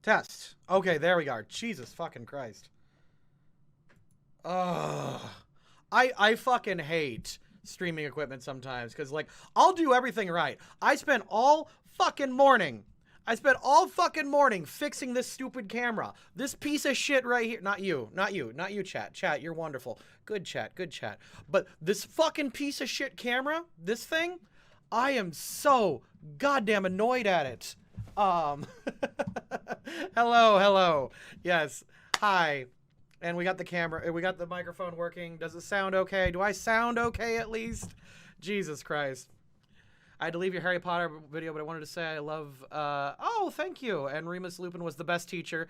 Test. Okay, there we go. Jesus fucking Christ. Ugh. I fucking hate streaming equipment sometimes because, like, I'll do everything right. I spent all fucking morning fixing this stupid camera. This piece of shit right here. Not you, chat. Chat, you're wonderful. Good chat. But this fucking piece of shit camera, this thing, I am so goddamn annoyed at it. Hello. Yes. Hi. And we got the camera, we got the microphone working. Does it sound okay? Do I sound okay at least? Jesus Christ. I had to leave your Harry Potter video, but I wanted to say I love, oh, thank you. And Remus Lupin was the best teacher,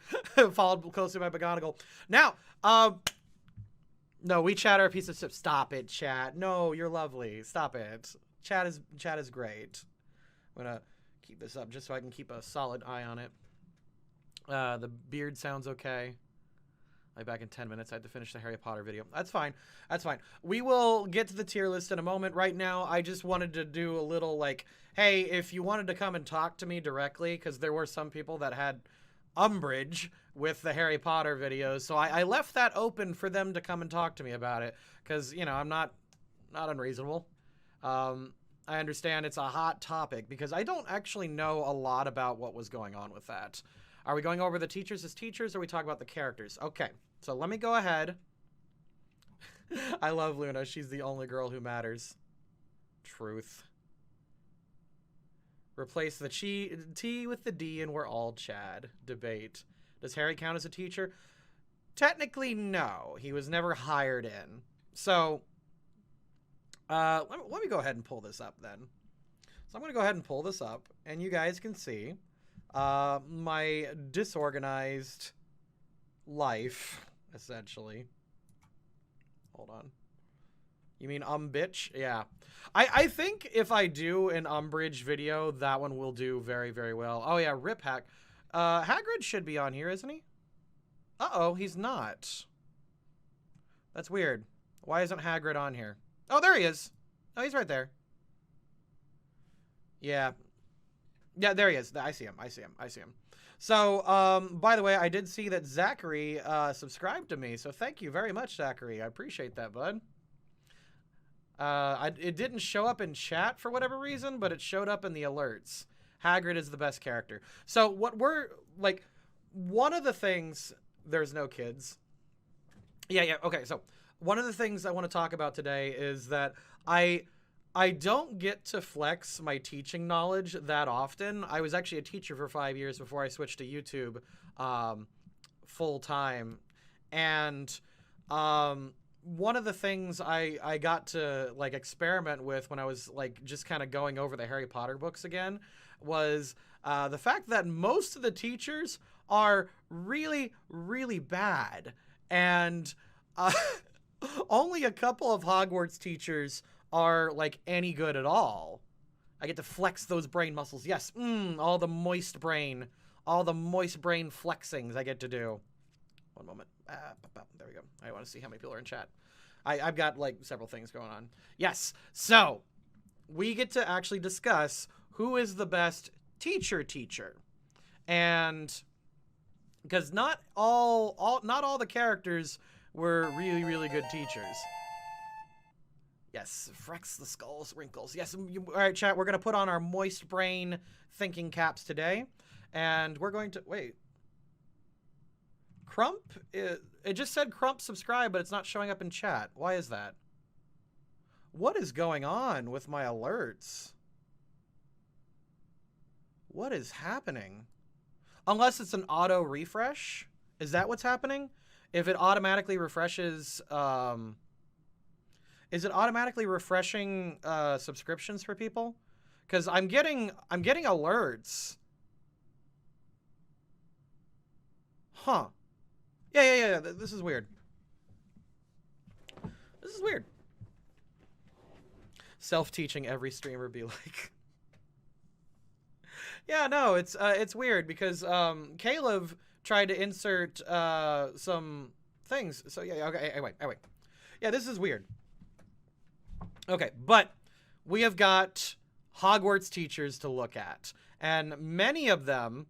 followed closely by McGonagall. Now, no, we chat are a piece of shit. Stop it, chat. No, you're lovely. Stop it. Chat is great. I'm gonna keep this up just so I can keep a solid eye on it. The beard sounds okay. I'll be back in 10 minutes. I had to finish the Harry Potter video. That's fine. We will get to the tier list in a moment. Right now, I just wanted to do a little, like, hey, if you wanted to come and talk to me directly, because there were some people that had umbrage with the Harry Potter videos, so I left that open for them to come and talk to me about it, because, you know, I'm not unreasonable. I understand it's a hot topic, because I don't actually know a lot about what was going on with that. Are we going over the teachers as teachers, or are we talking about the characters? Okay. So let me go ahead. I love Luna. She's the only girl who matters. Truth. Replace the T with the D and we're all Chad. Debate. Does Harry count as a teacher? Technically, no. He was never hired in. So, let me go ahead and pull this up then. So I'm going to go ahead and pull this up, and you guys can see my disorganized life, essentially. Hold on. You mean bitch? Yeah. I think if I do an Umbridge video, that one will do very, very well. Oh yeah, Rip Hack. Hagrid should be on here, isn't he? Uh-oh, he's not. That's weird. Why isn't Hagrid on here? Oh, there he is. Oh, he's right there. Yeah. Yeah, there he is. I see him. So, by the way, I did see that Zachary subscribed to me, so thank you very much, Zachary. I appreciate that, bud. It didn't show up in chat for whatever reason, but it showed up in the alerts. Hagrid is the best character. So, what we're, like, one of the things... There's no kids. Yeah, okay, so, one of the things I want to talk about today is that I don't get to flex my teaching knowledge that often. I was actually a teacher for 5 years before I switched to YouTube full time. And one of the things I got to, like, experiment with when I was, like, just kind of going over the Harry Potter books again was the fact that most of the teachers are really, really bad. And only a couple of Hogwarts teachers are, like, any good at all. I get to flex those brain muscles. Yes, all the moist brain flexings I get to do. One moment. There we go. I want to see how many people are in chat. I've got, like, several things going on. Yes, so we get to actually discuss who is the best teacher. And because not all the characters were really, really good teachers. Yes, Frex the Skulls Wrinkles. Yes, all right, chat, we're going to put on our moist brain thinking caps today. And we're going to... Wait. Crump? It just said Crump subscribe, but it's not showing up in chat. Why is that? What is going on with my alerts? What is happening? Unless it's an auto refresh? Is that what's happening? If it automatically refreshes... Is it automatically refreshing subscriptions for people? Because I'm getting alerts. Huh. Yeah. This is weird. Self-teaching, every streamer be like. Yeah, no, it's weird because Caleb tried to insert some things. So yeah, okay, wait. Yeah, this is weird. Okay, but we have got Hogwarts teachers to look at, and many of them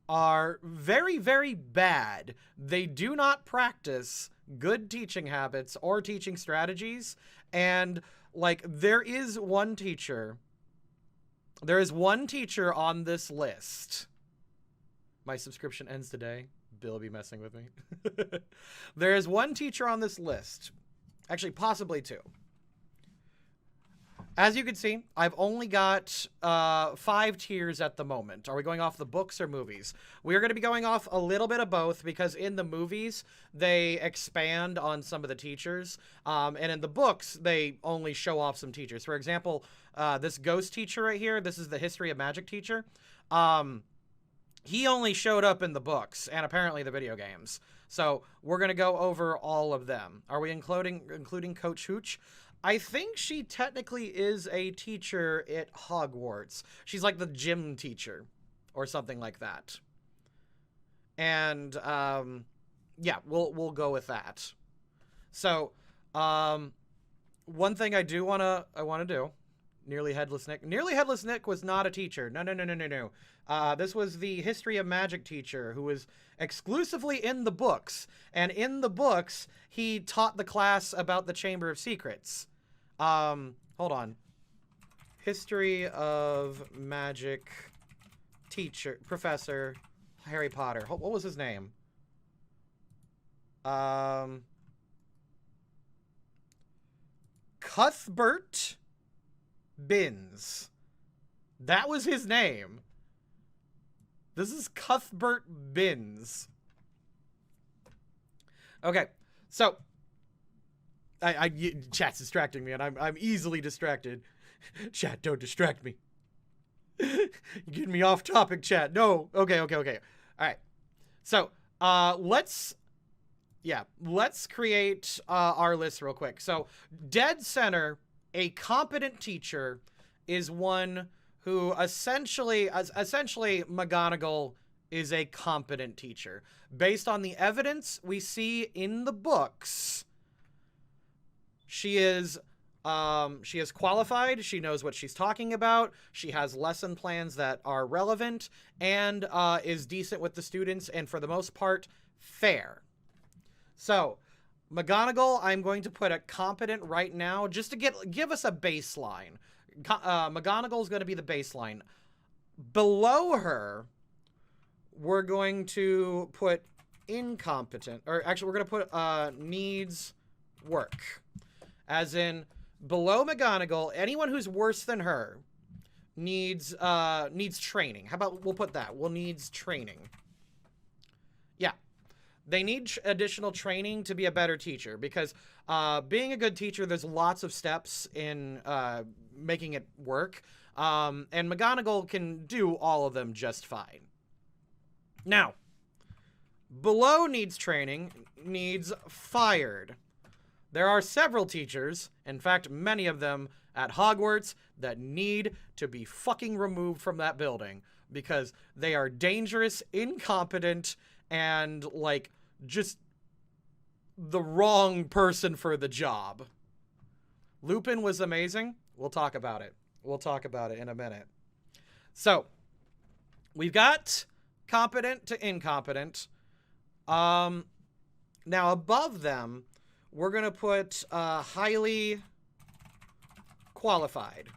are very, very bad. They do not practice good teaching habits or teaching strategies. And like, there is one teacher on this list. My subscription ends today. Bill will be messing with me. There is one teacher on this list. Actually, possibly two. As you can see, I've only got 5 tiers at the moment. Are we going off the books or movies? We are going to be going off a little bit of both, because in the movies, they expand on some of the teachers. And in the books, they only show off some teachers. For example, this ghost teacher right here, this is the History of Magic teacher. He only showed up in the books and apparently the video games. So we're going to go over all of them. Are we including Coach Hooch? I think she technically is a teacher at Hogwarts. She's like the gym teacher or something like that. And yeah, we'll go with that. So one thing I want to do. Nearly Headless Nick. Nearly Headless Nick was not a teacher. No. This was the History of Magic teacher who was exclusively in the books. And in the books, he taught the class about the Chamber of Secrets. Hold on. History of Magic teacher, Professor Harry Potter. What was his name? Cuthbert Binns. That was his name. This is Cuthbert Binns. Okay, so chat's distracting me, and I'm easily distracted. Chat, don't distract me. You're getting me off topic, chat. No. Okay. All right. So let's create our list real quick. So dead center, a competent teacher is one who essentially McGonagall is a competent teacher. Based on the evidence we see in the books, she is qualified, she knows what she's talking about, she has lesson plans that are relevant, and is decent with the students, and for the most part, fair. So, McGonagall, I'm going to put a competent right now, just to give us a baseline. McGonagall is going to be the baseline. Below her, we're going to put incompetent, or actually, we're going to put needs work. As in, below McGonagall, anyone who's worse than her needs training. How about we'll put that? We'll needs training. Yeah. They need additional training to be a better teacher, because being a good teacher, there's lots of steps in making it work. And McGonagall can do all of them just fine. Now, below needs training, needs fired. There are several teachers, in fact, many of them at Hogwarts, that need to be fucking removed from that building because they are dangerous, incompetent, and, like, just the wrong person for the job. Lupin was amazing. We'll talk about it. We'll talk about it in a minute. So, we've got competent to incompetent. Now, above them, we're going to put highly qualified.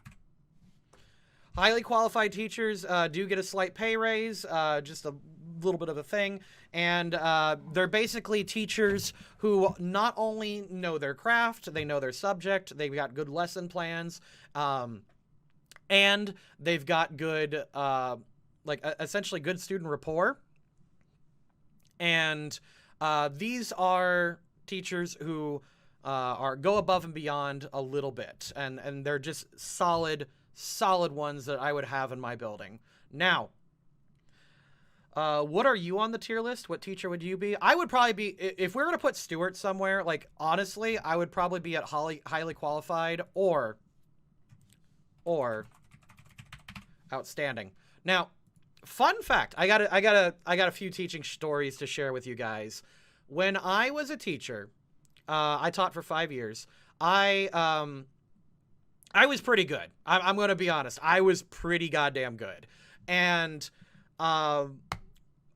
Highly qualified teachers do get a slight pay raise, just a little bit of a thing. And they're basically teachers who not only know their craft, they know their subject, they've got good lesson plans, and they've got good, essentially good student rapport. And these are teachers who go above and beyond a little bit, and they're just solid ones that I would have in my building. Now, what are you on the tier list? What teacher would you be? I would probably be, if we were to put Stuart somewhere, like, honestly, I would probably be at highly qualified or outstanding. Now, fun fact, I got a few teaching stories to share with you guys. When I was a teacher, I taught for 5 years. I was pretty good. I'm going to be honest. I was pretty goddamn good. And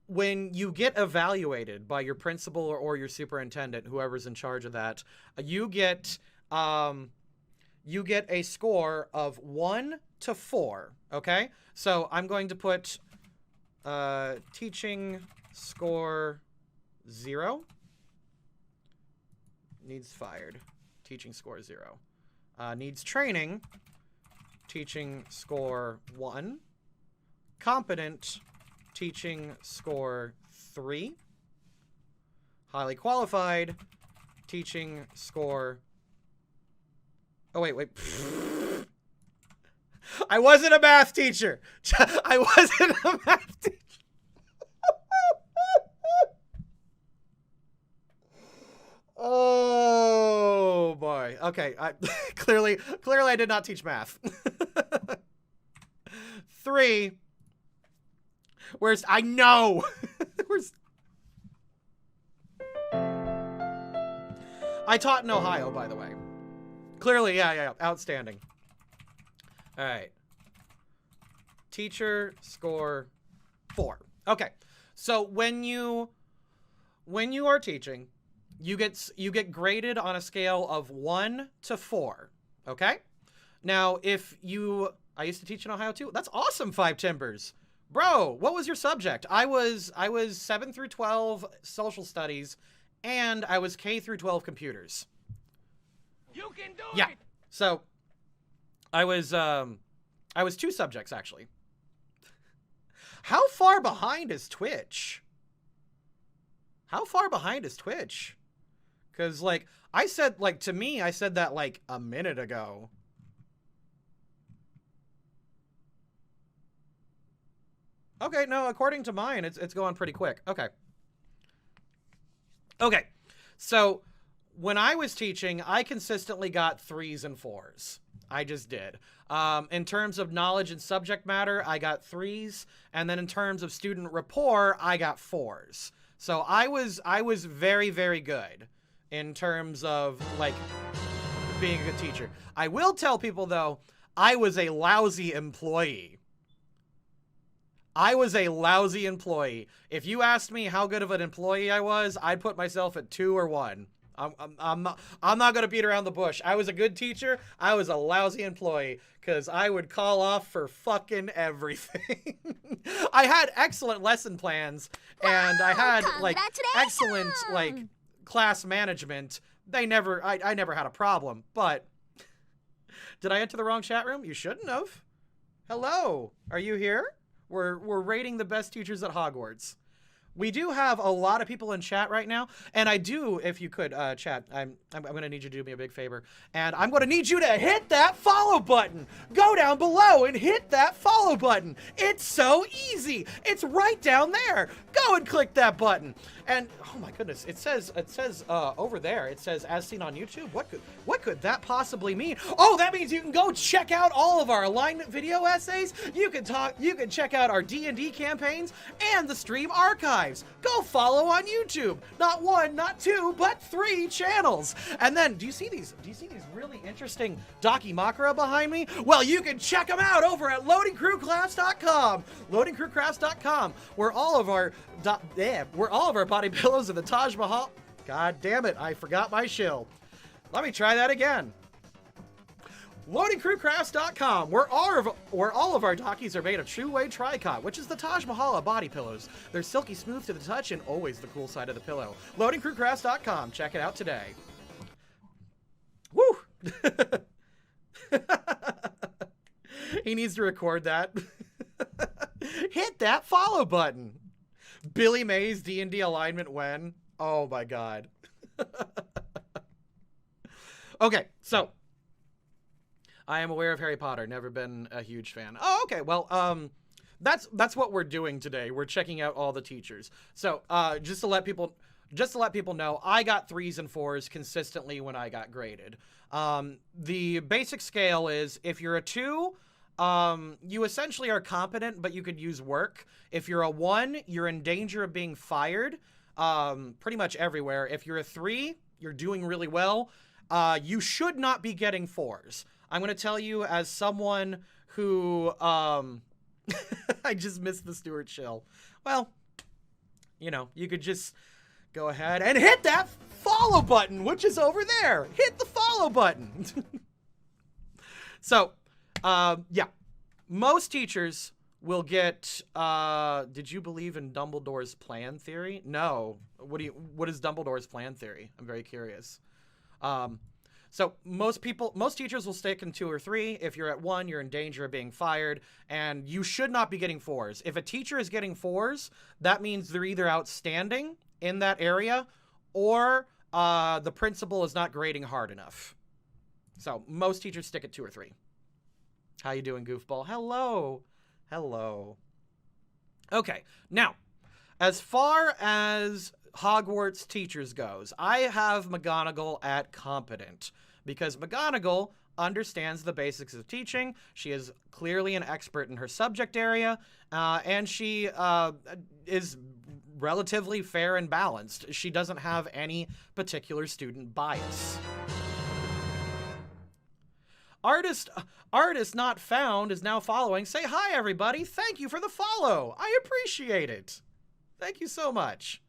when you get evaluated by your principal or your superintendent, whoever's in charge of that, you get a score of 1 to 4. Okay, so I'm going to put teaching score 0. Needs fired. Teaching score 0. Needs training. Teaching score 1. Competent. Teaching score 3. Highly qualified. Teaching score... Oh, wait. I wasn't a math teacher. I wasn't a math teacher. Oh boy. Okay. Clearly I did not teach math. 3. I know. I taught in Ohio, by the way. Clearly, yeah. Outstanding. All right. Teacher score 4. Okay. So when you are teaching, you get graded on a scale of 1 to 4. Okay? Now, I used to teach in Ohio too. That's awesome, 5 Timbers. Bro, what was your subject? I was 7 through 12 social studies, and I was K through 12 computers. You can do yeah. it. So I was 2 subjects actually. How far behind is Twitch? Cuz like I said that like a minute ago. Okay, no, according to mine, it's going pretty quick. Okay. So when I was teaching, I consistently got 3s and 4s. I just did. In terms of knowledge and subject matter, I got 3s, and then in terms of student rapport, I got 4s. So I was very, very good in terms of like being a good teacher. I will tell people though, I was a lousy employee. If you asked me how good of an employee I was, I'd put myself at 2 or 1. I'm not gonna beat around the bush. I was a good teacher. I was a lousy employee because I would call off for fucking everything. I had excellent lesson plans and I had like excellent like class management. I never had a problem. But did I enter the wrong chat room? You shouldn't have. Hello, are you here? We're rating the best teachers at Hogwarts. We do have a lot of people in chat right now, and I do, if you could, chat, I'm gonna need you to do me a big favor, and I'm gonna need you to hit that follow button. Go down below and hit that follow button. It's so easy. It's right down there. Go and click that button. And oh my goodness, it says over there. It says as seen on YouTube. What could that possibly mean? Oh, that means you can go check out all of our alignment video essays. You can check out our D&D campaigns and the stream archives. Go follow on YouTube. Not 1, not 2, but 3 channels. And then do you see these really interesting Dakimakura behind me? Well, you can check them out over at LoadingCrewCrafts.com. LoadingCrewCrafts.com, where all of our body pillows of the Taj Mahal. God damn it, I forgot my shill. Let me try that again. LoadingCrewCrafts.com, where all of our Dakis are made of True Way Tricot, which is the Taj Mahal of body pillows. They're silky smooth to the touch and always the cool side of the pillow. LoadingCrewCrafts.com, check it out today. Woo! He needs to record that. Hit that follow button. Billy Mays D&D alignment when? Oh my god. Okay, so I am aware of Harry Potter, never been a huge fan. Oh, okay, well, that's what we're doing today. We're checking out all the teachers. So, just to let people know, I got 3s and 4s consistently when I got graded. The basic scale is if you're a 2, you essentially are competent, but you could use work. If you're a 1, you're in danger of being fired, pretty much everywhere. If you're a 3, you're doing really well. You should not be getting 4s. I'm going to tell you as someone who, I just missed the Stuart shill. Well, you know, you could just go ahead and hit that follow button, which is over there. Hit the follow button. So, yeah, most teachers will get, did you believe in Dumbledore's plan theory? No. What is Dumbledore's plan theory? I'm very curious. So most teachers will stick in 2 or 3. If you're at 1, you're in danger of being fired, and you should not be getting 4s. If a teacher is getting 4s, that means they're either outstanding in that area, or the principal is not grading hard enough. So most teachers stick at 2 or 3. How you doing, goofball? Hello. Hello. Okay, now, as far as Hogwarts teachers goes, I have McGonagall at competent, because McGonagall understands the basics of teaching. She is clearly an expert in her subject area, and she is relatively fair and balanced. She doesn't have any particular student bias. Artist not found is now following. Say hi, everybody. Thank you for the follow. I appreciate it. Thank you so much.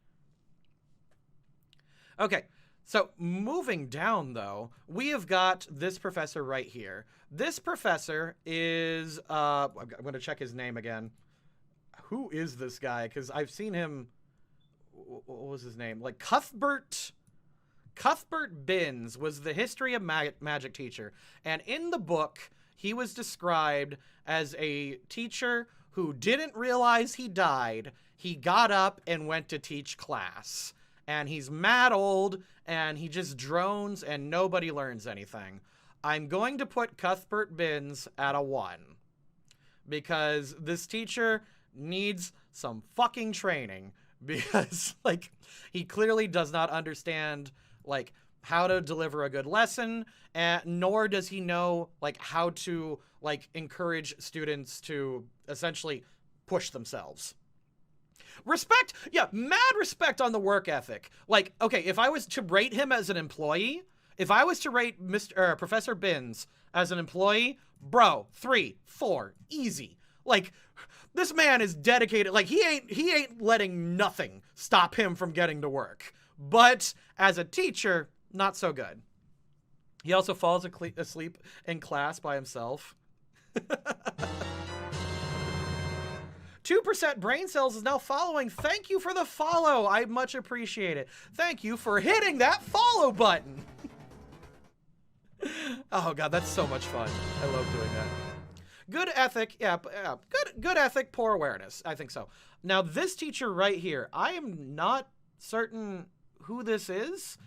Okay, so moving down, though, we have got this professor right here. This professor is, I'm going to check his name again. Who is this guy? Because I've seen him, what was his name? Like Cuthbert Binns was the history of magic teacher. And in the book, he was described as a teacher who didn't realize he died. He got up and went to teach class. And he's mad old, and he just drones, and nobody learns anything. I'm going to put Cuthbert Binns at a 1. Because this teacher needs some fucking training. Because, like, he clearly does not understand, like, how to deliver a good lesson, nor does he know, like, how to, like, encourage students to essentially push themselves. Respect, yeah, mad respect on the work ethic. Like, okay, if I was to rate him as an employee, if I was to rate Professor Binns as an employee, bro, 3, 4, easy. Like, this man is dedicated. Like, he ain't letting nothing stop him from getting to work. But as a teacher, not so good. He also falls asleep in class by himself. 2% brain cells is now following. Thank you for the follow. I much appreciate it. Thank you for hitting that follow button. Oh god, that's so much fun. I love doing that. Good ethic, yeah, good ethic, poor awareness. I think so. Now this teacher right here, I am not certain who this is.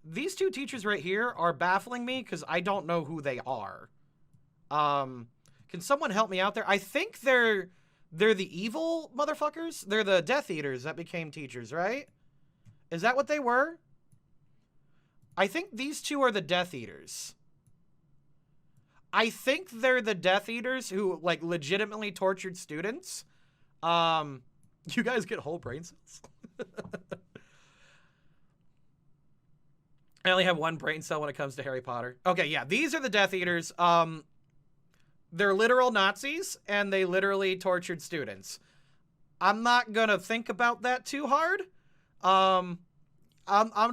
These 2 teachers right here are baffling me because I don't know who they are. Can someone help me out there? I think they're the evil motherfuckers. They're the Death Eaters that became teachers, right? Is that what they were? I think these 2 are the Death Eaters. I think they're the Death Eaters who, like, legitimately tortured students. You guys get whole brain cells? I only have 1 brain cell when it comes to Harry Potter. Okay, yeah, these are the Death Eaters. They're literal Nazis, and they literally tortured students. I'm not gonna think about that too hard. I'm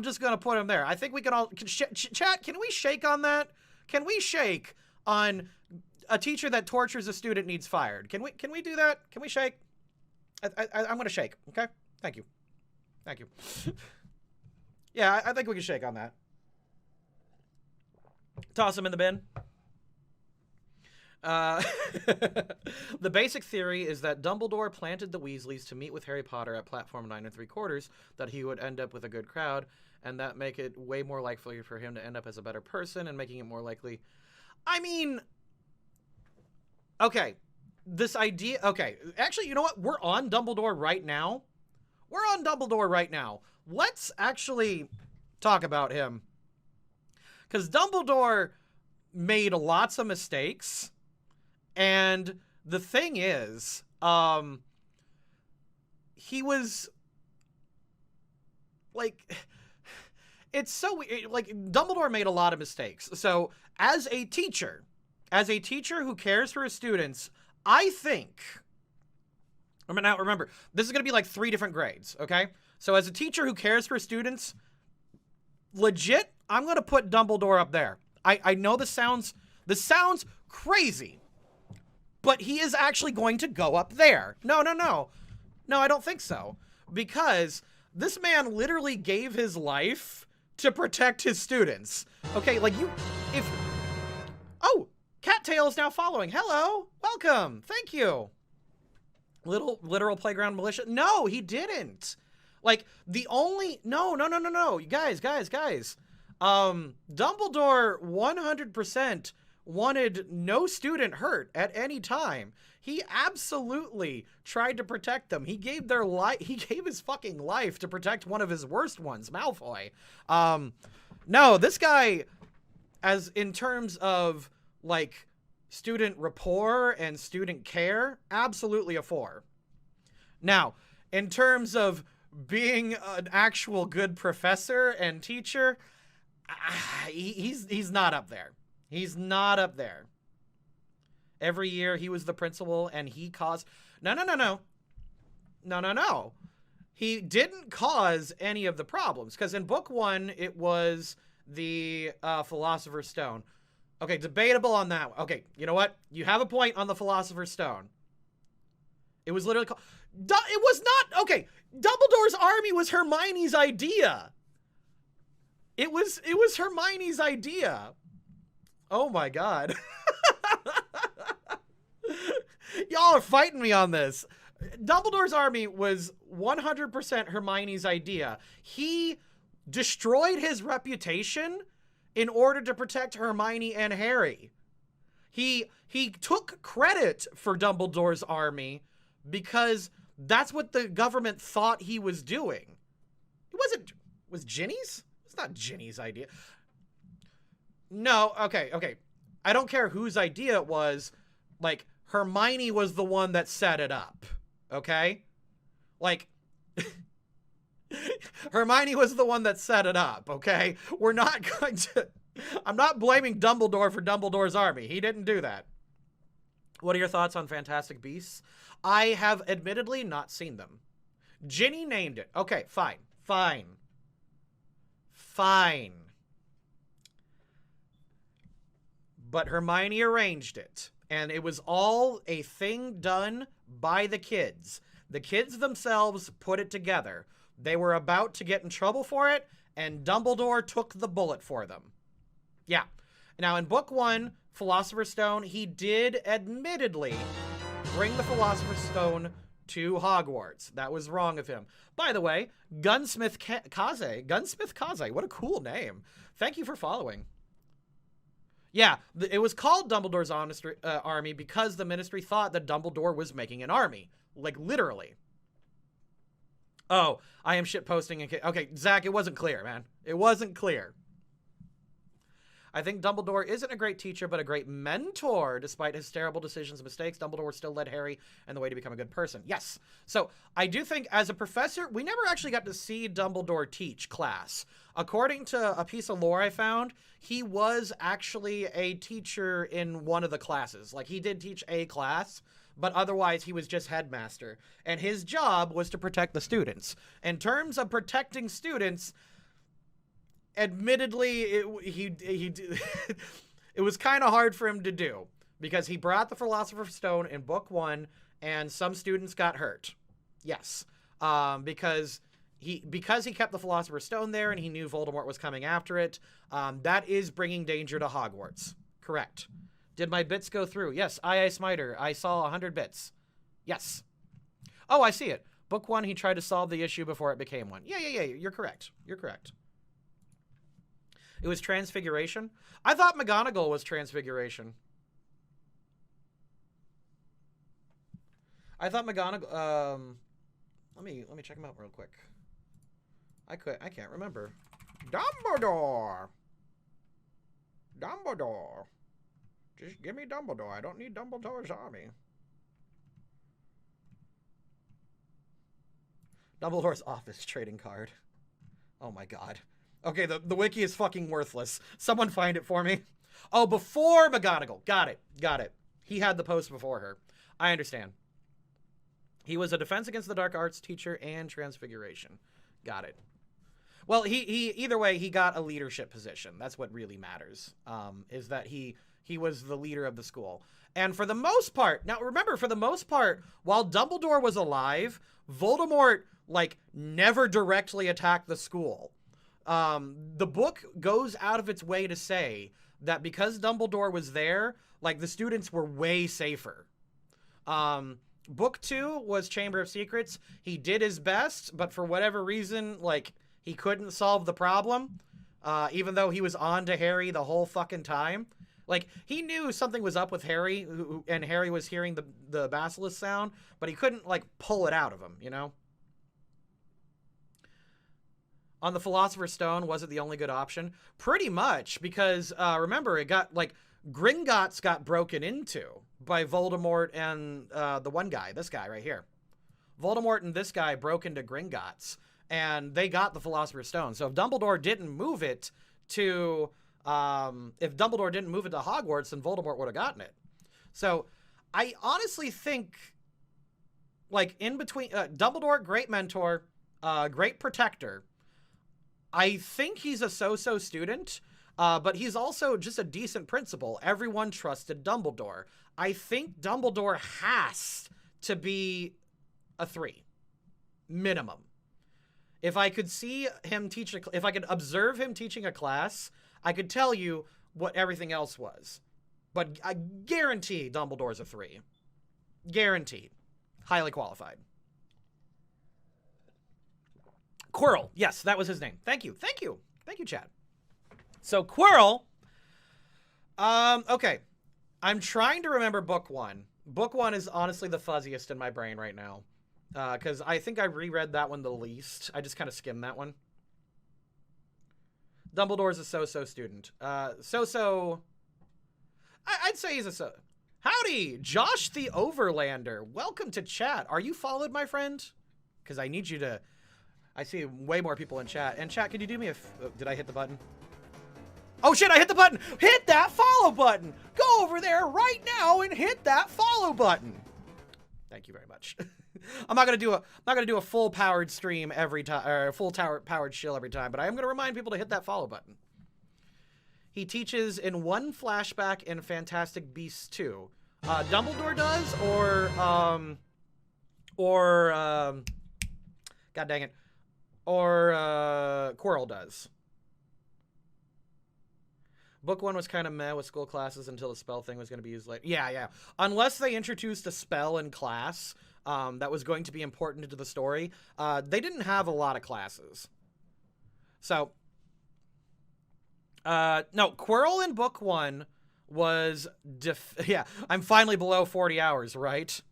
just gonna put them there. I think we can all chat. Can we shake on that? Can we shake on a teacher that tortures a student needs fired? Can we do that? Can we shake? I'm gonna shake. Okay. Thank you. Thank you. Yeah, I think we can shake on that. Toss them in the bin. The basic theory is that Dumbledore planted the Weasleys to meet with Harry Potter at platform 9 3/4, that he would end up with a good crowd, and that make it way more likely for him to end up as a better person, and making it more likely. I mean, okay, this idea, okay, actually, you know what? We're on Dumbledore right now. Let's actually talk about him. Because Dumbledore made lots of mistakes. And the thing is, he was, like, it's so weird. Like, Dumbledore made a lot of mistakes. So, as a teacher who cares for his students, I think Now, remember, this is going to be like 3 different grades, okay? So as a teacher who cares for students, legit, I'm going to put Dumbledore up there. I know this sounds crazy, but he is actually going to go up there. No, I don't think so. Because this man literally gave his life to protect his students. Okay, like oh, Cattail is now following. Hello, welcome, thank you. Literal playground militia. No, he didn't. Like, no. Guys. Dumbledore 100% wanted no student hurt at any time. He absolutely tried to protect them. He gave his fucking life to protect one of his worst ones, Malfoy. No, this guy, as in terms of, like, student rapport and student care, absolutely a 4. Now, in terms of being an actual good professor and teacher, he's not up there. He's not up there. Every year he was the principal and he caused... No. He didn't cause any of the problems, because in book 1, it was the Philosopher's Stone. Okay, debatable on that. Okay, you know what? You have a point on the Philosopher's Stone. It was literally called... It was not... Okay, Dumbledore's army was Hermione's idea. It was Hermione's idea. Oh my god. Y'all are fighting me on this. Dumbledore's army was 100% Hermione's idea. He destroyed his reputation in order to protect Hermione and Harry. He took credit for Dumbledore's army because that's what the government thought he was doing. It wasn't... Was Ginny's? It's not Ginny's idea. No, okay. I don't care whose idea it was. Like, Hermione was the one that set it up. Okay? Like... Hermione was the one that set it up, okay? We're not going to... I'm not blaming Dumbledore for Dumbledore's army. He didn't do that. What are your thoughts on Fantastic Beasts? I have admittedly not seen them. Ginny named it. Okay, fine. But Hermione arranged it. And it was all a thing done by the kids. The kids themselves put it together. They were about to get in trouble for it, and Dumbledore took the bullet for them. Yeah. Now, in book 1, Philosopher's Stone, he did admittedly bring the Philosopher's Stone to Hogwarts. That was wrong of him. By the way, Gunsmith Kaze, what a cool name. Thank you for following. Yeah, it was called Dumbledore's army because the Ministry thought that Dumbledore was making an army. Like, literally. Oh, I am shitposting. Okay, Zach, it wasn't clear, man. It wasn't clear. I think Dumbledore isn't a great teacher, but a great mentor. Despite his terrible decisions and mistakes, Dumbledore still led Harry in the way to become a good person. Yes. So I do think as a professor, we never actually got to see Dumbledore teach class. According to a piece of lore I found, he was actually a teacher in one of the classes. Like, he did teach a class, but otherwise he was just headmaster. And his job was to protect the students. In terms of protecting students... Admittedly, it was kind of hard for him to do because he brought the Philosopher's Stone in book 1 and some students got hurt. Yes. Because he kept the Philosopher's Stone there and he knew Voldemort was coming after it. That is bringing danger to Hogwarts. Correct. Did my bits go through? Yes. I Smiter. I saw 100 bits. Yes. Oh, I see it. Book 1, he tried to solve the issue before it became one. Yeah. You're correct. It was Transfiguration. I thought McGonagall was Transfiguration. I thought McGonagall. Let me check him out real quick. I can't remember. Dumbledore. Just give me Dumbledore. I don't need Dumbledore's army. Dumbledore's office trading card. Oh my god. Okay, the wiki is fucking worthless. Someone find it for me. Oh, before McGonagall. Got it. He had the post before her. I understand. He was a Defense Against the Dark Arts teacher and Transfiguration. Got it. Well, he either way, he got a leadership position. That's what really matters, is that he was the leader of the school. And for the most part, now remember, for the most part, while Dumbledore was alive, Voldemort, like, never directly attacked the school. The book goes out of its way to say that because Dumbledore was there, like, the students were way safer. Book 2 was Chamber of Secrets. He did his best, but for whatever reason, like, he couldn't solve the problem, even though he was on to Harry the whole fucking time. Like, he knew something was up with Harry, and Harry was hearing the basilisk sound, but he couldn't, like, pull it out of him, you know? On the Philosopher's Stone, was it the only good option? Pretty much, because, remember, it got, like, Gringotts got broken into by Voldemort and the one guy, this guy right here. Voldemort and this guy broke into Gringotts, and they got the Philosopher's Stone. So if Dumbledore didn't move it to Hogwarts, then Voldemort would have gotten it. So I honestly think, like, in between, Dumbledore, great mentor, great protector. I think he's a so-so student, but he's also just a decent principal. Everyone trusted Dumbledore. I think Dumbledore has to be a 3, minimum. If I could see him teach, if I could observe him teaching a class, I could tell you what everything else was. But I guarantee Dumbledore's a 3. Guaranteed. Highly qualified. Quirrell. Yes, that was his name. Thank you. Thank you. Thank you, Chad. So Quirrell. Okay. I'm trying to remember book 1. Book 1 is honestly the fuzziest in my brain right now. Because I think I reread that one the least. I just kind of skimmed that one. Dumbledore's a so-so student. So-so... I'd say he's a so... Howdy! Josh the Overlander. Welcome to chat. Are you followed, my friend? Because I need you to... I see way more people in chat. And chat, could you do me a... did I hit the button? Oh shit, I hit the button! Hit that follow button! Go over there right now and hit that follow button! Thank you very much. I'm not gonna do a full powered stream every time, or a full powered shill every time, but I am gonna remind people to hit that follow button. He teaches in one flashback in Fantastic Beasts 2. Dumbledore does, God dang it, or Quirrell does. Book 1 was kind of meh with school classes until the spell thing was going to be used later. Yeah. Unless they introduced a spell in class that was going to be important to the story, they didn't have a lot of classes. So, no, Quirrell in book 1 was... yeah, I'm finally below 40 hours, right?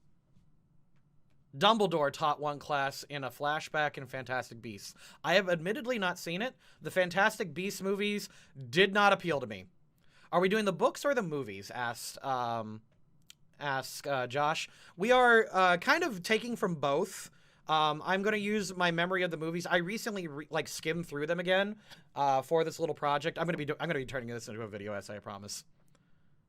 Dumbledore taught one class in a flashback in Fantastic Beasts. I have admittedly not seen it. The Fantastic Beasts movies did not appeal to me. Are we doing the books or the movies? Asked Josh. We are kind of taking from both. I'm going to use my memory of the movies. I recently skimmed through them again for this little project. I'm going to be turning this into a video essay, I promise.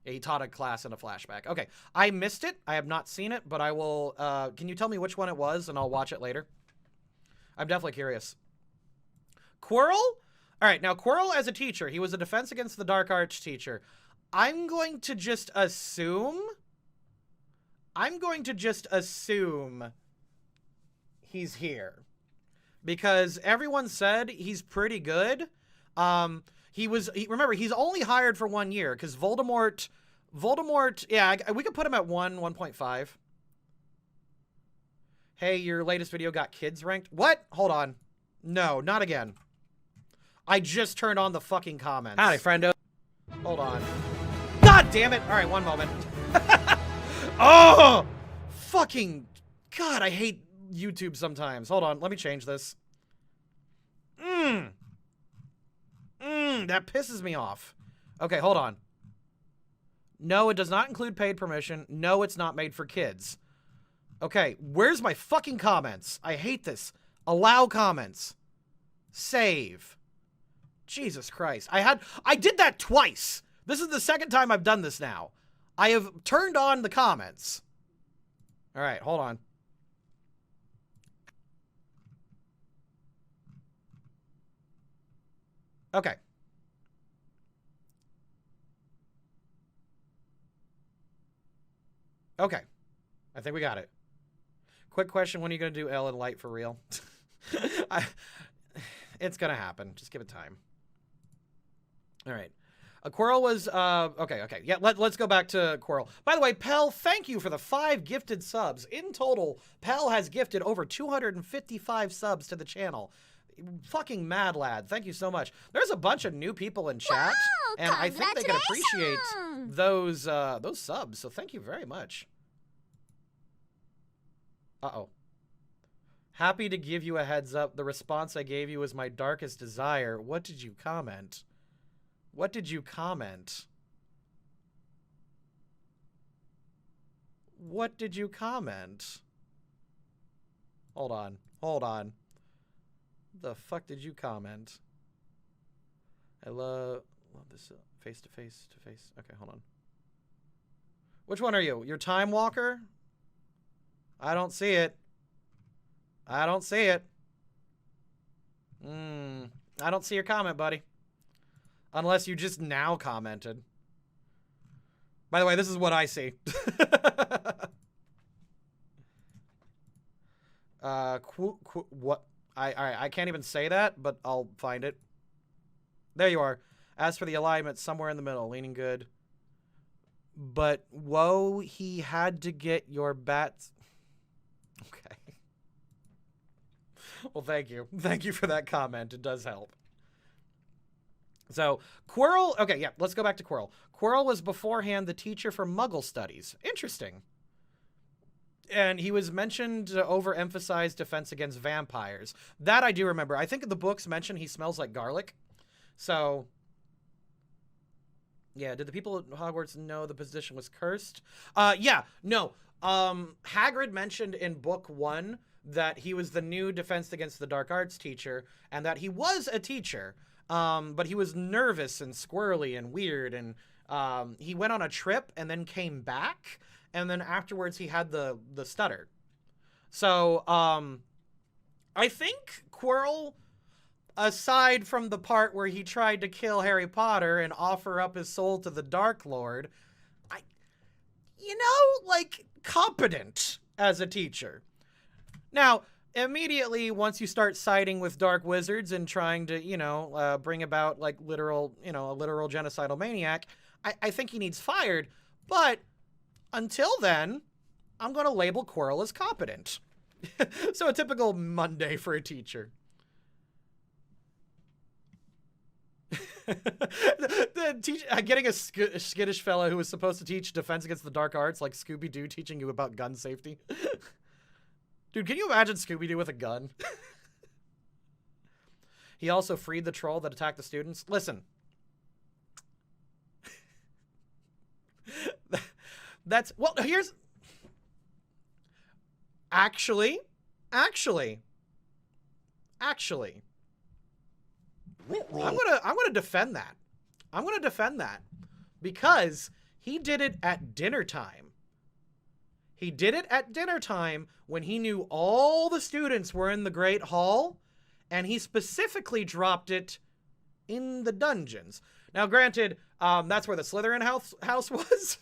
He taught a class in a flashback. Okay, I missed it. I have not seen it, but I will... can you tell me which one it was, and I'll watch it later? I'm definitely curious. Quirrell? All right, now Quirrell as a teacher. He was a Defense Against the Dark Arts teacher. I'm going to just assume he's here. Because everyone said he's pretty good. Remember, he's only hired for 1 year, because Voldemort, yeah, we could put him at 1.5. Hey, your latest video got kids ranked? What? Hold on. No, not again. I just turned on the fucking comments. Howdy, friendo. Hold on. God damn it! Alright, one moment. Oh! Fucking... God, I hate YouTube sometimes. Hold on, let me change this. That pisses me off. Okay, hold on. No, it does not include paid permission. No, it's not made for kids. Okay, where's my fucking comments? I hate this. Allow comments. Save. Jesus Christ. I did that twice. This is the second time I've done this now. I have turned on the comments. All right, hold on. Okay. Okay. I think we got it. Quick question, when are you going to do L and Light for real? It's going to happen. Just give it time. All right. Quirrell was, okay. Yeah, let's go back to Quirrell. By the way, Pell, thank you for the 5 gifted subs. In total, Pell has gifted over 255 subs to the channel. Fucking mad lad. Thank you so much. There's a bunch of new people in chat, and I think they can appreciate those subs, so thank you very much. Uh-oh. Happy to give you a heads up. The response I gave you was my darkest desire. What did you comment? What did you comment? What did you comment? Hold on. Hold on. The fuck did you comment? I love this face to face to face. Okay, hold on. Which one are you? Your time walker? I don't see it. I don't see it. I don't see your comment, buddy. Unless you just now commented. By the way, this is what I see. What? I can't even say that, but I'll find it. There you are. As for the alignment, somewhere in the middle, leaning good. But whoa, he had to get your bats. Okay. Well, thank you. Thank you for that comment. It does help. So, Quirrell... Okay, yeah, let's go back to Quirrell. Quirrell was beforehand the teacher for Muggle studies. Interesting. And he was mentioned to overemphasize defense against vampires. That I do remember. I think the books mention he smells like garlic. So... Yeah, did the people at Hogwarts know the position was cursed? Yeah, no. Hagrid mentioned in book 1 that he was the new defense against the dark arts teacher, and that he was a teacher, but he was nervous and squirrely and weird, and he went on a trip and then came back, and then afterwards he had the stutter. So, I think Quirrell, aside from the part where he tried to kill Harry Potter and offer up his soul to the Dark Lord, like, competent as a teacher. Now, immediately, once you start siding with dark wizards and trying to, bring about, like, a literal genocidal maniac, I think he needs fired. But until then, I'm going to label Quirrell as competent. So a typical Monday for a teacher. Getting a skittish fellow who was supposed to teach defense against the dark arts, like Scooby-Doo teaching you about gun safety. Dude, can you imagine Scooby-Doo with a gun? He also freed the troll that attacked the students. Listen. Well, here's... Actually. I'm gonna defend that. I'm gonna defend that. Because he did it at dinner time. He did it at dinner time when he knew all the students were in the Great Hall, and he specifically dropped it in the dungeons. Now, granted, that's where the Slytherin house was,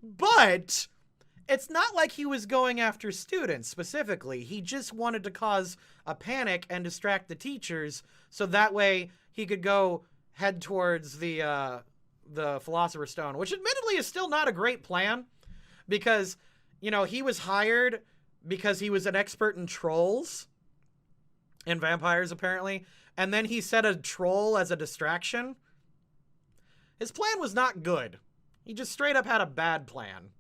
but it's not like he was going after students specifically. He just wanted to cause a panic and distract the teachers, so that way he could go head towards the Philosopher's Stone, which admittedly is still not a great plan. Because, he was hired because he was an expert in trolls and vampires, apparently. And then he set a troll as a distraction. His plan was not good. He just straight up had a bad plan.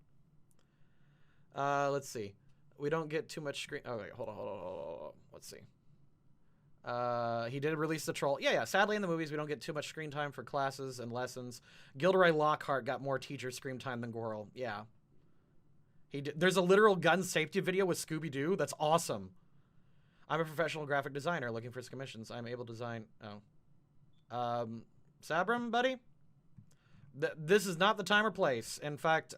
Let's see. We don't get too much screen... Oh, wait, hold on. Let's see. He did release the troll. Yeah. Sadly, in the movies, we don't get too much screen time for classes and lessons. Gilderoy Lockhart got more teacher screen time than Quirrell. Yeah. There's a literal gun safety video with Scooby-Doo. That's awesome. I'm a professional graphic designer looking for commissions. I'm able to design... Oh. Sabram, buddy? This is not the time or place. In fact,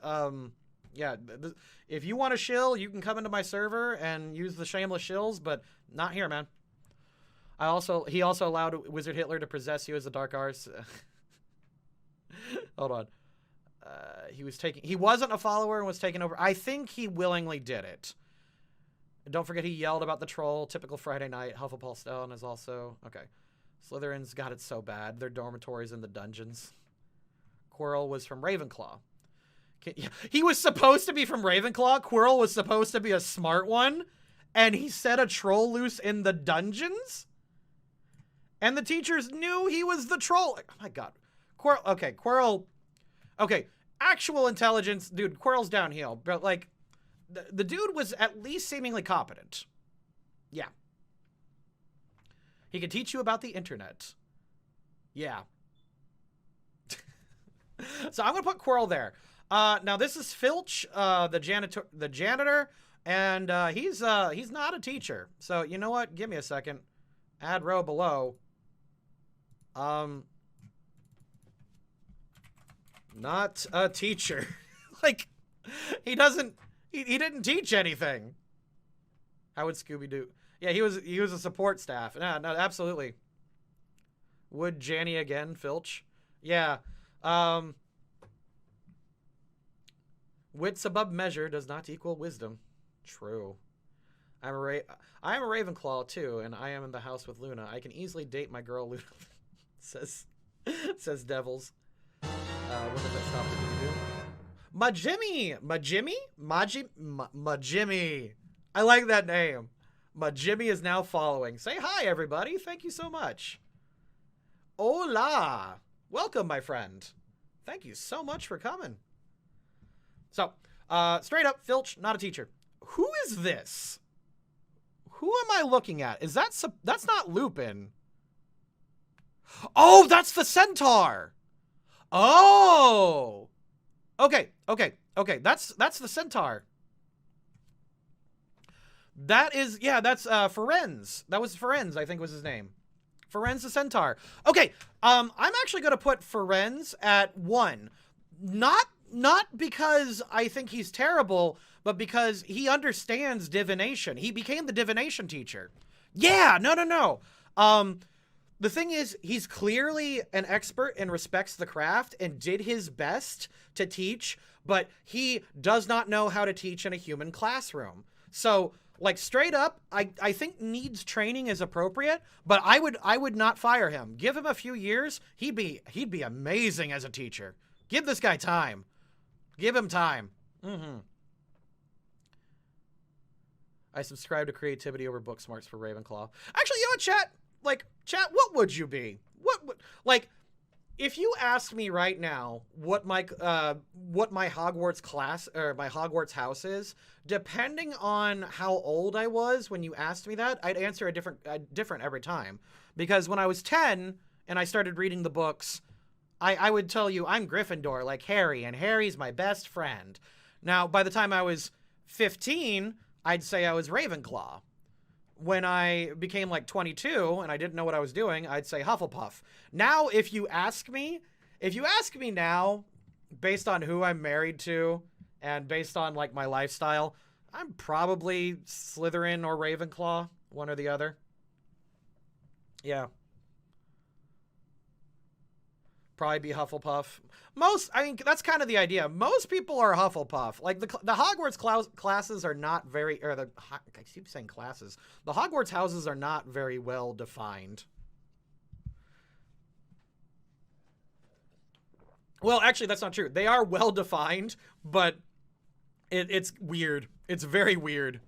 yeah, if you want to shill, you can come into my server and use the shameless shills, but not here, man. He also allowed Wizard Hitler to possess you as a dark arts. Hold on. He wasn't a follower and was taken over. I think he willingly did it. Don't forget he yelled about the troll. Typical Friday night. Hufflepuff style is also... Okay. Slytherin's got it so bad. Their dormitories in the dungeons. Quirrell was from Ravenclaw. He was supposed to be from Ravenclaw. Quirrell was supposed to be a smart one. And he set a troll loose in the dungeons? And the teachers knew he was the troll. Oh my god. Quirrell... Okay, Quirrell... Okay, actual intelligence... Dude, Quirrell's downhill. But, like... The dude was at least seemingly competent. Yeah. He could teach you about the internet. Yeah. So I'm going to put Quirrell there. Now this is Filch, the janitor, and he's not a teacher. So you know what? Give me a second. Add row below. Not a teacher. Like, he doesn't... He didn't teach anything. How would Scooby-Doo? Yeah, he was a support staff. No, absolutely. Would Janny again, Filch? Yeah. Wits above measure does not equal wisdom. True. I am a Ravenclaw too, and I am in the house with Luna. I can easily date my girl Luna. says Devils. What did that stop Scooby-Doo? Majimmy. I like that name. Majimmy is now following. Say hi, everybody. Thank you so much. Hola. Welcome, my friend. Thank you so much for coming. So, straight up, Filch, not a teacher. Who is this? Who am I looking at? Is that... That's not Lupin. Oh, that's the centaur. Oh. Okay. That's the centaur. That is, yeah, that's Ferenz. That was Ferenz, I think was his name. Ferenz the centaur. Okay, I'm actually going to put Ferenz at 1. Not because I think he's terrible, but because he understands divination. He became the divination teacher. Yeah, no. The thing is, he's clearly an expert and respects the craft and did his best to teach, but he does not know how to teach in a human classroom. So, like, straight up, I think needs training is appropriate, but I would not fire him. Give him a few years, he'd be amazing as a teacher. Give this guy time. Give him time. I subscribe to creativity over book smarts for Ravenclaw. Actually, you know what, chat? Like, chat, what would you be? Like, if you asked me right now what my Hogwarts class or my Hogwarts house is, depending on how old I was when you asked me that, I'd answer a different every time. Because when I was 10 and I started reading the books, I would tell you I'm Gryffindor, like Harry, and Harry's my best friend. Now, by the time I was 15, I'd say I was Ravenclaw. When I became like 22 and I didn't know what I was doing, I'd say Hufflepuff. Now, if you ask me now, based on who I'm married to and based on like my lifestyle, I'm probably Slytherin or Ravenclaw, one or the other. Yeah. Probably be Hufflepuff. I mean, that's kind of the idea. Most people are Hufflepuff. Like, the Hogwarts classes are not very... I keep saying classes. The Hogwarts houses are not very well defined. Well, actually, that's not true. They are well defined, but it's weird. It's very weird.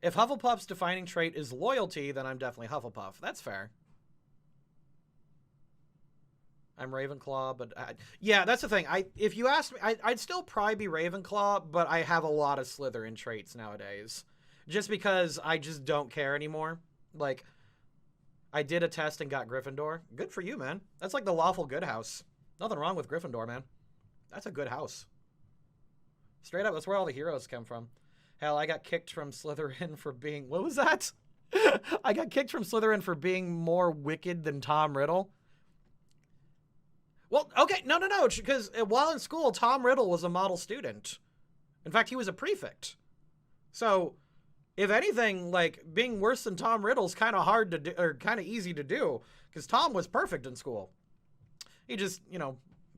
If Hufflepuff's defining trait is loyalty, then I'm definitely Hufflepuff. That's fair. I'm Ravenclaw, but yeah, that's the thing. If you asked me, I'd still probably be Ravenclaw, but I have a lot of Slytherin traits nowadays, just because I just don't care anymore. Like, I did a test and got Gryffindor. Good for you, man. That's like the lawful good house. Nothing wrong with Gryffindor, man. That's a good house. Straight up, that's where all the heroes come from. Hell, I got kicked from Slytherin for being... What was that? I got kicked from Slytherin for being more wicked than Tom Riddle. Well, okay, no, because while in school, Tom Riddle was a model student. In fact, he was a prefect. So, if anything, like being worse than Tom Riddle's kind of hard to do, or kind of easy to do, because Tom was perfect in school. He just,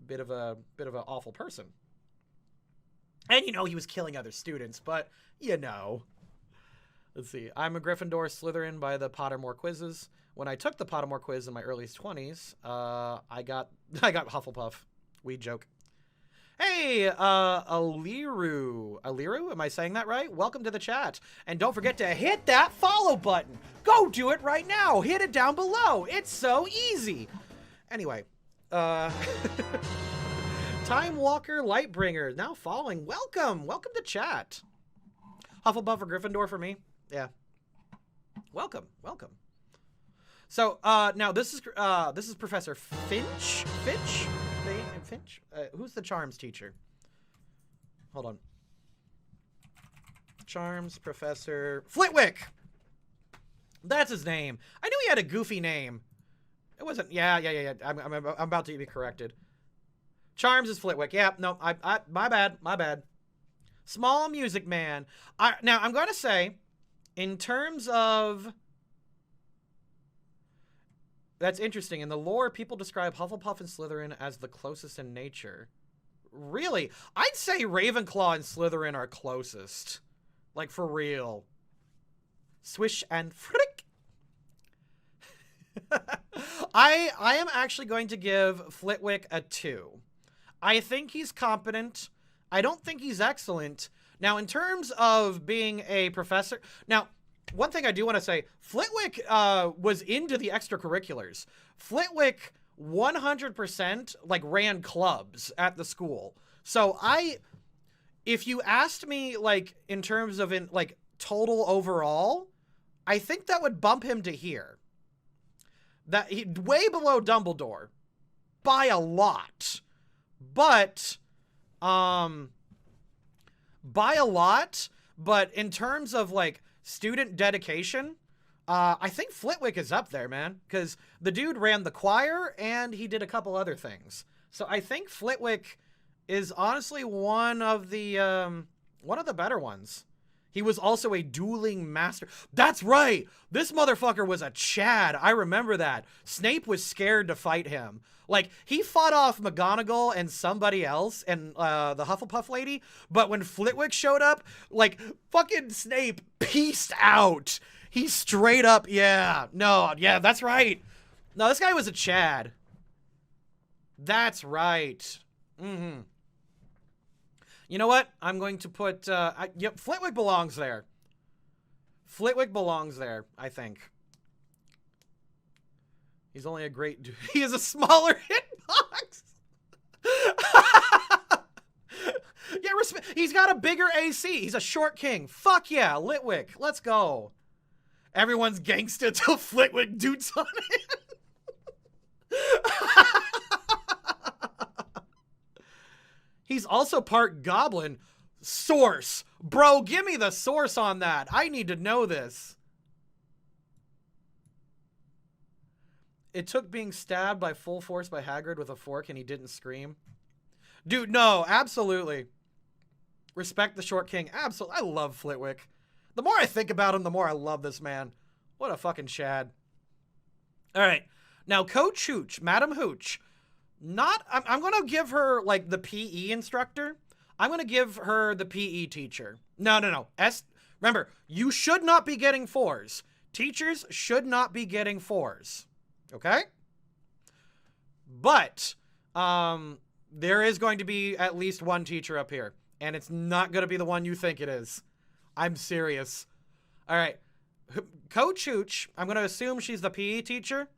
bit of an awful person. And he was killing other students, but Let's see. I'm a Gryffindor, Slytherin by the Pottermore quizzes. When I took the Pottermore quiz in my early 20s, I got Hufflepuff. Weed joke. Hey, Aliru. Aliru, am I saying that right? Welcome to the chat. And don't forget to hit that follow button. Go do it right now. Hit it down below. It's so easy. Anyway, Time Walker Lightbringer now following. Welcome to chat. Hufflepuff or Gryffindor for me. Yeah. Welcome. So now this is Professor Finch. Finch. Who's the Charms teacher? Hold on. Charms Professor Flitwick. That's his name. I knew he had a goofy name. It wasn't. Yeah. I'm about to be corrected. Charms is Flitwick. Yeah. No. My bad. Small Music Man. Now I'm going to say, in terms of. That's interesting. In the lore, people describe Hufflepuff and Slytherin as the closest in nature. Really? I'd say Ravenclaw and Slytherin are closest. Like, for real. Swish and frick. I am actually going to give Flitwick a 2. I think he's competent. I don't think he's excellent. Now, in terms of being a professor... Now... One thing I do want to say, Flitwick was into the extracurriculars. Flitwick 100% like ran clubs at the school. So if you asked me like in terms of like total overall, I think that would bump him to here. That he way below Dumbuldore by a lot. But by a lot, but in terms of like student dedication, I think Flitwick is up there, man, because the dude ran the choir and he did a couple other things. So I think Flitwick is honestly one of the better ones. He was also a dueling master. That's right. This motherfucker was a Chad. I remember that. Snape was scared to fight him. Like, he fought off McGonagall and somebody else and the Hufflepuff lady. But when Flitwick showed up, like, fucking Snape peaced out. He straight up, yeah, that's right. No, this guy was a Chad. That's right. Mm-hmm. You know what? I'm going to put, yep, Flitwick belongs there. Flitwick belongs there, I think. He's only a great dude. He is a smaller hitbox. Yeah, he's got a bigger AC. He's a short king. Fuck yeah, Litwick. Let's go. Everyone's gangsta till Flitwick doots on it. He's also part goblin. Source. Bro, give me the source on that. I need to know this. It took being stabbed by full force by Hagrid with a fork and he didn't scream. Dude, no, absolutely. Respect the short king. Absolutely. I love Flitwick. The more I think about him, the more I love this man. What a fucking Chad. All right. Now, Coach Hooch, Madam Hooch. I'm going to give her, like, the PE instructor. I'm going to give her the PE teacher. No. Remember, you should not be getting 4s. Teachers should not be getting 4s. Okay? But, there is going to be at least one teacher up here. And it's not going to be the one you think it is. I'm serious. All right. Coach Hooch, I'm going to assume she's the PE teacher.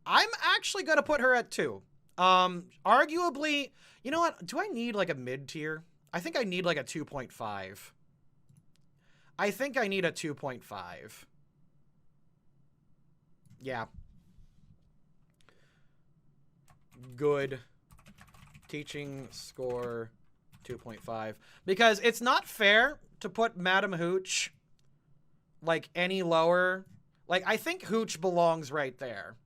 I'm actually going to put her at 2. Arguably, you know what? Do I need like a mid-tier? I think I need like a 2.5. I think I need a 2.5. Yeah. Good. Teaching score 2.5. Because it's not fair to put Madam Hooch like any lower. Like, I think Hooch belongs right there.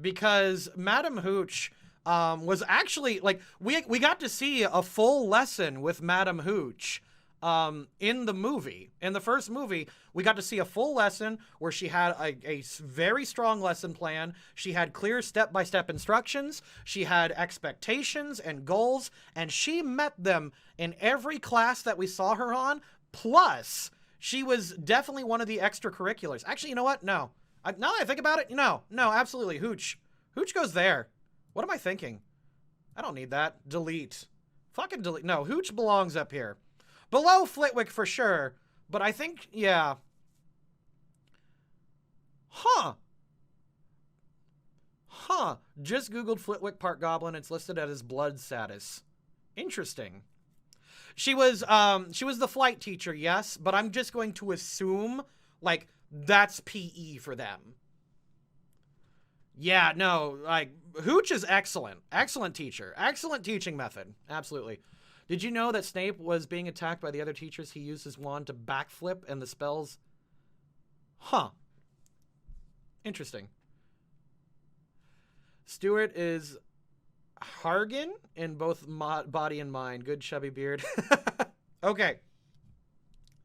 Because Madam Hooch, was actually like we got to see a full lesson with Madam Hooch in the movie. In the first movie, we got to see a full lesson where she had a very strong lesson plan. She had clear step-by-step instructions. She had expectations and goals, and she met them in every class that we saw her on. Plus, she was definitely one of the extracurriculars. Actually, you know what? No. Now that I think about it, no, absolutely. Hooch goes there. What am I thinking? I don't need that. Delete. Fucking delete. No, Hooch belongs up here. Below Flitwick for sure, but I think, yeah. Huh. Just Googled Flitwick Park Goblin. It's listed at his blood status. Interesting. She was the flight teacher, yes, but I'm just going to assume, like, that's PE for them. Yeah, no, like, Hooch is excellent. Excellent teacher. Excellent teaching method. Absolutely. Did you know that Snape was being attacked by the other teachers? He used his wand to backflip and the spells... Huh. Interesting. Stuart is Hargan in both body and mind. Good chubby beard. Okay.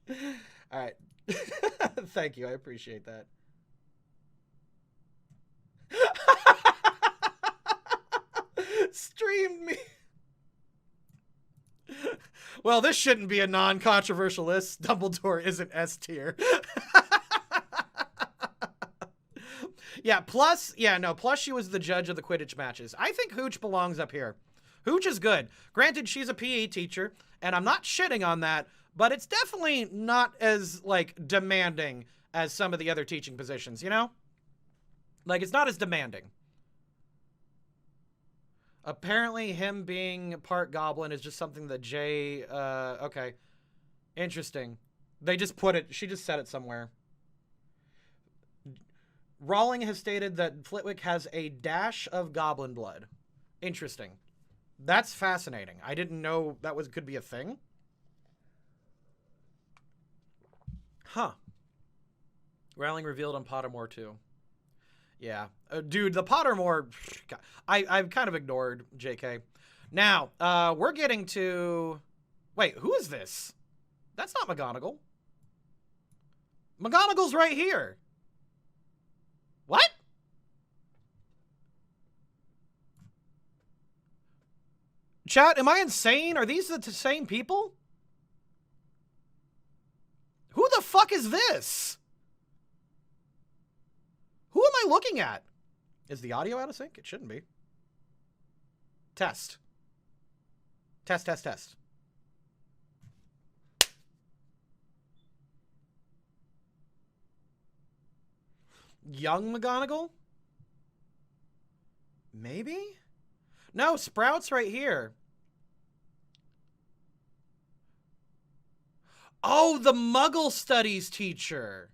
All right. Thank you. I appreciate that. Streamed me. Well, this shouldn't be a non-controversial list. Dumbledore isn't S tier. Yeah, plus she was the judge of the Quidditch matches. I think Hooch belongs up here. Hooch is good. Granted, she's a PE teacher, and I'm not shitting on that, but it's definitely not as, like, demanding as some of the other teaching positions, you know? Like, it's not as demanding. Apparently, him being part goblin is just something that Jay, okay. Interesting. They just put it, she just said it somewhere. Rowling has stated that Flitwick has a dash of goblin blood. Interesting. That's fascinating. I didn't know that could be a thing. Huh. Rowling revealed on Pottermore too. Yeah. Dude, the Pottermore... I've kind of ignored JK. Now, we're getting to... Wait, who is this? That's not McGonagall. McGonagall's right here. What? Chat, am I insane? Are these the same people? Who the fuck is this? Who am I looking at? Is the audio out of sync? It shouldn't be. Test. Test. Young McGonagall? Maybe? No, Sprout's right here. Oh, the Muggle Studies teacher.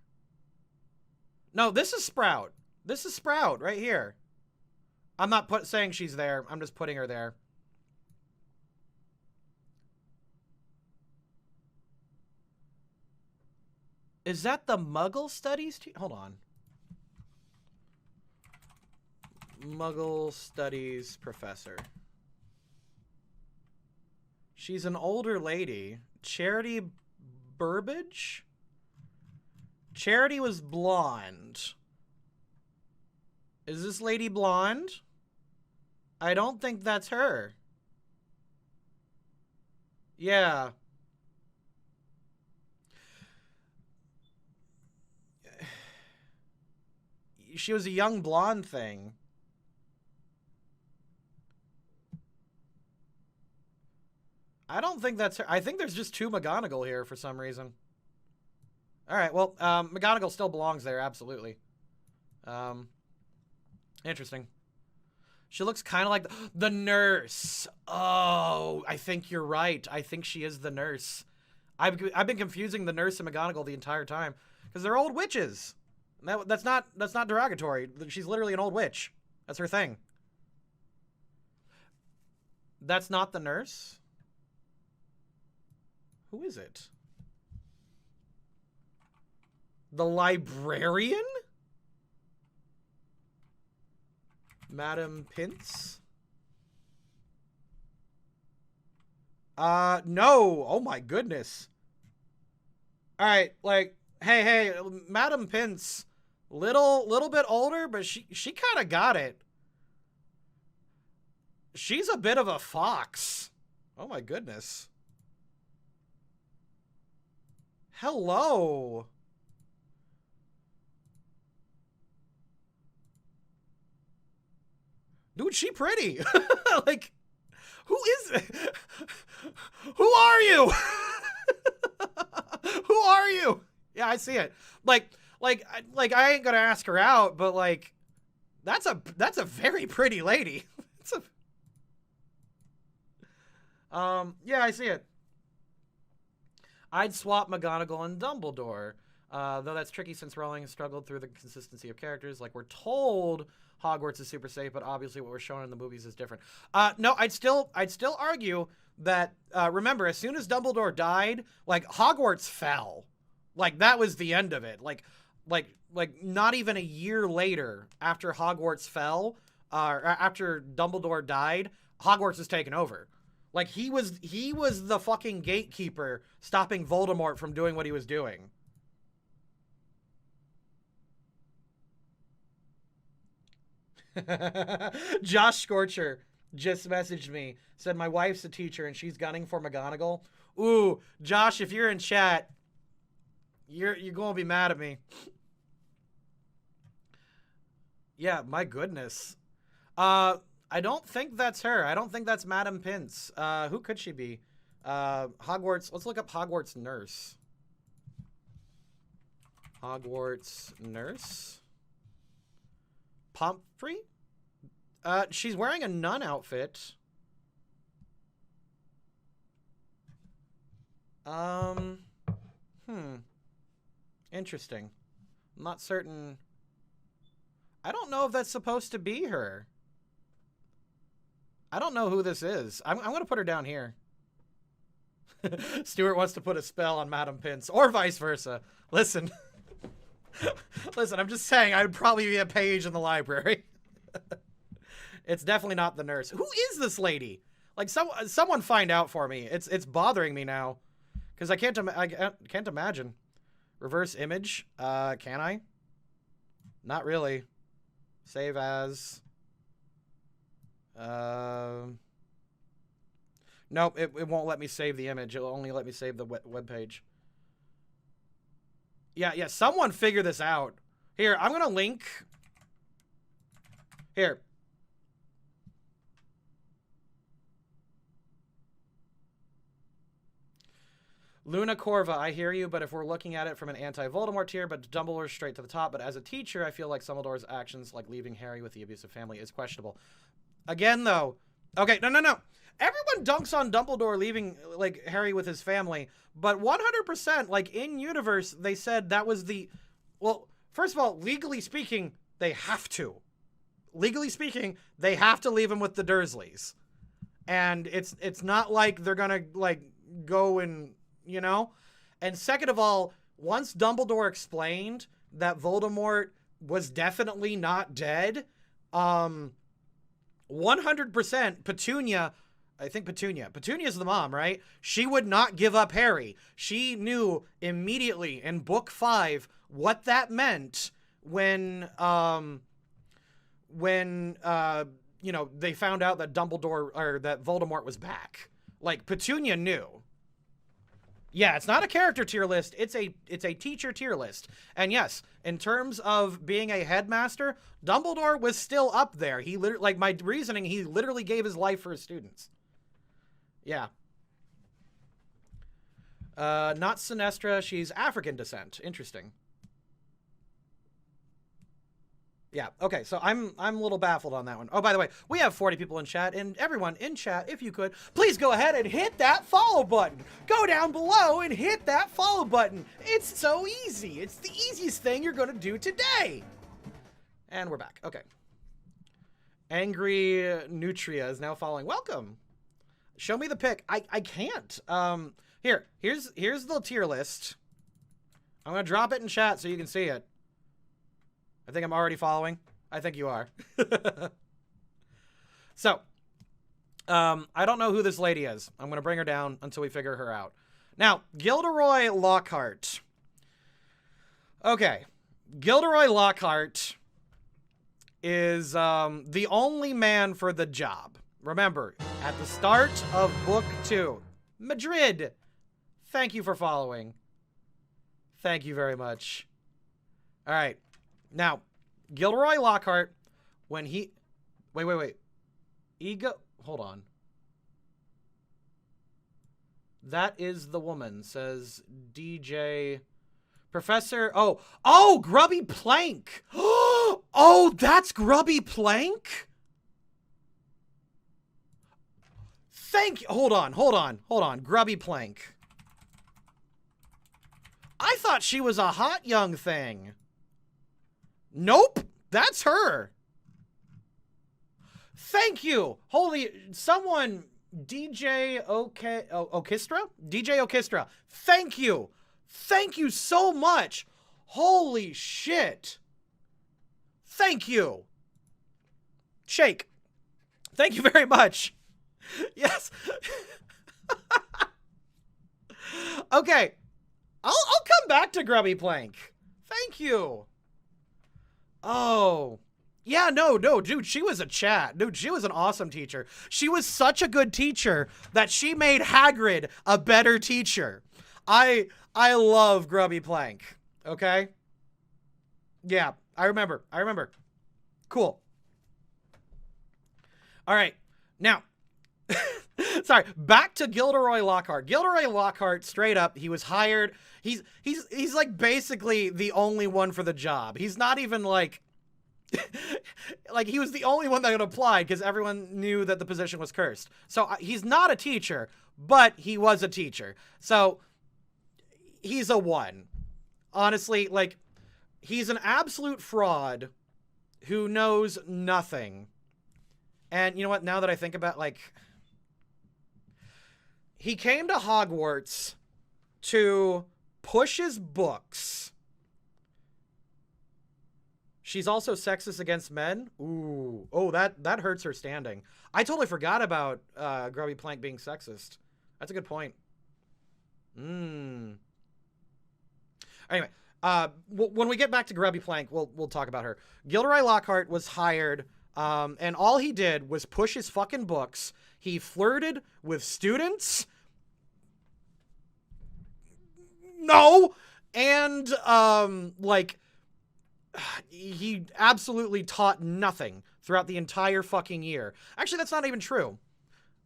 No, this is Sprout. This is Sprout right here. I'm not saying she's there. I'm just putting her there. Is that the Muggle Studies teacher? Hold on. Muggle Studies professor. She's an older lady. Charity Burbage? Charity was blonde. Is this lady blonde? I don't think that's her. Yeah. She was a young blonde thing. I don't think that's her. I think there's just two McGonagall here for some reason. All right, well, McGonagall still belongs there, absolutely. Interesting. She looks kind of like the nurse. Oh, I think you're right. I think she is the nurse. I've been confusing the nurse and McGonagall the entire time because they're old witches. That's not derogatory. She's literally an old witch. That's her thing. That's not the nurse? Who is it? The librarian? Madam Pince? No. Oh my goodness. All right, like, hey, Madam Pince, little bit older, but she kind of got it. She's a bit of a fox. Oh my goodness. Hello. Dude, she pretty. Like, who is it? Who are you? Who are you? Yeah, I see it. Like I ain't gonna ask her out, but like, that's a very pretty lady. It's yeah, I see it. I'd swap McGonagall and Dumbledore, though that's tricky since Rowling struggled through the consistency of characters. Like, we're told Hogwarts is super safe, but obviously what we're shown in the movies is different. No, I'd still argue that, remember, as soon as Dumbledore died, like, Hogwarts fell. Like, that was the end of it. Like not even a year later after Hogwarts fell, after Dumbledore died, Hogwarts is taken over. Like, he was the fucking gatekeeper stopping Voldemort from doing what he was doing. Josh Scorcher just messaged me, said my wife's a teacher and she's gunning for McGonagall. Ooh, Josh, if you're in chat, you're gonna be mad at me. Yeah, my goodness. I don't think that's her. I don't think that's Madam Pince. Who could she be? Hogwarts. Let's look up Hogwarts nurse. Hogwarts nurse. Pomfrey? She's wearing a nun outfit. Interesting. I'm not certain. I don't know if that's supposed to be her. I don't know who this is. I'm going to put her down here. Stuart wants to put a spell on Madam Pince, or vice versa. Listen. Listen, I'm just saying I would probably be a page in the library. It's definitely not the nurse. Who is this lady? Like, someone find out for me. It's bothering me now. Because I can't imagine. Reverse image. Can I? Not really. Save as. Nope, it won't let me save the image. It'll only let me save the web page. Yeah, someone figure this out. Here, I'm going to link. Here. Luna Corva, I hear you, but if we're looking at it from an anti-Voldemort tier, but Dumbledore's straight to the top. But as a teacher, I feel like Dumbledore's actions, like leaving Harry with the abusive family, is questionable. Again, though. Okay, no. Everyone dunks on Dumbledore leaving, like, Harry with his family. But 100%, like, in universe, they said that was the... Well, first of all, legally speaking, they have to. Legally speaking, they have to leave him with the Dursleys. And it's not like they're gonna, like, go and... You know? And second of all, once Dumbledore explained that Voldemort was definitely not dead, 100% Petunia, I think Petunia's the mom, right? She would not give up Harry. She knew immediately in book 5 what that meant when you know, they found out that Dumbledore, or that Voldemort was back. Like, Petunia knew. Yeah, it's not a character tier list. It's a teacher tier list. And yes, in terms of being a headmaster, Dumbledore was still up there. He literally, like, my reasoning, he literally gave his life for his students. Yeah. Not Sinestra. She's African descent. Interesting. Yeah, okay, so I'm a little baffled on that one. Oh, by the way, we have 40 people in chat, and everyone in chat, if you could, please go ahead and hit that follow button. Go down below and hit that follow button. It's so easy. It's the easiest thing you're going to do today. And we're back. Okay. Angry Nutria is now following. Welcome. Show me the pic. I can't. Here's the tier list. I'm going to drop it in chat so you can see it. I think I'm already following. I think you are. So, I don't know who this lady is. I'm going to bring her down until we figure her out. Now, Gilderoy Lockhart. Okay. Gilderoy Lockhart is the only man for the job. Remember, at the start of book 2, Madrid. Thank you for following. Thank you very much. All right. Now, Gilderoy Lockhart, when he... Wait. Ego... Hold on. That is the woman, says DJ... Professor... Oh, Grubby Plank! Oh, that's Grubby Plank? Thank you. Hold on. Grubby Plank. I thought she was a hot young thing. Nope, that's her. Thank you. Holy, someone, DJ Okistra? DJ Okistra. Thank you. Thank you so much. Holy shit. Thank you. Shake. Thank you very much. Yes. Okay. I'll come back to Grubby Plank. Thank you. Oh. Yeah, no, dude, she was a chat. Dude, she was an awesome teacher. She was such a good teacher that she made Hagrid a better teacher. I love Grubby Plank. Okay? Yeah, I remember. Cool. All right. Now, sorry, back to Gilderoy Lockhart. Gilderoy Lockhart, straight up, he was hired. He's like basically the only one for the job. He's not even like like he was the only one that had applied because everyone knew that the position was cursed. So he's not a teacher, but he was a teacher. So he's a 1. Honestly, like he's an absolute fraud who knows nothing. And you know what? Now that I think about, like, he came to Hogwarts to push his books. She's also sexist against men. Ooh. Oh, that hurts her standing. I totally forgot about Grubby Plank being sexist. That's a good point. Anyway, when we get back to Grubby Plank, we'll talk about her. Gilderoy Lockhart was hired, and all he did was push his fucking books. He flirted with students. No! And, like, he absolutely taught nothing throughout the entire fucking year. Actually, that's not even true.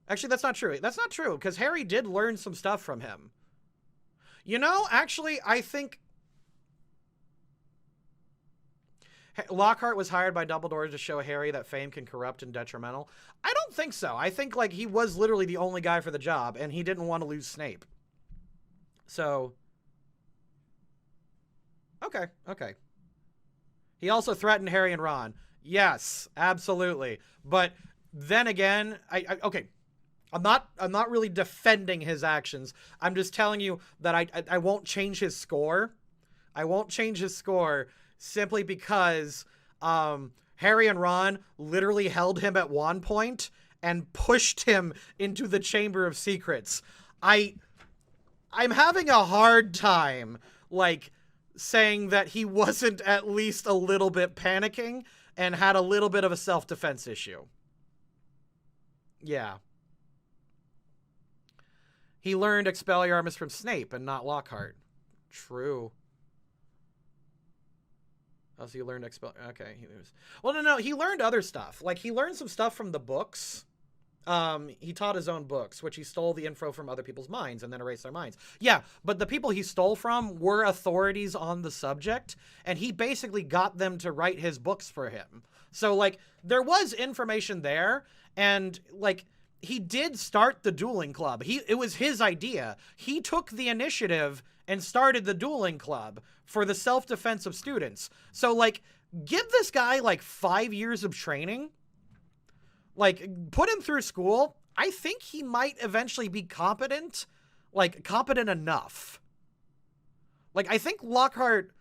Actually, that's not true. That's not true, because Harry did learn some stuff from him. You know, actually, I think Lockhart was hired by Dumbledore to show Harry that fame can corrupt and detrimental. I don't think so. I think, like, he was literally the only guy for the job, and he didn't want to lose Snape. So, okay. He also threatened Harry and Ron. Yes, absolutely. But then again, okay. I'm not really defending his actions. I'm just telling you that I won't change his score. I won't change his score simply because Harry and Ron literally held him at one point and pushed him into the Chamber of Secrets. I'm having a hard time, like, saying that he wasn't at least a little bit panicking and had a little bit of a self-defense issue. Yeah. He learned Expelliarmus from Snape and not Lockhart. True. Oh, so he learned okay. Well, no. He learned other stuff. Like, he learned some stuff from the books. He taught his own books, which he stole the info from other people's minds and then erased their minds. Yeah, but the people he stole from were authorities on the subject, and he basically got them to write his books for him. So, like, there was information there, and, like, he did start the dueling club. It was his idea. He took the initiative and started the dueling club for the self-defense of students. So, like, give this guy, like, 5 years of training. Like, put him through school. I think he might eventually be competent. Like, competent enough. Like, I think Lockhart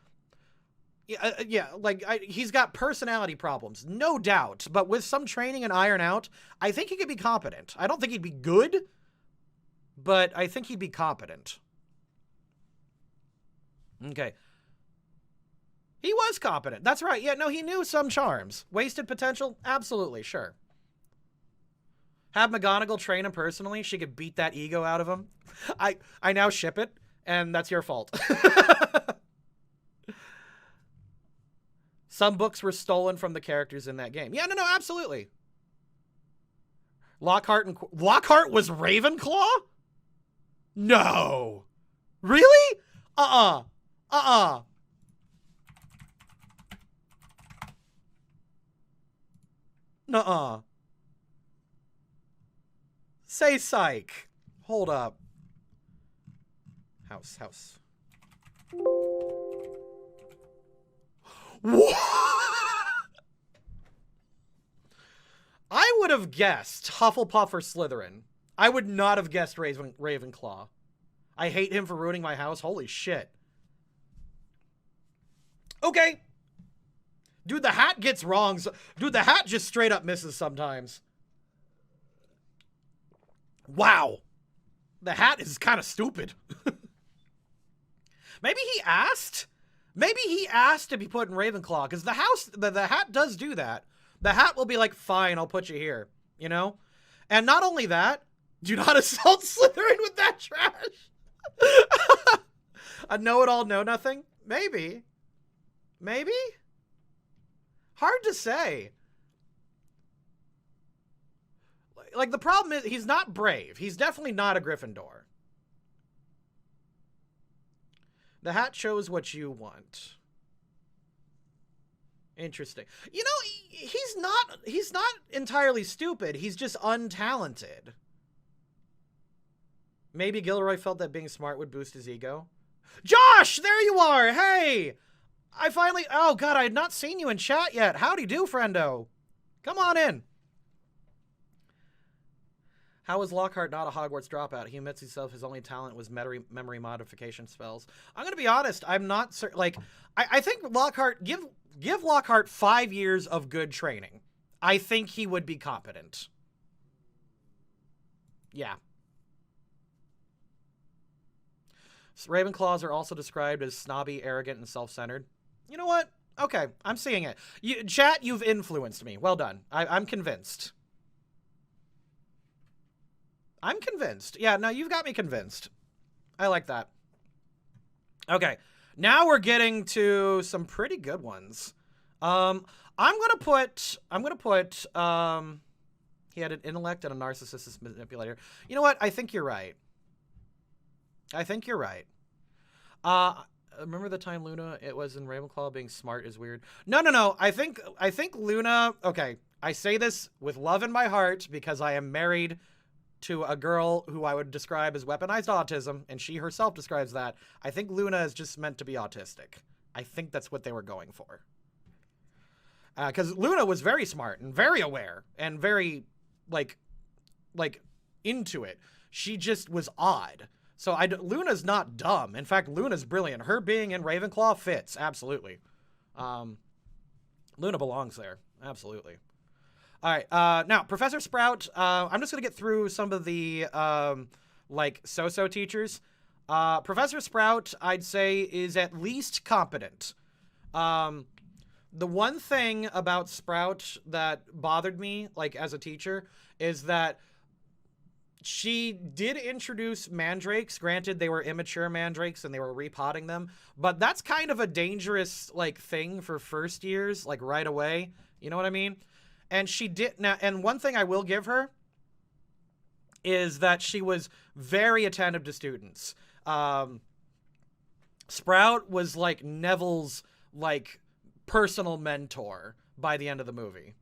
Yeah, like, he's got personality problems, no doubt. But with some training and iron out, I think he could be competent. I don't think he'd be good, but I think he'd be competent. Okay. He was competent. That's right. Yeah, no, he knew some charms. Wasted potential? Absolutely, sure. Have McGonagall train him personally. She could beat that ego out of him. I now ship it, and that's your fault. Some books were stolen from the characters in that game. Yeah, no, absolutely. Lockhart was Ravenclaw? No. Really? Nuh-uh. Say psych. Hold up. House. What? I would have guessed Hufflepuff or Slytherin. I would not have guessed Ravenclaw. I hate him for ruining my house. Holy shit. Okay. Dude, the hat gets wrong. Dude, the hat just straight up misses sometimes. Wow. The hat is kind of stupid. Maybe he asked? Maybe he asked to be put in Ravenclaw, because the hat does do that. The hat will be like, fine, I'll put you here, you know? And not only that, do not assault Slytherin with that trash. A know-it-all, know-nothing? Maybe. Maybe? Hard to say. Like, the problem is, he's not brave. He's definitely not a Gryffindor. The hat shows what you want. Interesting. You know, he's not entirely stupid. He's just untalented. Maybe Gilroy felt that being smart would boost his ego. Josh, there you are. Hey, oh God, I had not seen you in chat yet. Howdy do, friendo. Come on in. How was Lockhart not a Hogwarts dropout? He admits himself his only talent was memory modification spells. I'm going to be honest. I'm not certain. Like, I think Lockhart, give Lockhart 5 years of good training. I think he would be competent. Yeah. Ravenclaws are also described as snobby, arrogant, and self-centered. You know what? Okay, I'm seeing it. Chat, you've influenced me. Well done. I'm convinced. I'm convinced. Yeah, no, you've got me convinced. I like that. Okay, now we're getting to some pretty good ones. I'm gonna put, he had an intellect and a narcissistic manipulator. You know what? I think you're right. Remember the time Luna, it was in Ravenclaw, being smart is weird. No. I think Luna, okay, I say this with love in my heart because I am married to a girl who I would describe as weaponized autism, and she herself describes that. I think Luna is just meant to be autistic. I think that's what they were going for. Because Luna was very smart and very aware and very, like into it. She just was odd. So Luna's not dumb. In fact, Luna's brilliant. Her being in Ravenclaw fits, absolutely. Luna belongs there, absolutely. All right, now, Professor Sprout, I'm just going to get through some of the, so-so teachers. Professor Sprout, I'd say, is at least competent. The one thing about Sprout that bothered me, as a teacher, is that she did introduce mandrakes. Granted, they were immature mandrakes and they were repotting them, but that's kind of a dangerous, thing for first years, right away. You know what I mean? And she did now. And one thing I will give her is that she was very attentive to students. Sprout was Neville's personal mentor by the end of the movie.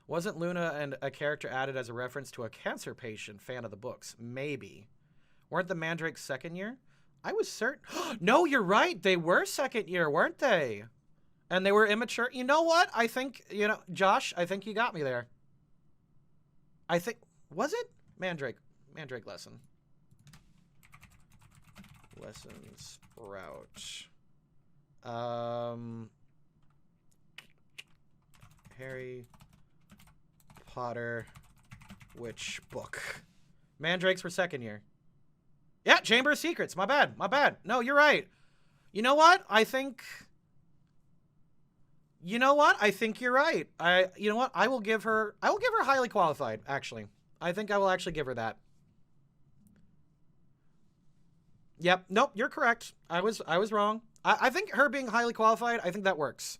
Wasn't Luna and a character added as a reference to a cancer patient fan of the books? Maybe. Weren't the mandrakes second year? I was certain. No, you're right. They were second year, weren't they? And they were immature. You know what? I think, Josh, I think you got me there. Was it? Mandrake lesson. Lesson Sprout. Harry Potter, which book? Mandrakes for second year. Yeah, Chamber of Secrets. My bad. My bad. No, you're right. You know what? I think you're right. You know what? I will give her highly qualified, actually. I think I will actually give her that. Yep. Nope, you're correct. I was wrong. I think her being highly qualified, I think that works.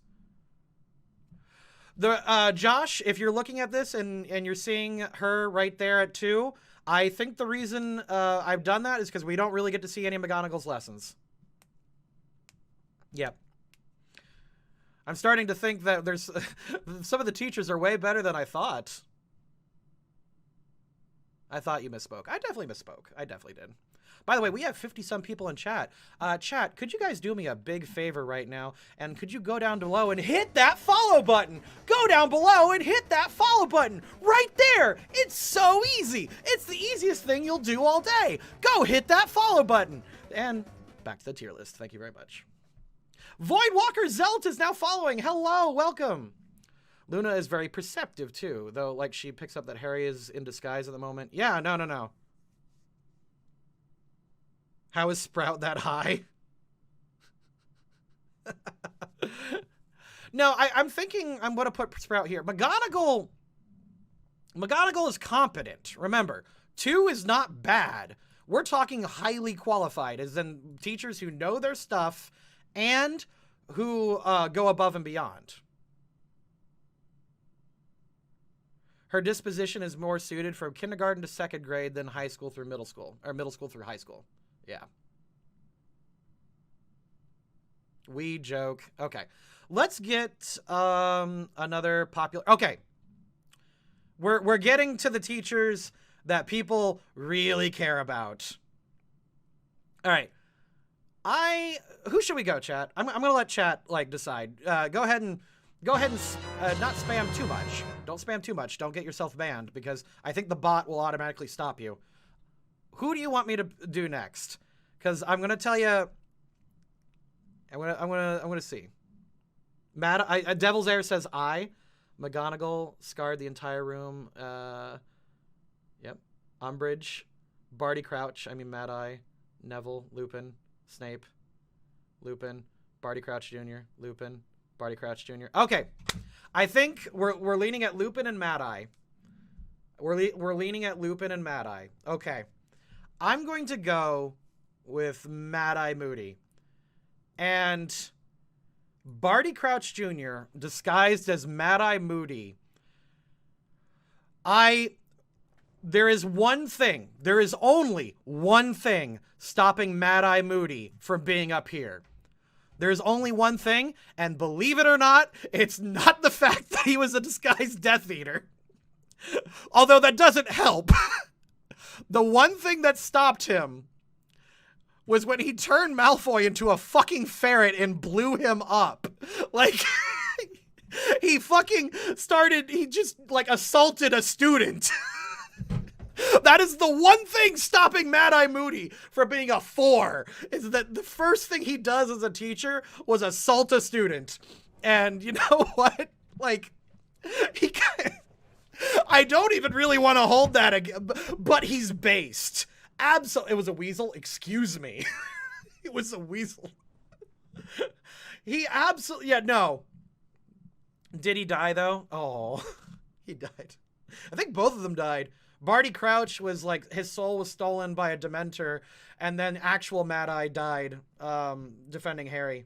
Josh, if you're looking at this and you're seeing her right there at 2, I think the reason I've done that is because we don't really get to see any of McGonagall's lessons. Yep. I'm starting to think that there's some of the teachers are way better than I thought. I thought you misspoke. I definitely misspoke. I definitely did. By the way, we have 50-some people in chat. Chat, could you guys do me a big favor right now? And could you go down below and hit that follow button? Go down below and hit that follow button right there. It's so easy. It's the easiest thing you'll do all day. Go hit that follow button. And back to the tier list. Thank you very much. Voidwalker Zelt is now following. Hello, welcome. Luna is very perceptive too, though, like, she picks up that Harry is in disguise at the moment. Yeah, no. How is Sprout that high? No, I'm thinking I'm going to put Sprout here. McGonagall is competent. Remember, 2 is not bad. We're talking highly qualified, as in teachers who know their stuff and who go above and beyond. Her disposition is more suited from kindergarten to 2nd grade than high school through middle school, or middle school through high school. Yeah. We joke. Okay. Let's get another popular... Okay. We're getting to the teachers that people really care about. All right. Who should we go, chat? I'm going to let chat, like, decide. Go ahead and not spam too much. Don't spam too much. Don't get yourself banned, because I think the bot will automatically stop you. Who do you want me to do next? Because I'm gonna tell you. I'm gonna see. Devil's Air says McGonagall scarred the entire room. Yep. Umbridge, Barty Crouch. Mad Eye, Neville, Lupin, Snape, Lupin, Barty Crouch Jr., Lupin, Barty Crouch Jr. Okay, I think we're leaning at Lupin and Mad Eye. We're leaning at Lupin and Mad Eye. Okay. I'm going to go with Mad Eye Moody. And Barty Crouch Jr. disguised as Mad Eye Moody. There is only one thing stopping Mad Eye Moody from being up here. There's only one thing, and believe it or not, it's not the fact that he was a disguised Death Eater. Although that doesn't help. The one thing that stopped him was when he turned Malfoy into a fucking ferret and blew him up. Like, he just, like, assaulted a student. That is the one thing stopping Mad Eye Moody from being a 4, is that the first thing he does as a teacher was assault a student. And you know what? Like, I don't even really want to hold that again, but he's based. It was a weasel? Excuse me. It was a weasel. No. Did he die, though? Oh, he died. I think both of them died. Barty Crouch was like, his soul was stolen by a Dementor, and then actual Mad Eye died defending Harry.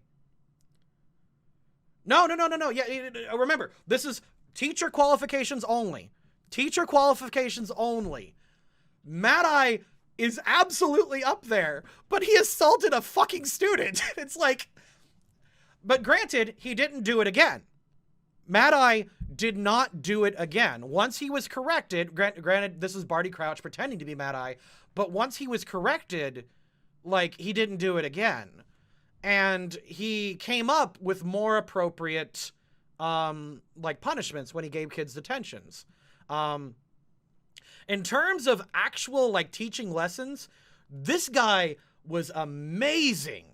No. Yeah, remember, this is teacher qualifications only. Teacher qualifications only. Mad Eye is absolutely up there, but he assaulted a fucking student. It's like, but granted, he didn't do it again. Mad Eye did not do it again. Once he was corrected, granted, this is Barty Crouch pretending to be Mad Eye, but once he was corrected, like, he didn't do it again. And he came up with more appropriate, like, punishments when he gave kids detentions. In terms of actual, like, teaching lessons, this guy was amazing.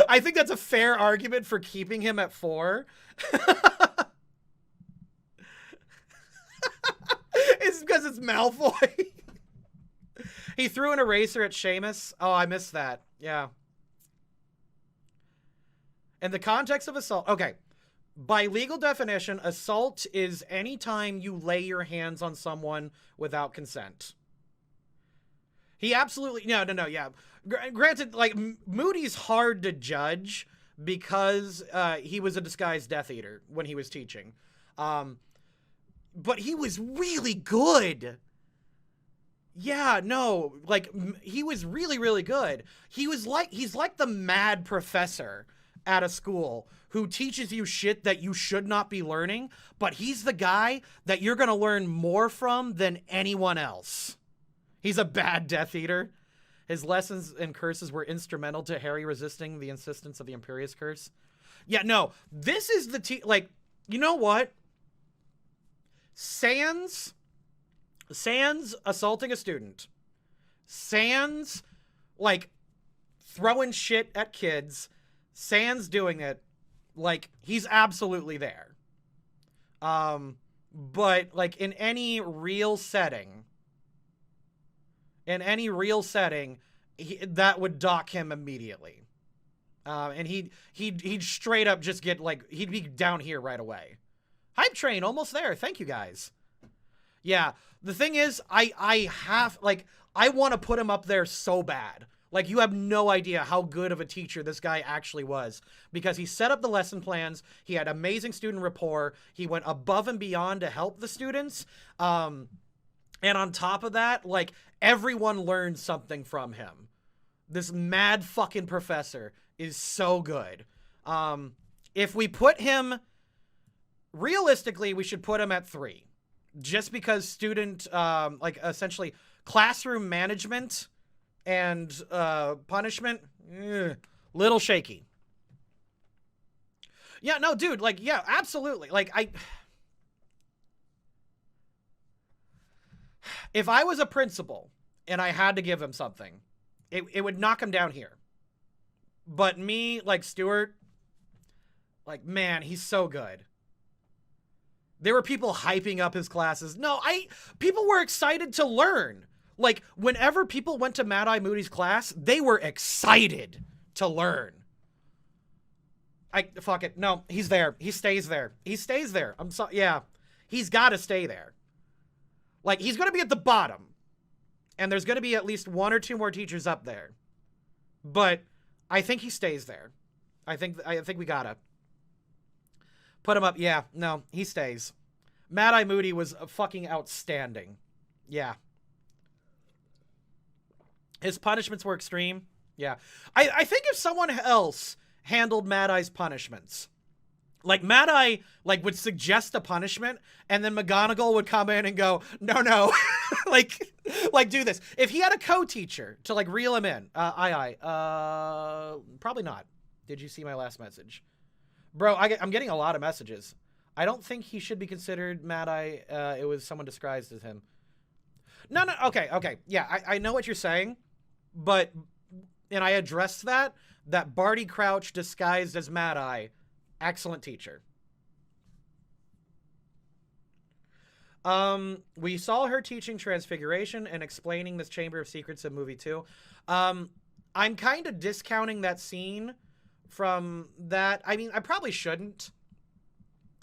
I think that's a fair argument for keeping him at 4. It's because it's Malfoy. He threw an eraser at Seamus. Oh, I missed that. Yeah. In the context of assault, okay. By legal definition, assault is any time you lay your hands on someone without consent. He absolutely, no, yeah. Granted, like, Moody's hard to judge because he was a disguised Death Eater when he was teaching. But he was really good. Yeah, no, like, he was really, really good. He's like the mad professor at a school who teaches you shit that you should not be learning, but he's the guy that you're going to learn more from than anyone else. He's a bad Death Eater. His lessons and curses were instrumental to Harry resisting the insistence of the Imperious Curse. Yeah, no, this is the like, you know what? Sans assaulting a student. Sans, like, throwing shit at kids. Sans doing it. Like, he's absolutely there. But, like, in any real setting, that would dock him immediately. And he'd straight up just get, like, he'd be down here right away. Hype train, almost there. Thank you, guys. Yeah, the thing is, I want to put him up there so bad. Like, you have no idea how good of a teacher this guy actually was, because he set up the lesson plans. He had amazing student rapport. He went above and beyond to help the students. And on top of that, like, everyone learned something from him. This mad fucking professor is so good. If we put him, realistically, we should put him at 3. Just because student, like, essentially classroom management and punishment, little shaky. Yeah, no, dude, like, yeah, absolutely. Like, if I was a principal and I had to give him something, it would knock him down here. But me, like, Stuart, like, man, he's so good. There were people hyping up his classes. No, people were excited to learn. Like, whenever people went to Mad Eye Moody's class, they were excited to learn. Fuck it. No, he's there. He stays there. He stays there. I'm sorry. Yeah. He's got to stay there. Like, he's going to be at the bottom. And there's going to be at least 1 or 2 more teachers up there. But I think he stays there. I think we gotta put him up. Yeah, no, he stays. Mad Eye Moody was fucking outstanding. Yeah. His punishments were extreme. Yeah. I think if someone else handled Mad Eye's punishments, like, Mad Eye, like, would suggest a punishment, and then McGonagall would come in and go, no, like, do this. If he had a co-teacher to, like, reel him in, probably not. Did you see my last message? Bro, I'm getting a lot of messages. I don't think he should be considered Mad Eye. It was someone disguised as him. No, okay. Yeah, I know what you're saying, but, and I addressed that Barty Crouch disguised as Mad Eye, excellent teacher. We saw her teaching Transfiguration and explaining this Chamber of Secrets in movie 2. I'm kind of discounting that scene from that. I mean, I probably shouldn't,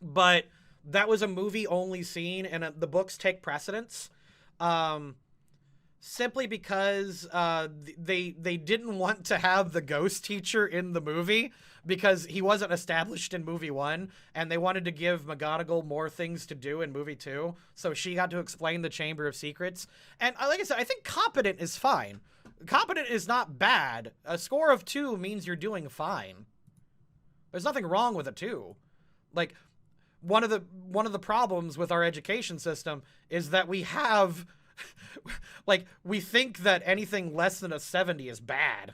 but that was a movie-only scene, and the books take precedence. Simply because they didn't want to have the ghost teacher in the movie because he wasn't established in movie 1, and they wanted to give McGonagall more things to do in movie 2, so she got to explain the Chamber of Secrets. And like I said, I think competent is fine. Competent is not bad. A score of 2 means you're doing fine. There's nothing wrong with a 2. Like, one of the problems with our education system is that we have like, we think that anything less than a 70 is bad.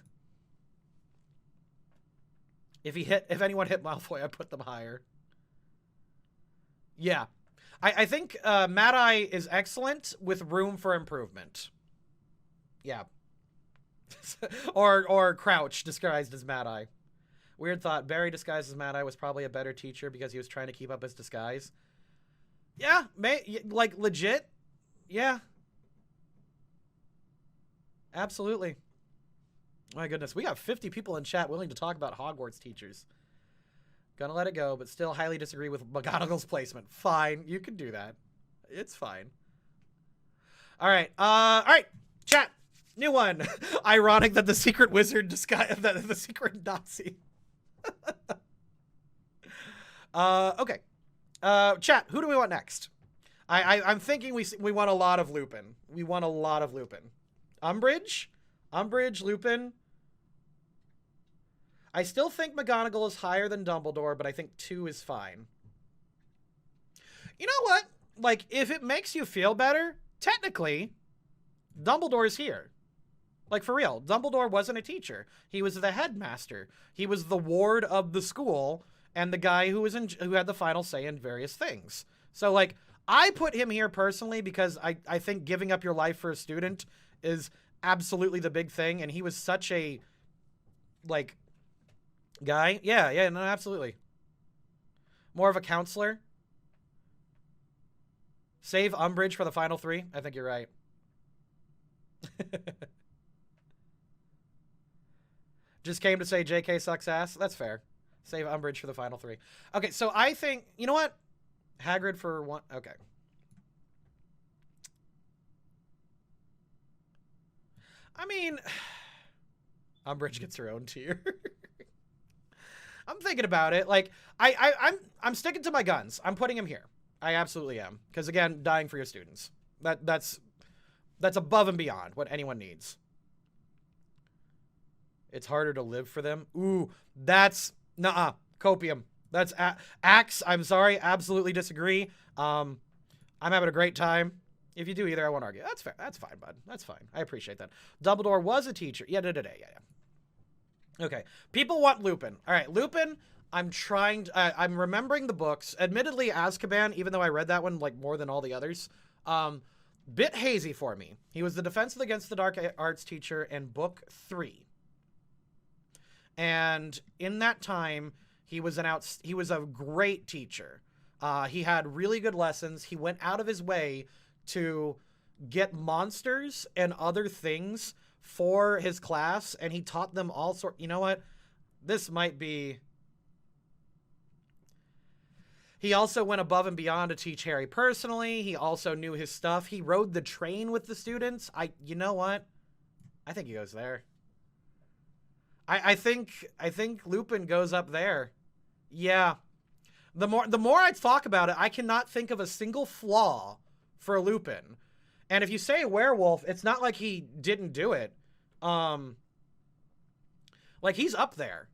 If anyone hit Malfoy, I put them higher. Yeah. I think Mad Eye is excellent with room for improvement. Yeah. or Crouch disguised as Mad Eye. Weird thought. Barry disguised as Mad Eye was probably a better teacher because he was trying to keep up his disguise. Yeah, like legit. Yeah. Absolutely. My goodness, we got 50 people in chat willing to talk about Hogwarts teachers. Gonna let it go, but still highly disagree with McGonagall's placement. Fine, you can do that. It's fine. All right, chat. New one. Ironic that the secret wizard disguised the secret Nazi. Okay. Chat. Who do we want next? I'm thinking we want a lot of Lupin. We want a lot of Lupin. Umbridge, Lupin. I still think McGonagall is higher than Dumbledore, but I think 2 is fine. You know what? Like, if it makes you feel better, technically, Dumbledore's here. Like, for real. Dumbledore wasn't a teacher. He was the headmaster. He was the ward of the school and the guy who had the final say in various things. So, like, I put him here personally because I think giving up your life for a student is absolutely the big thing, and he was such a, like, guy. Yeah, no, absolutely. More of a counselor. Save Umbridge for the final 3. I think you're right. Just came to say JK sucks ass. That's fair. Save Umbridge for the final 3. Okay, so I think, you know what? Hagrid for 1. Okay. I mean, Umbridge gets her own tier. I'm thinking about it. Like, I'm sticking to my guns. I'm putting him here. I absolutely am. Because again, dying for your students. That's above and beyond what anyone needs. It's harder to live for them. Ooh, that's nuh-uh. Copium. That's Axe. I'm sorry. Absolutely disagree. I'm having a great time. If you do either, I won't argue. That's fair. That's fine, bud. That's fine. I appreciate that. Dumbledore was a teacher. Yeah. Okay. People want Lupin. All right, Lupin. I'm remembering the books. Admittedly, Azkaban, even though I read that one like more than all the others, bit hazy for me. He was the Defense Against the Dark Arts teacher in book 3. And in that time, he was a great teacher. He had really good lessons. He went out of his way to get monsters and other things for his class, and he taught them all sort. You know what? This might be. He also went above and beyond to teach Harry personally. He also knew his stuff. He rode the train with the students. You know what? I think he goes there. I think Lupin goes up there. Yeah. The more I talk about it, I cannot think of a single flaw for Lupin. And if you say werewolf, it's not like he didn't do it. Like, he's up there.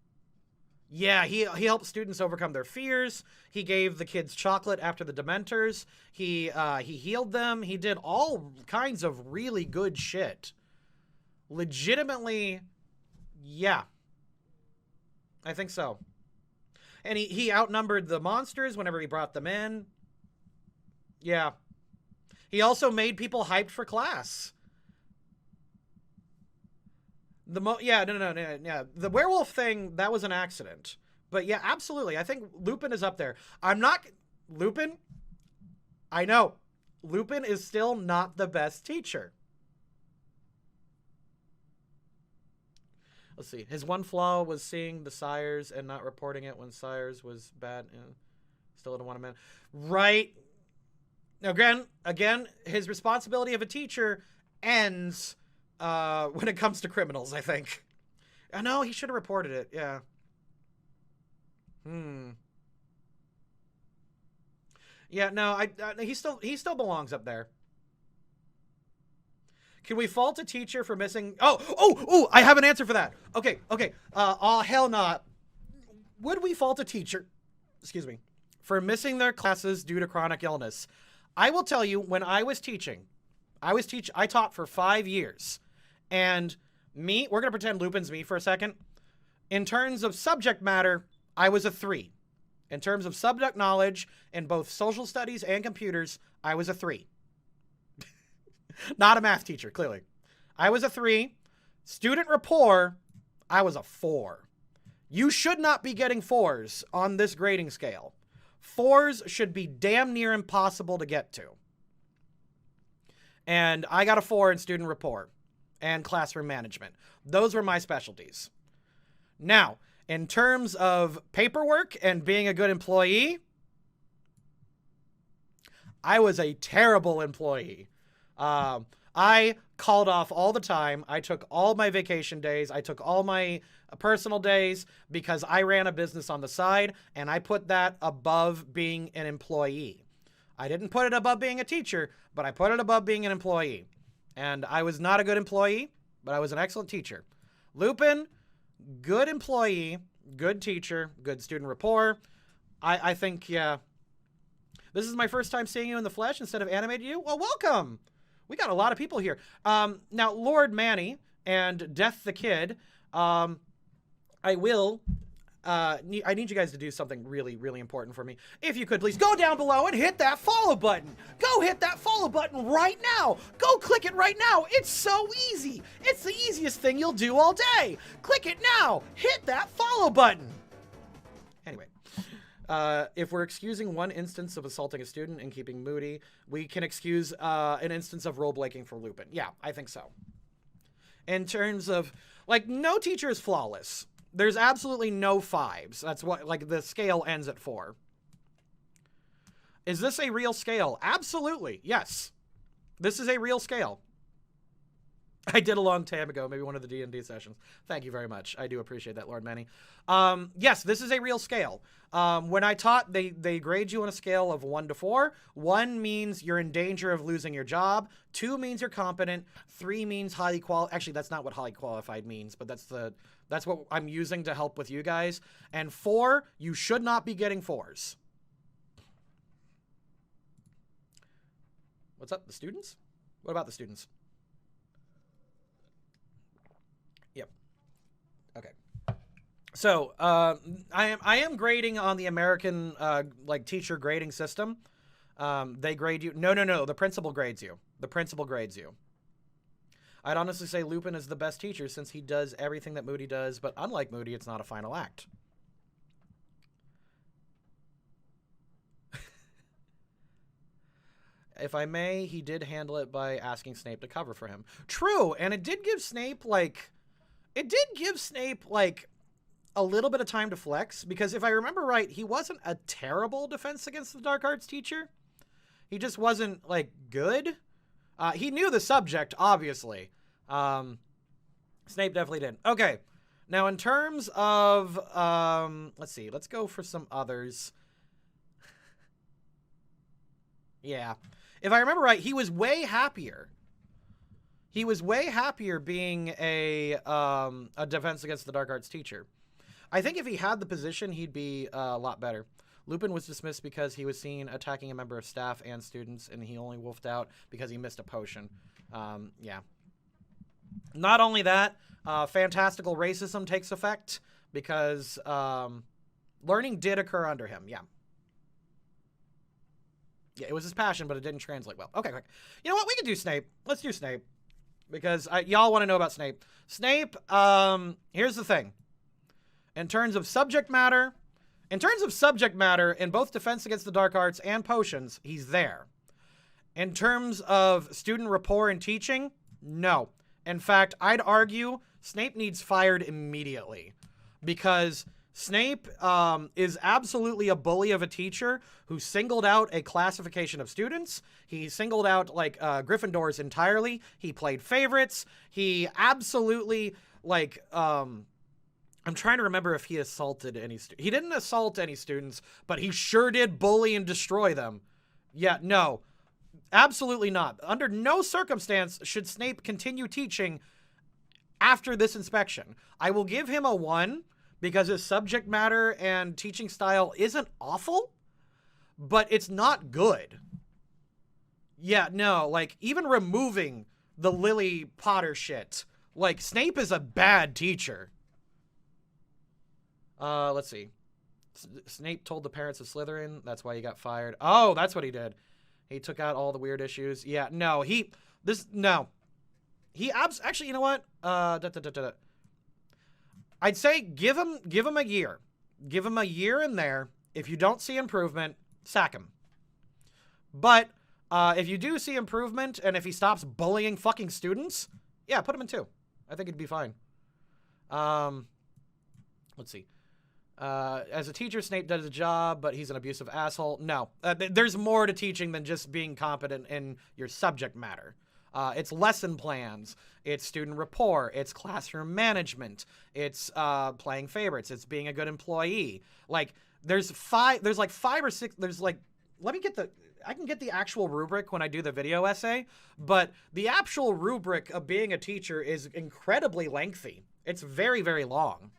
Yeah, he helped students overcome their fears. He gave the kids chocolate after the Dementors. He healed them. He did all kinds of really good shit. Legitimately, yeah. I think so. And he outnumbered the monsters whenever he brought them in. Yeah. He also made people hyped for class. Yeah. The werewolf thing, that was an accident. But yeah, absolutely. I think Lupin is up there. Lupin, I know. Lupin is still not the best teacher. Let's see. His one flaw was seeing the sires and not reporting it when sires was bad. Still didn't want to man. Right. Again, his responsibility of a teacher ends when it comes to criminals, I think. I know he should have reported it. Yeah. Yeah, no, he still belongs up there. Can we fault a teacher for missing? Oh, I have an answer for that. Okay. Oh, hell not. Would we fault a teacher, for missing their classes due to chronic illness? I will tell you, when I was teaching, I taught for 5 years. And we're going to pretend Lupin's me for a second. In terms of subject matter, I was a 3. In terms of subject knowledge in both social studies and computers, I was a 3. Not a math teacher, clearly. I was a 3. Student rapport, I was a 4. You should not be getting 4s on this grading scale. 4s should be damn near impossible to get to. And I got a 4 in student rapport and classroom management. Those were my specialties. Now, in terms of paperwork and being a good employee, I was a terrible employee. I called off all the time. I took all my vacation days. I took all my personal days because I ran a business on the side, and I put that above being an employee. I didn't put it above being a teacher, but I put it above being an employee. And I was not a good employee, but I was an excellent teacher. Lupin, good employee, good teacher, good student rapport. I think, yeah. This is my first time seeing you in the flesh instead of animated you. Well, welcome. We got a lot of people here. Now, Lord Manny and Death the Kid, I need you guys to do something really, really important for me. If you could, please go down below and hit that follow button. Go hit that follow button right now. Go click it right now. It's so easy. It's the easiest thing you'll do all day. Click it now. Hit that follow button. Anyway. If we're excusing one instance of assaulting a student and keeping moody, we can excuse an instance of role breaking for Lupin. Yeah, I think so. In terms of, like, no teacher is flawless. There's absolutely no 5s. That's what, like, the scale ends at 4. Is this a real scale? Absolutely, yes. This is a real scale. I did a long time ago, maybe one of the D&D sessions. Thank you very much. I do appreciate that, Lord Manny. Yes, this is a real scale. When I taught, they grade you on a scale of 1 to 4. 1 means you're in danger of losing your job. 2 means you're competent. 3 means highly qualified. Actually, that's not what highly qualified means, but that's what I'm using to help with you guys. And 4, you should not be getting 4s. What's up, the students? What about the students? Okay. So, I am grading on the American, like, teacher grading system. They grade you. No. The principal grades you. The principal grades you. I'd honestly say Lupin is the best teacher since he does everything that Moody does, but unlike Moody, it's not a final act. If I may, he did handle it by asking Snape to cover for him. True, and it did give Snape, like... a little bit of time to flex, because if I remember right, he wasn't a terrible defense against the dark arts teacher. He just wasn't, like, good. He knew the subject, obviously. Snape definitely did. Okay. Now, in terms of, let's see. Let's go for some others. Yeah. If I remember right, he was way happier. He was way happier being a defense against the dark arts teacher. I think if he had the position, he'd be a lot better. Lupin was dismissed because he was seen attacking a member of staff and students, and he only wolfed out because he missed a potion. Yeah. Not only that, fantastical racism takes effect because learning did occur under him. Yeah. Yeah, it was his passion, but it didn't translate well. Okay, quick. You know what? We can do Snape. Let's do Snape. Because y'all want to know about Snape. Snape, here's the thing. In terms of subject matter, in both Defense Against the Dark Arts and Potions, he's there. In terms of student rapport and teaching, no. In fact, I'd argue Snape needs fired immediately. Because Snape is absolutely a bully of a teacher who singled out a classification of students. He singled out, like, Gryffindors entirely. He played favorites. He absolutely, like, I'm trying to remember if he assaulted any students. He didn't assault any students, but he sure did bully and destroy them. Yeah, no. Absolutely not. Under no circumstance should Snape continue teaching after this inspection. I will give him a 1, because his subject matter and teaching style isn't awful, but it's not good. Yeah, no, like, even removing the Lily Potter shit, like, Snape is a bad teacher. Let's see. Snape told the parents of Slytherin, that's why he got fired. Oh, that's what he did. He took out all the weird issues. Yeah, no, He Actually, you know what? I'd say give him a year. Give him a year in there. If you don't see improvement, sack him. But if you do see improvement and if he stops bullying fucking students, yeah, put him in 2. I think it'd be fine. Let's see. As a teacher, Snape does a job, but he's an abusive asshole. No, there's more to teaching than just being competent in your subject matter. It's lesson plans, it's student rapport, it's classroom management, it's playing favorites, it's being a good employee. Like there's like 5 or 6. There's like, I can get the actual rubric when I do the video essay, but the actual rubric of being a teacher is incredibly lengthy. It's very, very long.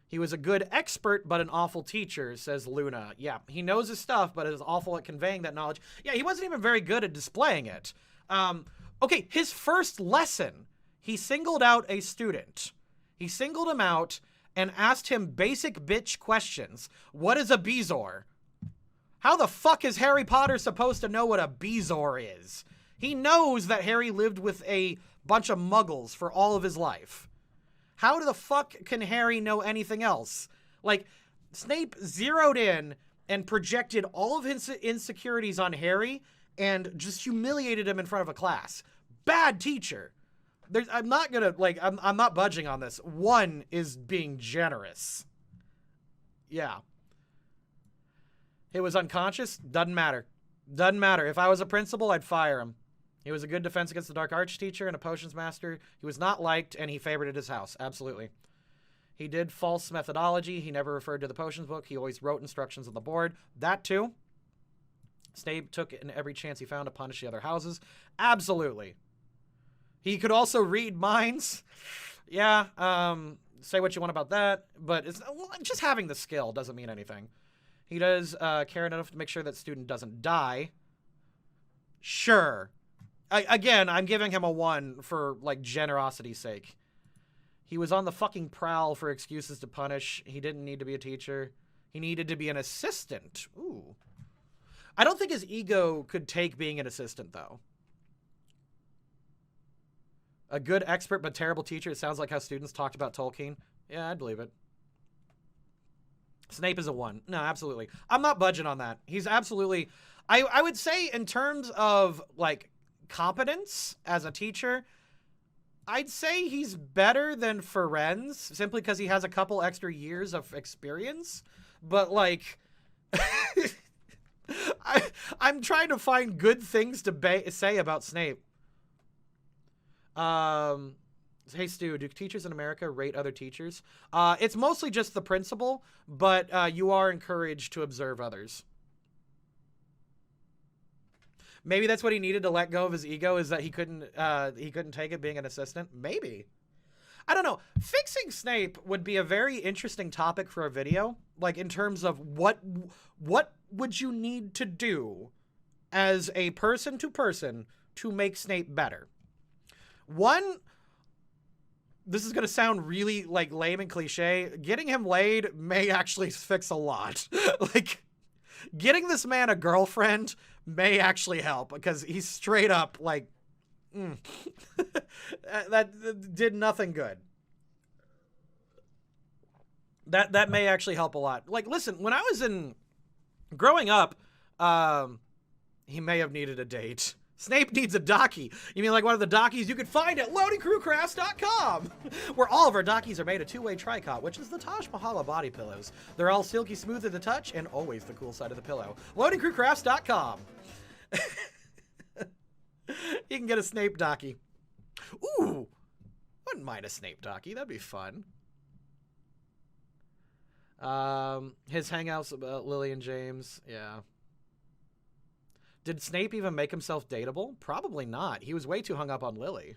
He was a good expert, but an awful teacher, says Luna. Yeah, he knows his stuff, but is awful at conveying that knowledge. Yeah, he wasn't even very good at displaying it. Okay, his first lesson, he singled out a student. He singled him out and asked him basic bitch questions. What is a Bezoar? How the fuck is Harry Potter supposed to know what a Bezoar is? He knows that Harry lived with a bunch of muggles for all of his life. How the fuck can Harry know anything else? Like, Snape zeroed in and projected all of his insecurities on Harry and just humiliated him in front of a class. Bad teacher. I'm not gonna, like, I'm not budging on this. 1 is being generous. Yeah. He was unconscious? Doesn't matter. Doesn't matter. If I was a principal, I'd fire him. He was a good defense against the Dark Arch teacher and a potions master. He was not liked, and he favorited his house. Absolutely. He did false methodology. He never referred to the potions book. He always wrote instructions on the board. That, too. Snape took in every chance he found to punish the other houses. Absolutely. He could also read minds. Yeah, say what you want about that, but just having the skill doesn't mean anything. He does care enough to make sure that student doesn't die. Sure. Again, I'm giving him a 1 for, like, generosity's sake. He was on the fucking prowl for excuses to punish. He didn't need to be a teacher. He needed to be an assistant. Ooh. I don't think his ego could take being an assistant, though. A good expert but terrible teacher. It sounds like how students talked about Tolkien. Yeah, I'd believe it. Snape is a 1. No, absolutely. I'm not budging on that. He's absolutely... I would say in terms of, like, competence as a teacher, I'd say he's better than Ferenz, simply because he has a couple extra years of experience. But, like... I'm trying to find good things to say about Snape. Hey, Stu, do teachers in America rate other teachers? It's mostly just the principal, but you are encouraged to observe others. Maybe that's what he needed to let go of his ego, is that he couldn't take it being an assistant. Maybe. I don't know. Fixing Snape would be a very interesting topic for a video. Like, in terms of what would you need to do as a person to make Snape better? 1, this is going to sound really, like, lame and cliche. Getting him laid may actually fix a lot. Like, getting this man a girlfriend may actually help, because he's straight up, like, that did nothing good. That may actually help a lot. Like, listen, when I was growing up, he may have needed a date. Snape needs a docky. You mean like one of the dockies you can find at LoadingCrewCrafts.com, where all of our dockies are made of 2-way tricot, which is the Taj Mahal of body pillows. They're all silky smooth to the touch and always the cool side of the pillow. LoadingCrewCrafts.com. You can get a Snape docky. Ooh, wouldn't mind a Snape docky. That'd be fun. His hangouts about Lily and James. Yeah. Did Snape even make himself dateable? Probably not. He was way too hung up on Lily.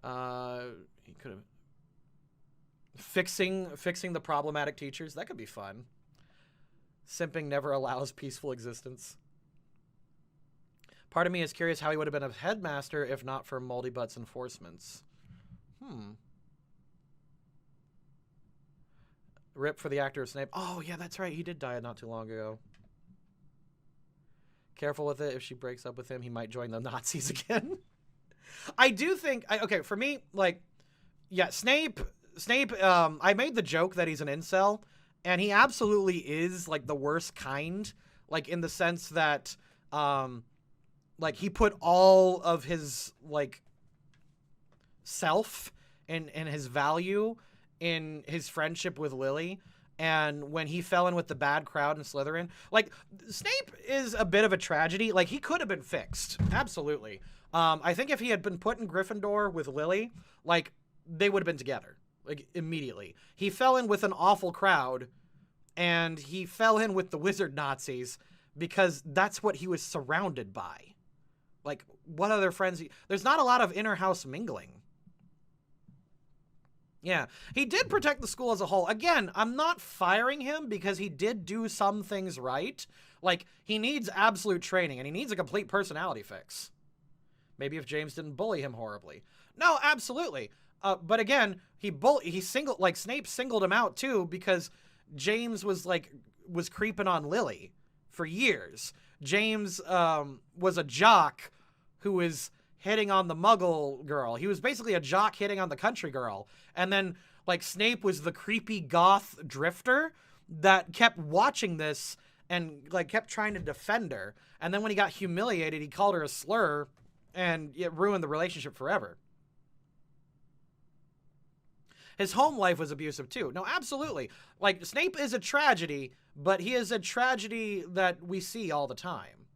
He could have... Fixing the problematic teachers. That could be fun. Simping never allows peaceful existence. Part of me is curious how he would have been a headmaster if not for Moldy Butt's enforcements. Rip for the actor of Snape. Oh, yeah, that's right. He did die not too long ago. Careful with it. If she breaks up with him, he might join the Nazis again. I do think, okay, for me, like, yeah, Snape, I made the joke that he's an incel, and he absolutely is, like, the worst kind, like, in the sense that, like, he put all of his, like, self and his value in his friendship with Lily. And when he fell in with the bad crowd in Slytherin, like, Snape is a bit of a tragedy. Like, he could have been fixed. Absolutely. I think if he had been put in Gryffindor with Lily, like, they would have been together, like, immediately. He fell in with an awful crowd, and he fell in with the wizard Nazis because that's what he was surrounded by. Like, what other friends? There's not a lot of inter-house mingling. Yeah, he did protect the school as a whole. Again, I'm not firing him because he did do some things right. Like, he needs absolute training, and he needs a complete personality fix. Maybe if James didn't bully him horribly. No, absolutely. But again, Snape singled him out too because James was creeping on Lily for years. James was a jock who was hitting on the Muggle girl. He was basically a jock hitting on the country girl. And then, like, Snape was the creepy goth drifter that kept watching this and, like, kept trying to defend her. And then when he got humiliated, he called her a slur, and it ruined the relationship forever. His home life was abusive, too. No, absolutely. Like, Snape is a tragedy, but he is a tragedy that we see all the time.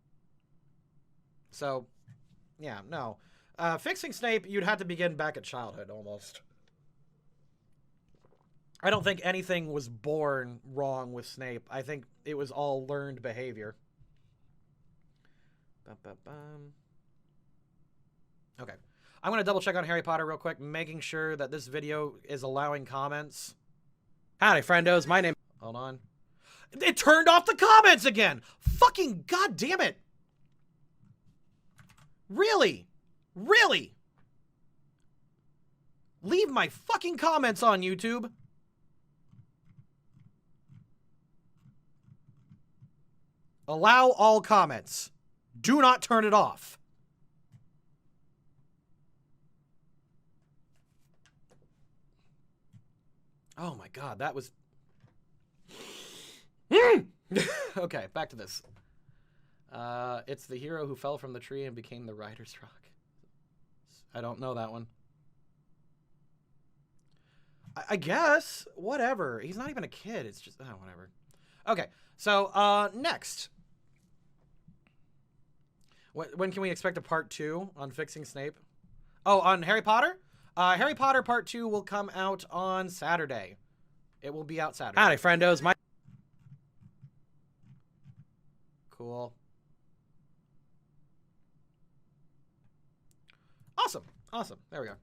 So, yeah, no. Fixing Snape, you'd have to begin back at childhood, almost. I don't think anything was born wrong with Snape. I think it was all learned behavior. Okay. I'm going to double check on Harry Potter real quick, making sure that this video is allowing comments. Howdy, friendos. My name... Hold on. It turned off the comments again! Fucking goddamn it! Really? Really? Leave my fucking comments on, YouTube. Allow all comments. Do not turn it off. Oh my god, that was... Okay, back to this. It's the hero who fell from the tree and became the Rider's Rock. I don't know that one. I guess. Whatever. He's not even a kid. It's just... Oh, whatever. Okay, so, next. When can we expect a part 2 on fixing Snape? Oh, on Harry Potter? Harry Potter part 2 will come out on Saturday. It will be out Saturday. Howdy, friendos. Cool. Awesome. Awesome. There we go.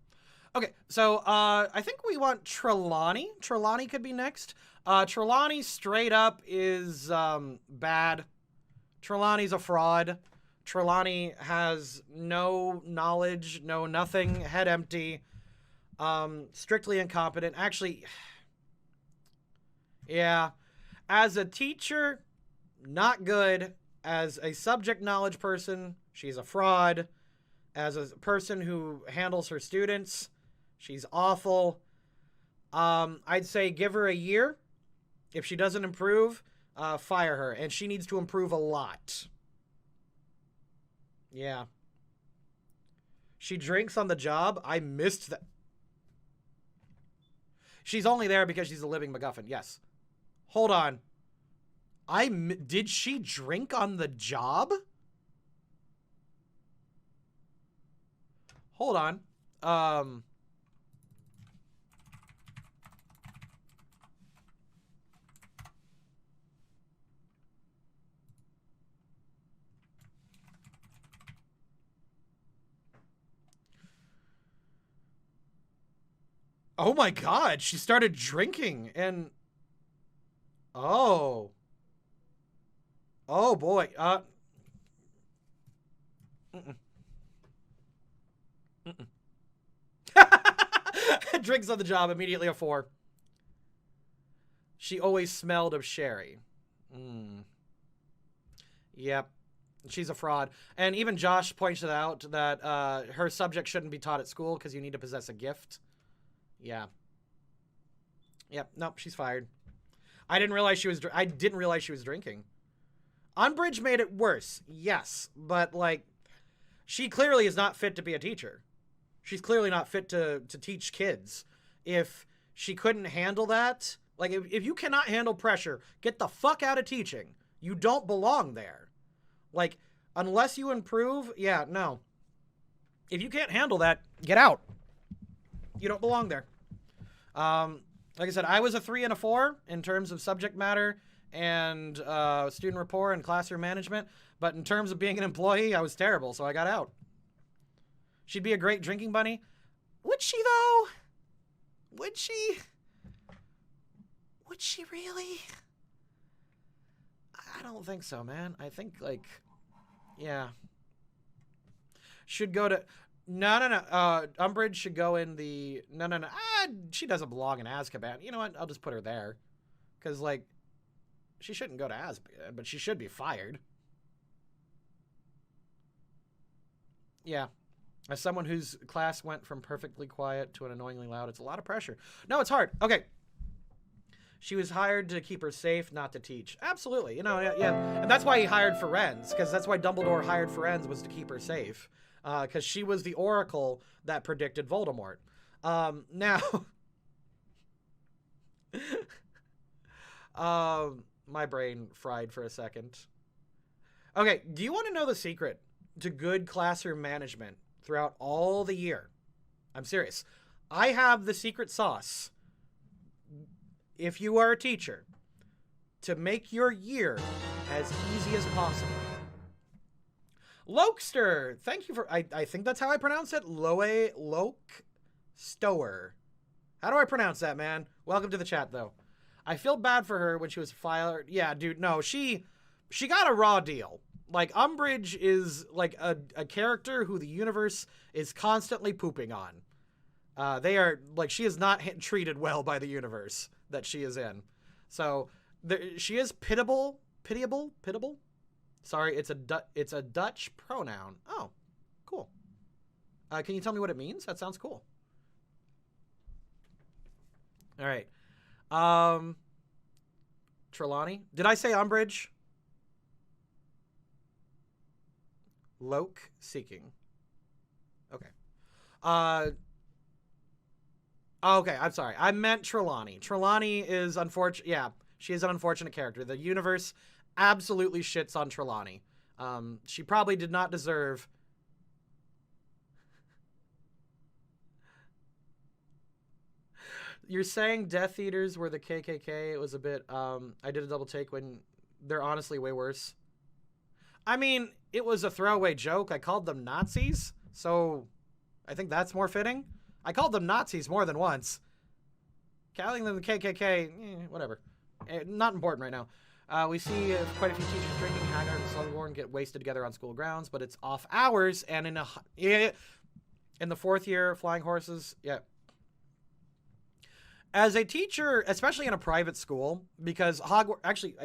Okay, so I think we want Trelawney. Trelawney could be next. Trelawney straight up is bad. Trelawney's a fraud. Trelawney has no knowledge, no nothing, head empty, strictly incompetent. Actually, yeah, as a teacher, not good. As a subject knowledge person, she's a fraud. As a person who handles her students, she's awful. I'd say give her a year. If she doesn't improve, fire her. And she needs to improve a lot. Yeah. She drinks on the job. I missed that. She's only there because she's a living MacGuffin. Yes. Hold on. Did she drink on the job? Hold on. Oh my god, she started drinking and... Oh. Oh boy. Drinks on the job, immediately a 4. She always smelled of sherry. Yep. She's a fraud. And even Josh pointed out that her subject shouldn't be taught at school because you need to possess a gift. Yeah. Yep. Nope. She's fired. I didn't realize she was drinking. Umbridge made it worse. Yes, but like, she clearly is not fit to be a teacher. She's clearly not fit to teach kids. If she couldn't handle that, like, if you cannot handle pressure, get the fuck out of teaching. You don't belong there. Like, unless you improve, yeah, no. If you can't handle that, get out. You don't belong there. Like I said, I was a 3 and a 4 in terms of subject matter and student rapport and classroom management. But in terms of being an employee, I was terrible, so I got out. She'd be a great drinking bunny. Would she, though? Would she? Would she really? I don't think so, man. I think, like, yeah. Should go to... No. Umbridge should go in the... No. She doesn't belong in Azkaban. You know what? I'll just put her there. Because, like, she shouldn't go to Azkaban, but she should be fired. Yeah. As someone whose class went from perfectly quiet to an annoyingly loud, it's a lot of pressure. No, it's hard. Okay. She was hired to keep her safe, not to teach. Absolutely. You know, yeah. And that's why he hired Firenze, because that's why Dumbledore hired Firenze, was to keep her safe. Because she was the oracle that predicted Voldemort. Now... my brain fried for a second. Okay, do you want to know the secret to good classroom management throughout all the year? I'm serious. I have the secret sauce. If you are a teacher, to make your year as easy as possible. Lokester, thank you for... I think that's how I pronounce it. Lokstower. How do I pronounce that, man? Welcome to the chat, though. I feel bad for her when she was fired. Yeah, dude, no, she got a raw deal. Like, Umbridge is, like, a character who the universe is constantly pooping on. They are, like, she is not treated well by the universe that she is in. So, she is pitiable. Sorry, it's a Dutch pronoun. Oh, cool. Can you tell me what it means? That sounds cool. All right. Trelawney. Did I say Umbridge? Loke seeking. Okay. Okay, I'm sorry. I meant Trelawney. Trelawney is unfortunate. Yeah, she is an unfortunate character. The universe absolutely shits on Trelawney. She probably did not deserve... You're saying Death Eaters were the KKK. It was a bit, I did a double take when they're honestly way worse. I mean, it was a throwaway joke. I called them Nazis, so I think that's more fitting. I called them Nazis more than once. Calling them the KKK, whatever. Not important right now. We see quite a few teachers drinking. Hagrid and Slughorn get wasted together on school grounds, but it's off hours, and in the fourth year, flying horses, yeah. As a teacher, especially in a private school, because Hogwarts... Actually,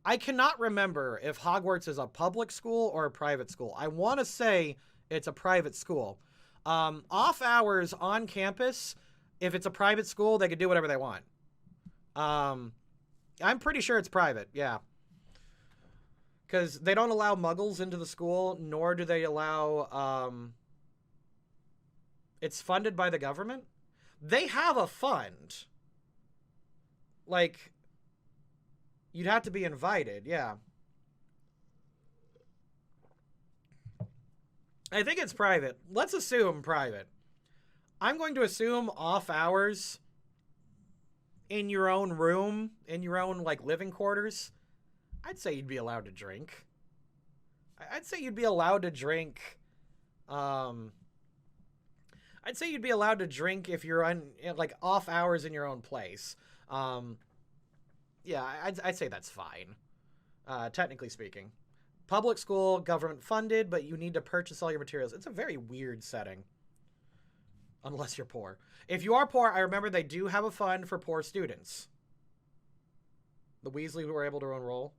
I cannot remember if Hogwarts is a public school or a private school. I want to say it's a private school. Off hours on campus, if it's a private school, they can do whatever they want. I'm pretty sure it's private, yeah. Because they don't allow muggles into the school, nor do they allow... It's funded by the government? They have a fund. Like, you'd have to be invited, yeah. I think it's private. Let's assume private. I'm going to assume off hours in your own room, in your own, like, living quarters. I'd say you'd be allowed to drink. I'd say you'd be allowed to drink, I'd say you'd be allowed to drink if you're like off hours in your own place. Yeah, I'd say that's fine. Technically speaking, public school, government funded, but you need to purchase all your materials. It's a very weird setting. Unless you're poor. If you are poor, I remember they do have a fund for poor students. The Weasleys were able to enroll.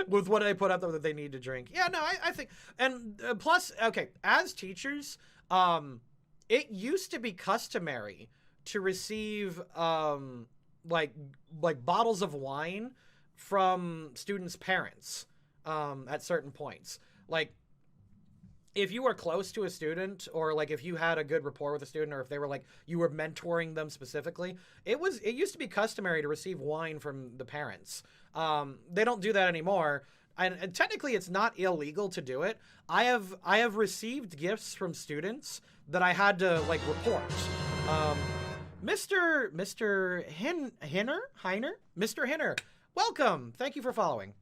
with what I put up there that they need to drink. Yeah, no, I think, and plus, okay, as teachers, it used to be customary to receive like bottles of wine from students' parents at certain points. Like, if you were close to a student, or like if you had a good rapport with a student, or if they were like you were mentoring them specifically, it used to be customary to receive wine from the parents. They don't do that anymore, and technically it's not illegal to do it. I have received gifts from students that I had to like report. Mr. Hinner, welcome. Thank you for following.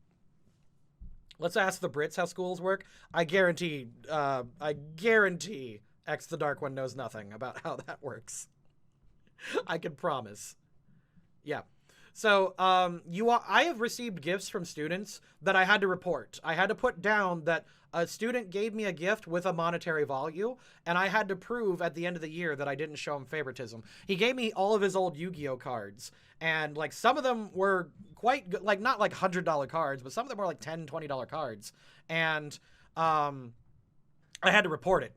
Let's ask the Brits how schools work. I guarantee X the Dark One knows nothing about how that works. I can promise. Yeah. So, I have received gifts from students that I had to report. I had to put down that a student gave me a gift with a monetary value, and I had to prove at the end of the year that I didn't show him favoritism. He gave me all of his old Yu-Gi-Oh cards, and like some of them were quite good, like not like $100 cards, but some of them were like $10, $20 cards. And I had to report it.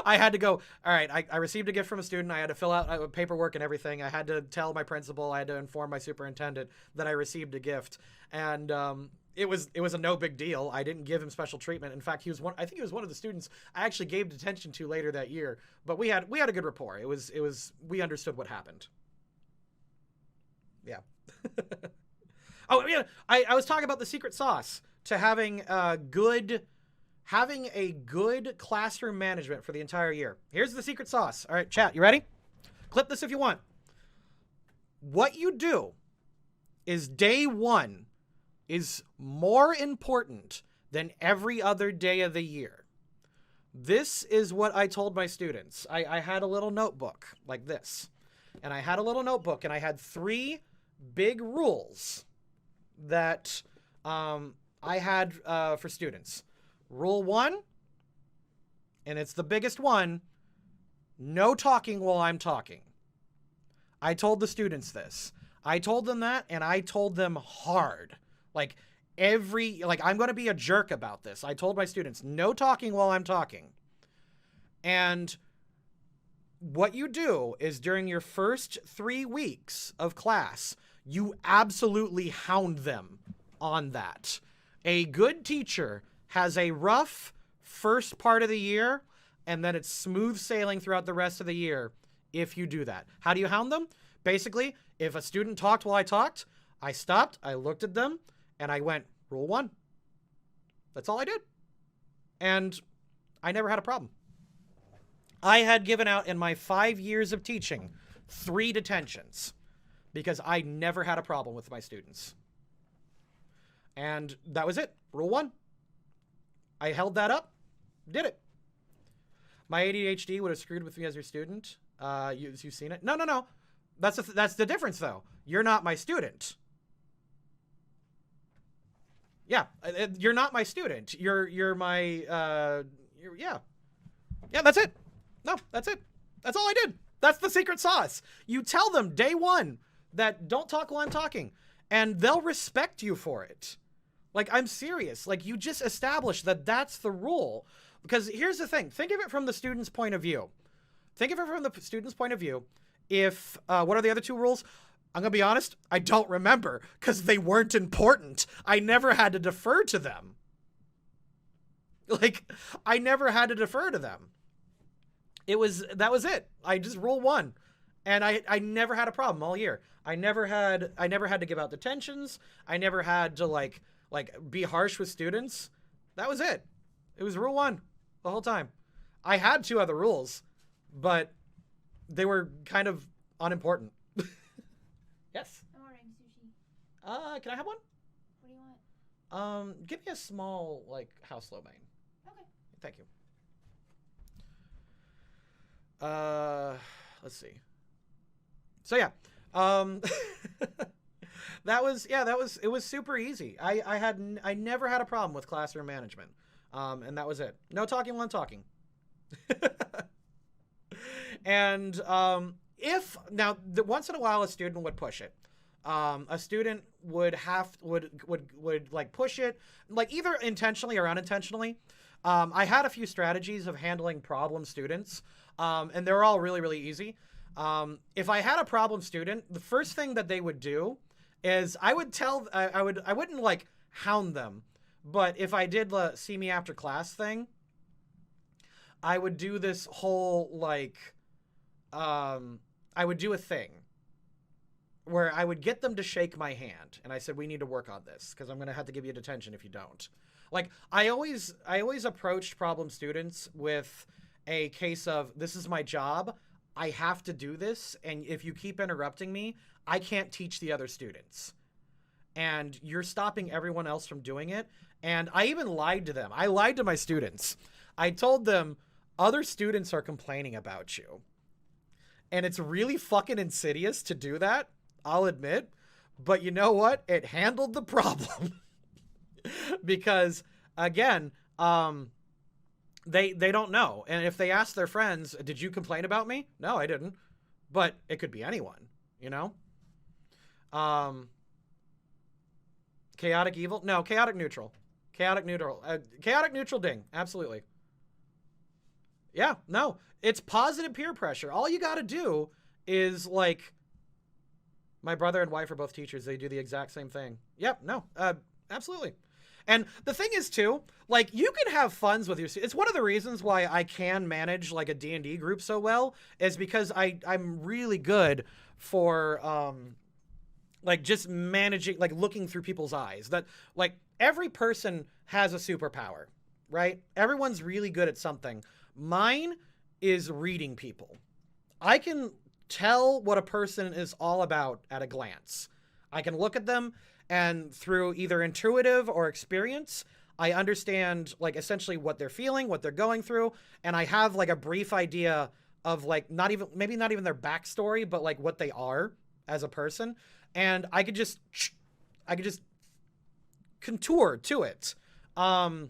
I had to go, all right, I received a gift from a student. I had to fill out paperwork and everything. I had to tell my principal. I had to inform my superintendent that I received a gift. And it was a no big deal. I didn't give him special treatment. In fact, I think he was one of the students I actually gave detention to later that year. But we had a good rapport. We understood what happened. Yeah. Oh, yeah. I was talking about the secret sauce to having a good classroom management for the entire year. Here's the secret sauce. All right, chat, you ready? Clip this if you want. What you do is day one is more important than every other day of the year. This is what I told my students. I had a little notebook like this. And I had a little notebook, and I had 3 big rules that I had for students. Rule 1, and it's the biggest one, no talking while I'm talking. I told the students this. I told them that, and I told them hard. Like, I'm going to be a jerk about this. I told my students, no talking while I'm talking. And what you do is during your first 3 weeks of class, you absolutely hound them on that. A good teacher has a rough first part of the year, and then it's smooth sailing throughout the rest of the year if you do that. How do you hound them? Basically, if a student talked while I talked, I stopped, I looked at them, and I went, rule 1. That's all I did. And I never had a problem. I had given out in my 5 years of teaching 3 detentions because I never had a problem with my students. And that was it. Rule 1. I held that up, did it. My ADHD would have screwed with me as your student. You've seen it. No. That's the difference, though. You're not my student. Yeah, you're not my student. You're my yeah. That's it. No, that's it. That's all I did. That's the secret sauce. You tell them day one that don't talk while I'm talking, and they'll respect you for it. Like, I'm serious. Like, you just establish that that's the rule. Because here's the thing. Think of it from the student's point of view. If, what are the other 2 rules? I'm going to be honest, I don't remember because they weren't important. I never had to defer to them. Like, I never had to defer to them. That was it. I just rule 1. And I never had a problem all year. I never had to give out detentions. I never had to like be harsh with students. That was it. It was rule 1 the whole time. I had 2 other rules, but they were kind of unimportant. Yes. I'm ordering sushi. Can I have one? What do you want? Give me a small house lo mein. Okay. Thank you. Let's see. So yeah, it was super easy. I never had a problem with classroom management. And that was it. No talking when talking. And, once in a while a student would push it. A student would like push it, like either intentionally or unintentionally. I had a few strategies of handling problem students, and they're all really, really easy. If I had a problem student, the first thing that they would do is I wouldn't like hound them, but if I did the see me after class thing, I would do this whole like, I would do a thing where I would get them to shake my hand, and I said, we need to work on this because I'm going to have to give you detention if you don't. Like, I always approached problem students with a case of, this is my job, I have to do this, and if you keep interrupting me, I can't teach the other students. And you're stopping everyone else from doing it. And I even lied to them. I lied to my students. I told them, other students are complaining about you. And it's really fucking insidious to do that, I'll admit. But you know what? It handled the problem. Because, again, they don't know. And if they ask their friends, did you complain about me? No, I didn't. But it could be anyone, you know? Chaotic evil? No, chaotic neutral. Chaotic neutral. Chaotic neutral ding. Absolutely. Yeah, no. It's positive peer pressure. All you got to do is, like, my brother and wife are both teachers. They do the exact same thing. Yep, no, absolutely. And the thing is, too, like, you can have funs with your students. It's one of the reasons why I can manage, like, a D&D group so well, is because I'm really good for, like, just managing, like, looking through people's eyes. That, like, every person has a superpower, right? Everyone's really good at something. Mine is reading people. I can tell what a person is all about at a glance. I can look at them, and through either intuitive or experience, I understand, like, essentially what they're feeling, what they're going through, and I have, like, a brief idea of, like, maybe not even their backstory, but, like, what they are as a person, and I could just contour to it. And,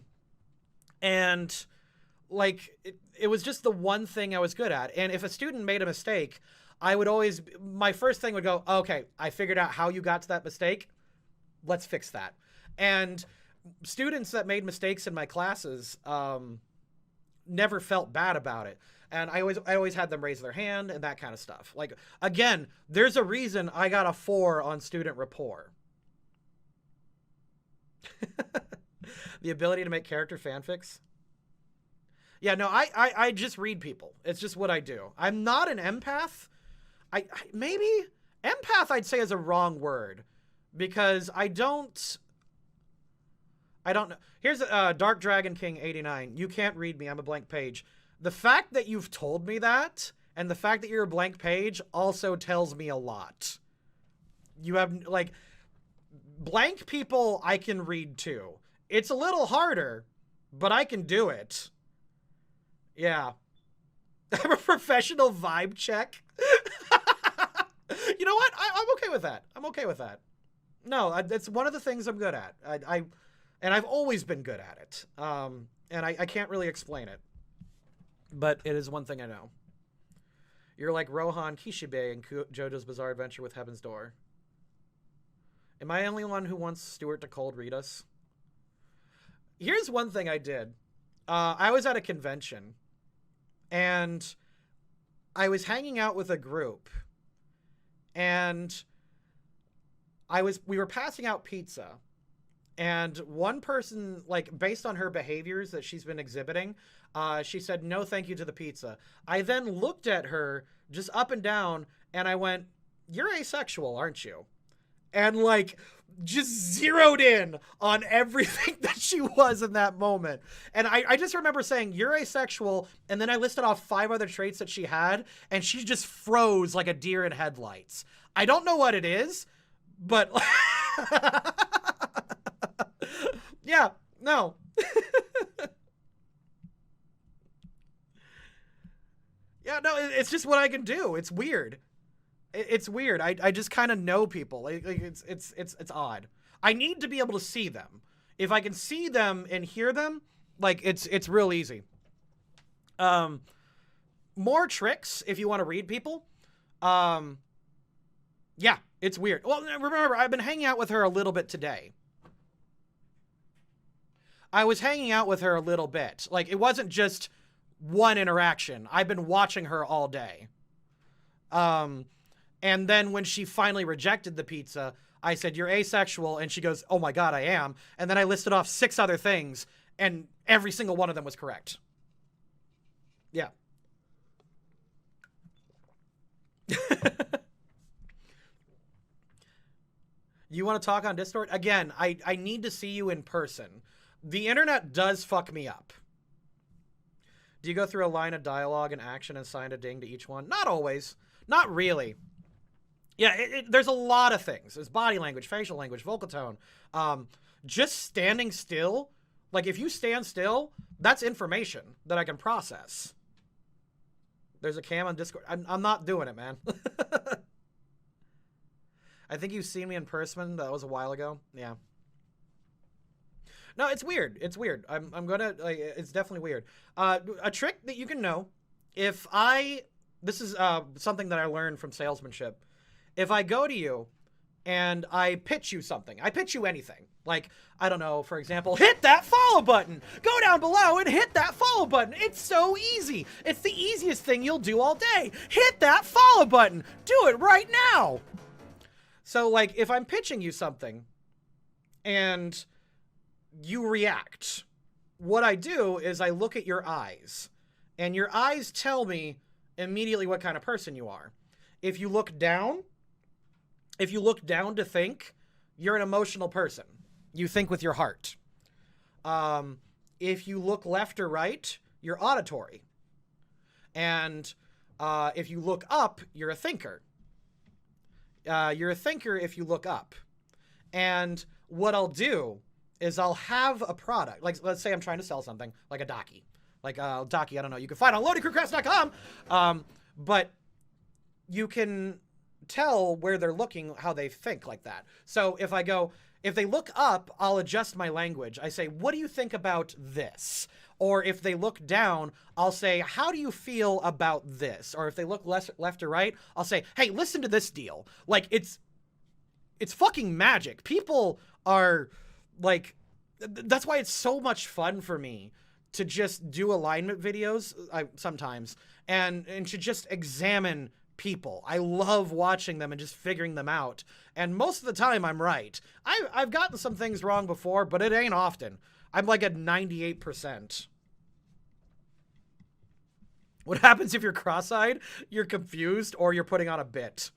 like, it was just the one thing I was good at. And if a student made a mistake, my first thing would go, okay, I figured out how you got to that mistake. Let's fix that. And students that made mistakes in my classes never felt bad about it. And I always had them raise their hand and that kind of stuff. Like, again, there's a reason I got a 4 on student rapport. The ability to make character fanfics. Yeah, no, I just read people. It's just what I do. I'm not an empath. Maybe empath I'd say is a wrong word, because I don't know. Here's Dark Dragon King 89. You can't read me. I'm a blank page. The fact that you've told me that, and the fact that you're a blank page, also tells me a lot. You have, like, blank people I can read too. It's a little harder, but I can do it. Yeah. I'm a professional vibe check. You know what? I'm okay with that. I'm okay with that. No, it's one of the things I'm good at. And I've always been good at it. And I can't really explain it. But it is one thing I know. You're like Rohan Kishibe in JoJo's Bizarre Adventure with Heaven's Door. Am I the only one who wants Stuart to cold read us? Here's one thing I did. I was at a convention, and I was hanging out with a group, and we were passing out pizza, and one person, like, based on her behaviors that she's been exhibiting, she said, no thank you to the pizza. I then looked at her just up and down, and I went, you're asexual, aren't you? And, like, just zeroed in on everything that she was in that moment. And I just remember saying, you're asexual, and then I listed off 5 other traits that she had, and she just froze like a deer in headlights. I don't know what it is, but yeah, no. Yeah, no, it's just what I can do. It's weird. It's weird. I just kind of know people. Like it's odd. I need to be able to see them. If I can see them and hear them, like, it's real easy. More tricks if you want to read people. Yeah, It's weird. Well, remember, I've been hanging out with her a little bit today. I was hanging out with her a little bit. Like, it wasn't just one interaction. I've been watching her all day. And then when she finally rejected the pizza, I said, "You're asexual." And she goes, "Oh my God, I am." And then I listed off 6 other things, and every single one of them was correct. Yeah. You want to talk on Discord? Again, I need to see you in person. The internet does fuck me up. Do you go through a line of dialogue and action and assign a ding to each one? Not always. Not really. Yeah, there's a lot of things. There's body language, facial language, vocal tone. Just standing still. Like, if you stand still, that's information that I can process. There's a cam on Discord. I'm not doing it, man. I think you've seen me in person. That was a while ago. Yeah. No, it's weird. It's weird. I'm gonna, like, it's definitely weird. A trick that you can know, this is something that I learned from salesmanship. If I go to you and I pitch you something, I pitch you anything. Like, I don't know, for example, hit that follow button. Go down below and hit that follow button. It's so easy. It's the easiest thing you'll do all day. Hit that follow button. Do it right now. So, like, if I'm pitching you something and you react, what I do is I look at your eyes, and your eyes tell me immediately what kind of person you are. If you look down to think, you're an emotional person. You think with your heart. If you look left or right, you're auditory. And if you look up, you're a thinker. You're a thinker if you look up. And what I'll do is I'll have a product. Like, let's say I'm trying to sell something, like a Docky. Like, Docky, I don't know. You can find it on LoadingCrewCrafts.com. But you can tell where they're looking, how they think like that. So if they look up, I'll adjust my language. I say, "What do you think about this?" Or if they look down, I'll say, "How do you feel about this?" Or if they look left or right, I'll say, "Hey, listen to this deal." Like, it's fucking magic. People are, like, that's why it's so much fun for me to just do alignment videos sometimes and to just examine people. I love watching them and just figuring them out. And most of the time I'm right. I've gotten some things wrong before, but it ain't often. I'm like at 98%. What happens if you're cross-eyed? You're confused or you're putting on a bit.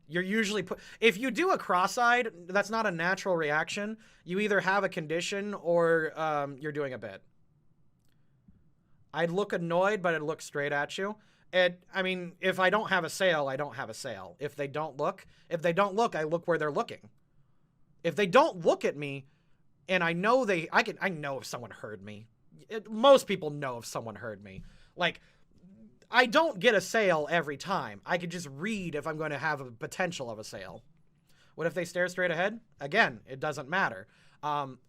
You're usually if you do a cross-eyed, that's not a natural reaction. You either have a condition or you're doing a bit. I'd look annoyed, but I'd look straight at you. I mean, if I don't have a sale, I don't have a sale. If they don't look, I look where they're looking. If they don't look at me, and I know I know if someone heard me. Most people know if someone heard me. Like, I don't get a sale every time. I could just read if I'm going to have a potential of a sale. What if they stare straight ahead? Again, it doesn't matter.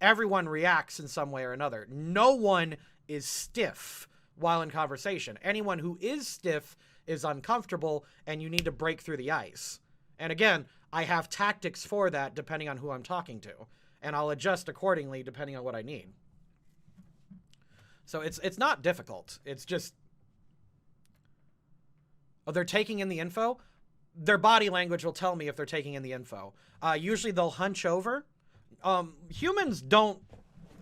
Everyone reacts in some way or another. No one is stiff while in conversation. Anyone who is stiff is uncomfortable, and you need to break through the ice. And again, I have tactics for that depending on who I'm talking to, and I'll adjust accordingly depending on what I need. So it's not difficult. It's just, they're taking in the info. Their body language will tell me if they're taking in the info. Usually they'll hunch over. Humans don't,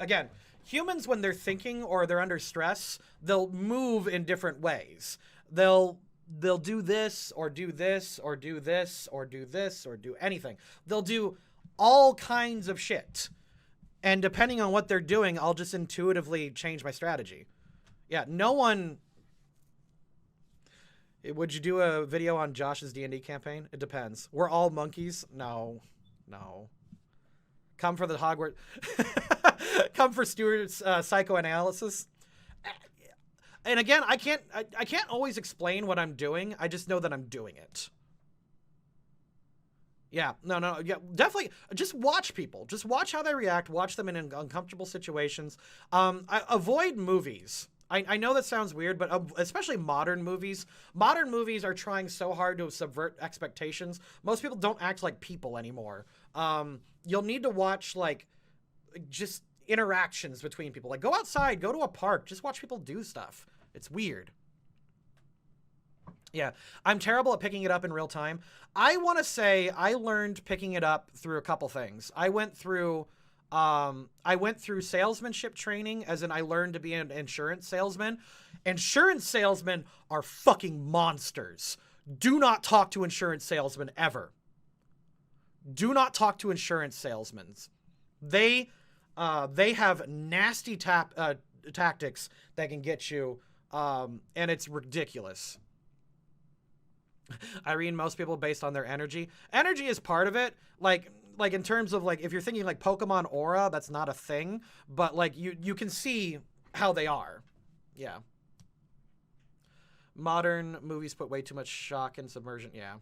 again, humans, when they're thinking or they're under stress, they'll move in different ways. They'll do this or do this or do this or do this or do anything. They'll do all kinds of shit. And depending on what they're doing, I'll just intuitively change my strategy. Yeah, no one... Would you do a video on Josh's D&D campaign? It depends. We're all monkeys? No. Come for the Hogwarts... Come for Stuart's psychoanalysis. And again, I can't always explain what I'm doing. I just know that I'm doing it. Yeah, no, yeah, definitely. Just watch people. Just watch how they react. Watch them in uncomfortable situations. I avoid movies. I know that sounds weird, but especially modern movies. Modern movies are trying so hard to subvert expectations. Most people don't act like people anymore. You'll need to watch, like, just interactions between people. Like, go outside, go to a park, just watch people do stuff. It's weird. Yeah, I'm terrible at picking it up in real time. I want to say I learned picking it up through a couple things. I went through salesmanship training, as in I learned to be an insurance salesman. Insurance salesmen are fucking monsters. Do not talk to insurance salesmen ever. Do not talk to insurance salesmen. They have nasty tactics that can get you, and it's ridiculous. Irene, most people based on their energy. Energy is part of it. Like in terms of, like, if you're thinking like Pokemon aura, that's not a thing, but like you can see how they are. Yeah. Modern movies put way too much shock and submersion. Yeah.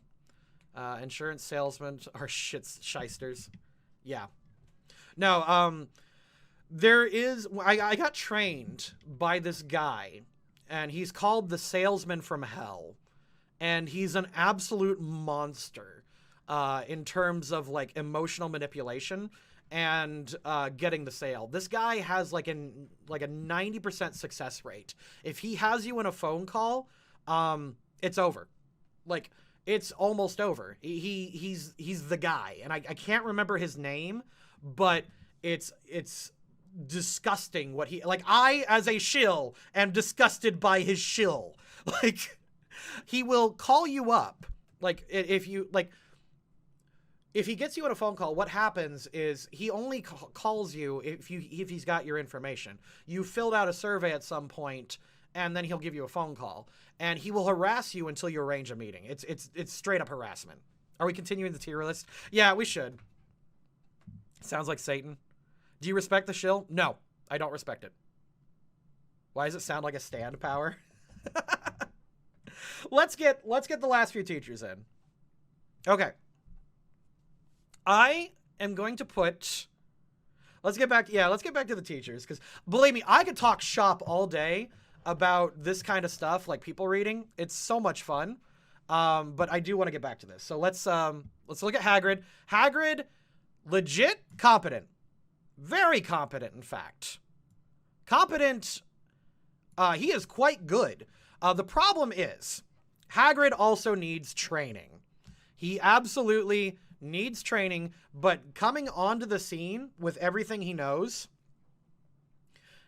Insurance salesmen are shysters. Yeah. No, there is, I got trained by this guy, and he's called the Salesman from Hell. And he's an absolute monster in terms of, like, emotional manipulation and getting the sale. This guy has like a 90% success rate. If he has you in a phone call, it's over. Like, it's almost over. He's the guy, and I can't remember his name, but it's disgusting what he, like, I as a shill am disgusted by his shill. Like, he will call you up. Like, if he gets you on a phone call, what happens is he only calls you if he's got your information. You filled out a survey at some point, and then he'll give you a phone call, and he will harass you until you arrange a meeting. It's straight up harassment. Are we continuing the tier list? Yeah, we should. Sounds like Satan. Do you respect the shill? No, I don't respect it. Why does it sound like a stand power? Let's get the last few teachers in. Okay. I am going to put, let's get back to the teachers, because believe me, I could talk shop all day about this kind of stuff, like people reading. It's so much fun. But I do want to get back to this. So let's look at Hagrid. Hagrid, legit competent. Very competent, in fact. Competent, he is quite good. The problem is, Hagrid also needs training. He absolutely needs training, but coming onto the scene with everything he knows,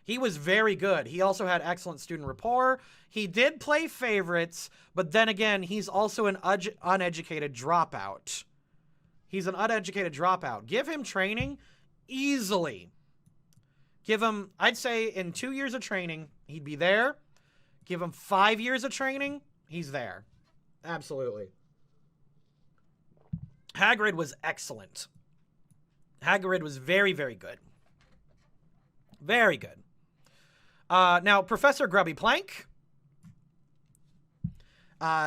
he was very good. He also had excellent student rapport. He did play favorites, but then again, he's also an uneducated dropout. He's an uneducated dropout. Give him training easily. Give him, I'd say in 2 years of training, he'd be there. Give him 5 years of training, he's there. Absolutely. Hagrid was excellent. Hagrid was very, very good. Very good. Now, Professor Grubby Plank.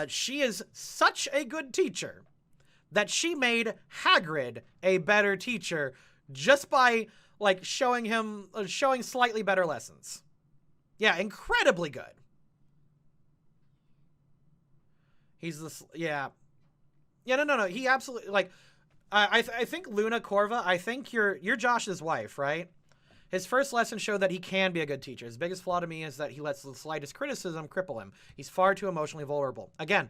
She is such a good teacher that she made Hagrid a better teacher just by, like, showing slightly better lessons. Yeah, incredibly good. He's this, yeah. Yeah, no. He absolutely, like, I think Luna Corva, I think you're Josh's wife, right? His first lesson showed that he can be a good teacher. His biggest flaw to me is that he lets the slightest criticism cripple him. He's far too emotionally vulnerable. Again,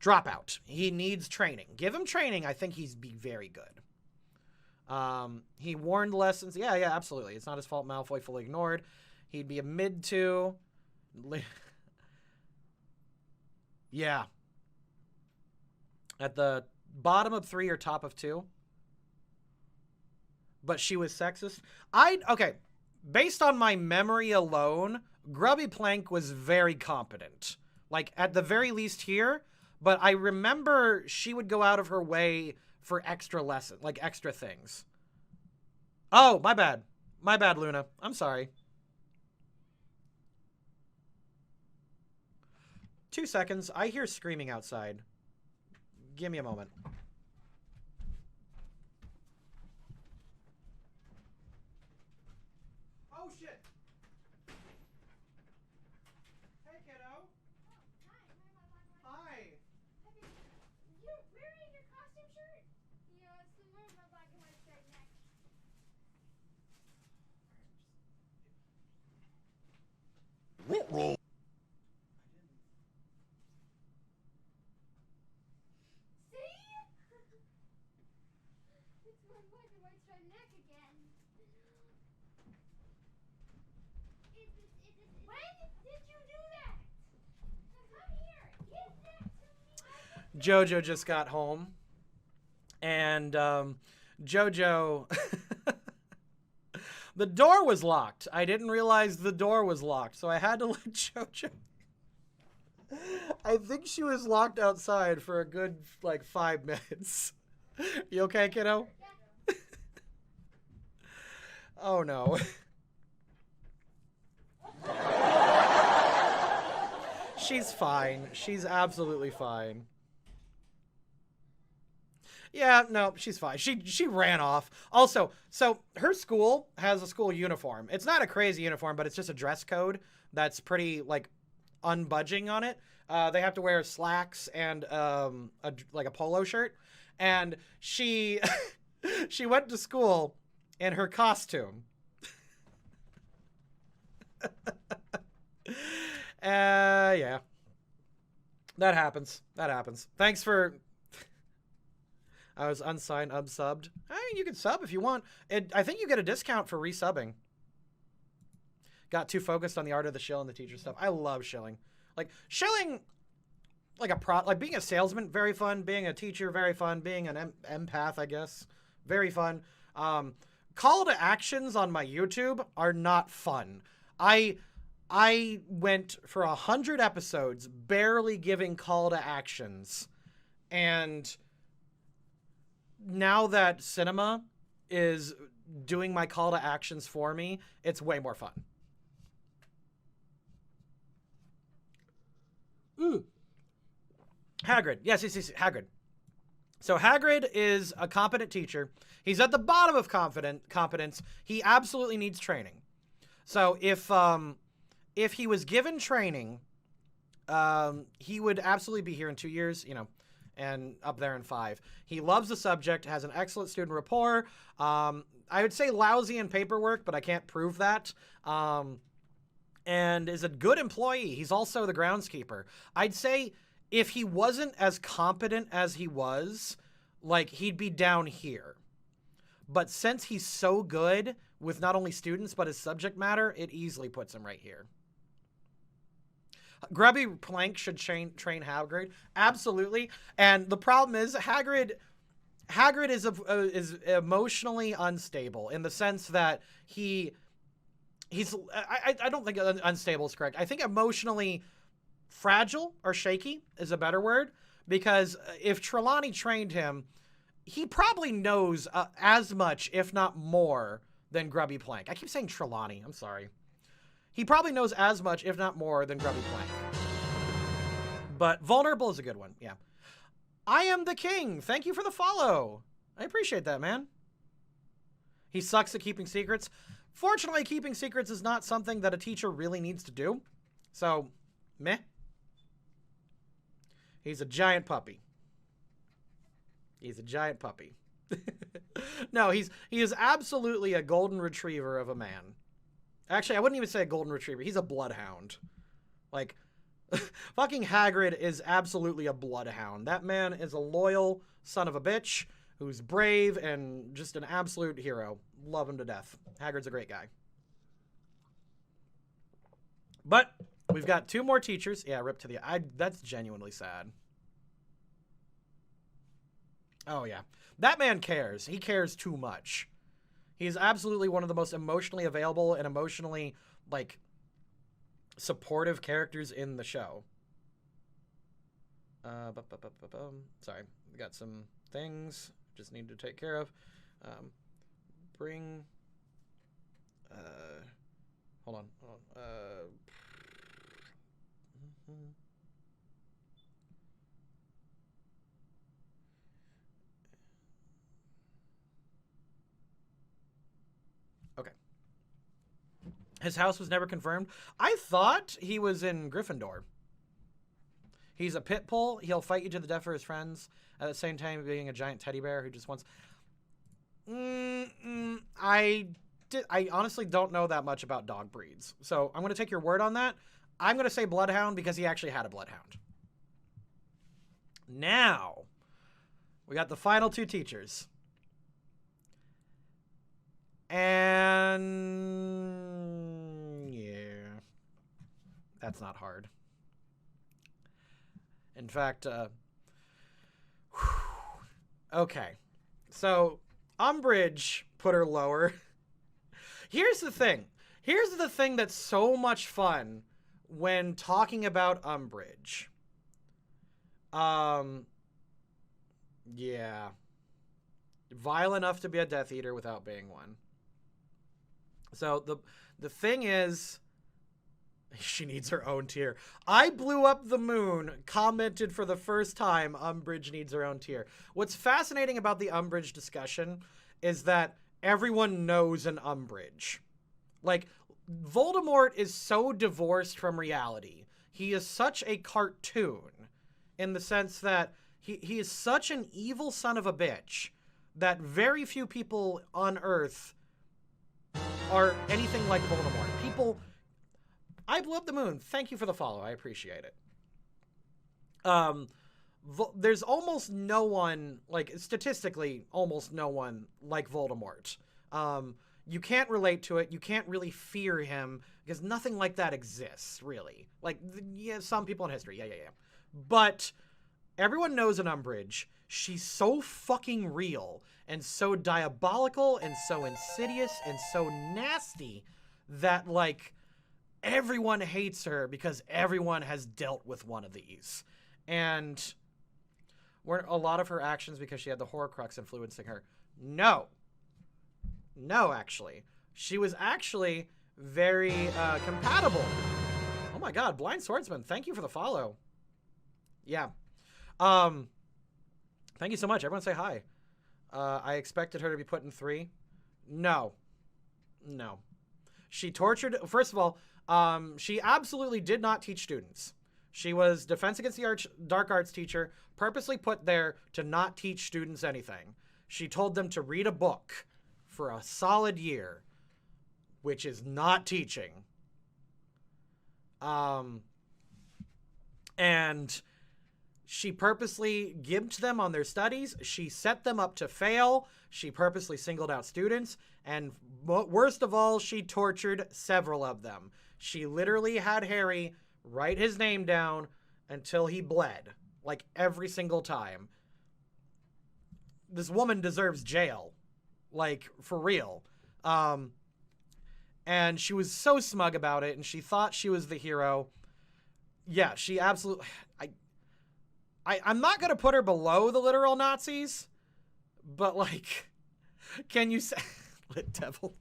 dropout. He needs training. Give him training. I think he'd be very good. He warned lessons. Yeah, absolutely. It's not his fault Malfoy fully ignored. He'd be a mid 2. Yeah. At the bottom of 3 or top of 2. But she was sexist. Okay. Based on my memory alone, Grubby Plank was very competent. Like, at the very least here. But I remember she would go out of her way for extra lessons, like extra things. Oh, my bad. My bad, Luna. I'm sorry. 2 seconds. I hear screaming outside. Give me a moment. Oh, shit. Ruh-roh. See? It's my white and white striped neck again. When did you do that? Come here. Give that to me. Jojo just got home. And Jojo... The door was locked. I didn't realize the door was locked, so I had to let Jojo... I think she was locked outside for a good, like, 5 minutes. You okay, kiddo? Oh, no. She's fine. She's absolutely fine. Yeah, no, she's fine. She ran off. Also, so her school has a school uniform. It's not a crazy uniform, but it's just a dress code that's pretty, like, unbudging on it. They have to wear slacks and a polo shirt. And she she went to school in her costume. Yeah. That happens. That happens. Thanks for... I was unsigned, unsubbed. I mean, you can sub if you want. I think you get a discount for resubbing. Got too focused on the art of the shill and the teacher stuff. I love shilling. Like, shilling, like being a salesman, very fun. Being a teacher, very fun. Being an empath, I guess, very fun. Call to actions on my YouTube are not fun. I went for 100 episodes barely giving call to actions. And now that cinema is doing my call to actions for me, it's way more fun. Hagrid. Yes, Hagrid. So Hagrid is a competent teacher. He's at the bottom of competence. He absolutely needs training. So if he was given training, he would absolutely be here in 2 years, and up there in 5. He loves the subject, has an excellent student rapport. I would say lousy in paperwork, but I can't prove that. And is a good employee. He's also the groundskeeper. I'd say if he wasn't as competent as he was, like, he'd be down here. But since he's so good with not only students, but his subject matter, it easily puts him right here. Grubby Plank should train Hagrid. Absolutely. And the problem is Hagrid is emotionally unstable in the sense that he's I don't think unstable is correct. I think emotionally fragile or shaky is a better word, because if Trelawney trained him, he probably knows as much, if not more, than Grubby Plank. I keep saying Trelawney. I'm sorry. He probably knows as much, if not more, than Grubby Plank. But vulnerable is a good one, yeah. I am the king. Thank you for the follow. I appreciate that, man. He sucks at keeping secrets. Fortunately, keeping secrets is not something that a teacher really needs to do. So, meh. He's a giant puppy. He's a giant puppy. No, he is absolutely a golden retriever of a man. Actually, I wouldn't even say a golden retriever. He's a bloodhound. Like, fucking Hagrid is absolutely a bloodhound. That man is a loyal son of a bitch who's brave and just an absolute hero. Love him to death. Hagrid's a great guy. But we've got 2 more teachers. Yeah, rip to the... that's genuinely sad. Oh, yeah. That man cares. He cares too much. He's absolutely one of the most emotionally available and emotionally, like, supportive characters in the show. Sorry, we got some things just need to take care of. Hold on. Okay. His house was never confirmed. I thought he was in Gryffindor. He's a pit bull. He'll fight you to the death for his friends. At the same time, being a giant teddy bear who just wants... I I honestly don't know that much about dog breeds. So I'm going to take your word on that. I'm going to say bloodhound because he actually had a bloodhound. Now, we got the final two teachers. And yeah, that's not hard. In fact, okay. So Umbridge put her lower. Here's the thing. Here's the thing that's so much fun when talking about Umbridge. Yeah. Vile enough to be a Death Eater without being one. So the thing is, she needs her own tier. I blew up the moon, commented for the first time, Umbridge needs her own tier. What's fascinating about the Umbridge discussion is that everyone knows an Umbridge. Like, Voldemort is so divorced from reality. He is such a cartoon in the sense that he is such an evil son of a bitch that very few people on Earth are anything like Voldemort. People... I blew up the moon. Thank you for the follow. I appreciate it. There's almost no one, like, statistically, almost no one like Voldemort. You can't relate to it. You can't really fear him because nothing like that exists, really. Like, yeah, some people in history. Yeah. But everyone knows an Umbridge. She's so fucking real and so diabolical and so insidious and so nasty that, like, everyone hates her because everyone has dealt with one of these. And weren't a lot of her actions because she had the Horcrux influencing her? No, actually. She was actually very compatible. Oh my god, Blind Swordsman, thank you for the follow. Yeah. Thank you so much. Everyone say hi. I expected her to be put in 3. No. She tortured... First of all, she absolutely did not teach students. She was Defense Against the Dark Arts teacher, purposely put there to not teach students anything. She told them to read a book for a solid year, which is not teaching. And she purposely gimped them on their studies. She set them up to fail. She purposely singled out students. And worst of all, she tortured several of them. She literally had Harry write his name down until he bled. Like, every single time. This woman deserves jail. Like, for real. And she was so smug about it, and she thought she was the hero. Yeah, she absolutely... I'm not going to put her below the literal Nazis, but, like, can you say... Lit devil.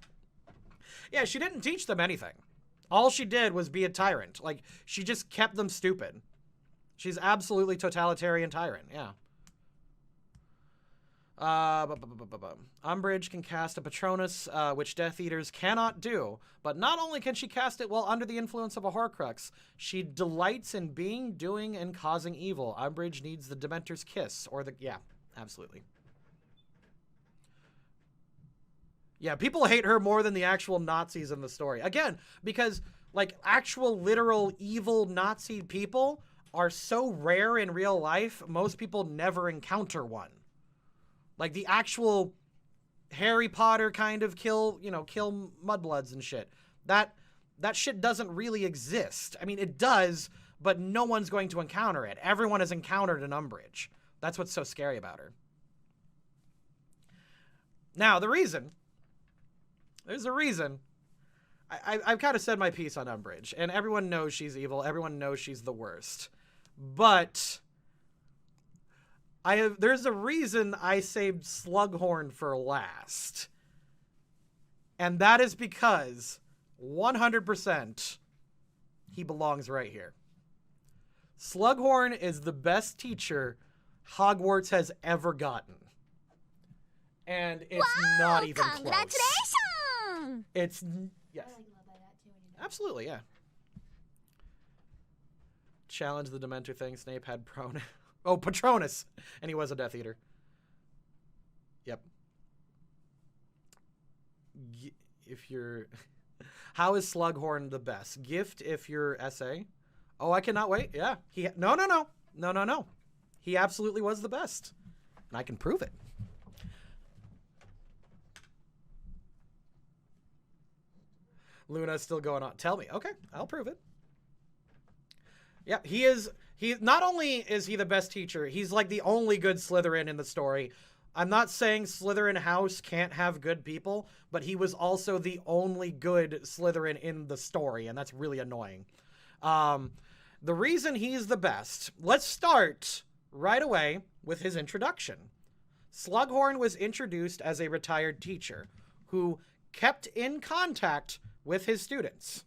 Yeah, she didn't teach them anything. All she did was be a tyrant. Like, she just kept them stupid. She's absolutely totalitarian tyrant, yeah. Umbridge can cast a Patronus, which Death Eaters cannot do. But not only can she cast it while under the influence of a Horcrux, she delights in being, doing, and causing evil. Umbridge needs the Dementor's kiss, or the... Yeah, absolutely. Yeah, people hate her more than the actual Nazis in the story. Again, because, like, actual literal evil Nazi people are so rare in real life, most people never encounter one. Like, the actual Harry Potter kind of kill mudbloods and shit. That shit doesn't really exist. I mean, it does, but no one's going to encounter it. Everyone has encountered an Umbridge. That's what's so scary about her. Now, there's a reason. I've kind of said my piece on Umbridge, and everyone knows she's evil. Everyone knows she's the worst. But there's a reason I saved Slughorn for last. And that is because 100% he belongs right here. Slughorn is the best teacher Hogwarts has ever gotten. And it's not even close. It's, yes. Absolutely, yeah. Challenge the Dementor thing. Snape had Patronus. And he was a Death Eater. Yep. if you're... How is Slughorn the best? Gift if you're SA? Oh, I cannot wait. Yeah. No. He absolutely was the best. And I can prove it. Luna's still going on. Tell me. Okay, I'll prove it. Yeah, he not only is he the best teacher, he's like the only good Slytherin in the story. I'm not saying Slytherin House can't have good people, but he was also the only good Slytherin in the story, and that's really annoying. The reason he's the best, let's start right away with his introduction. Slughorn was introduced as a retired teacher who kept in contact with his students.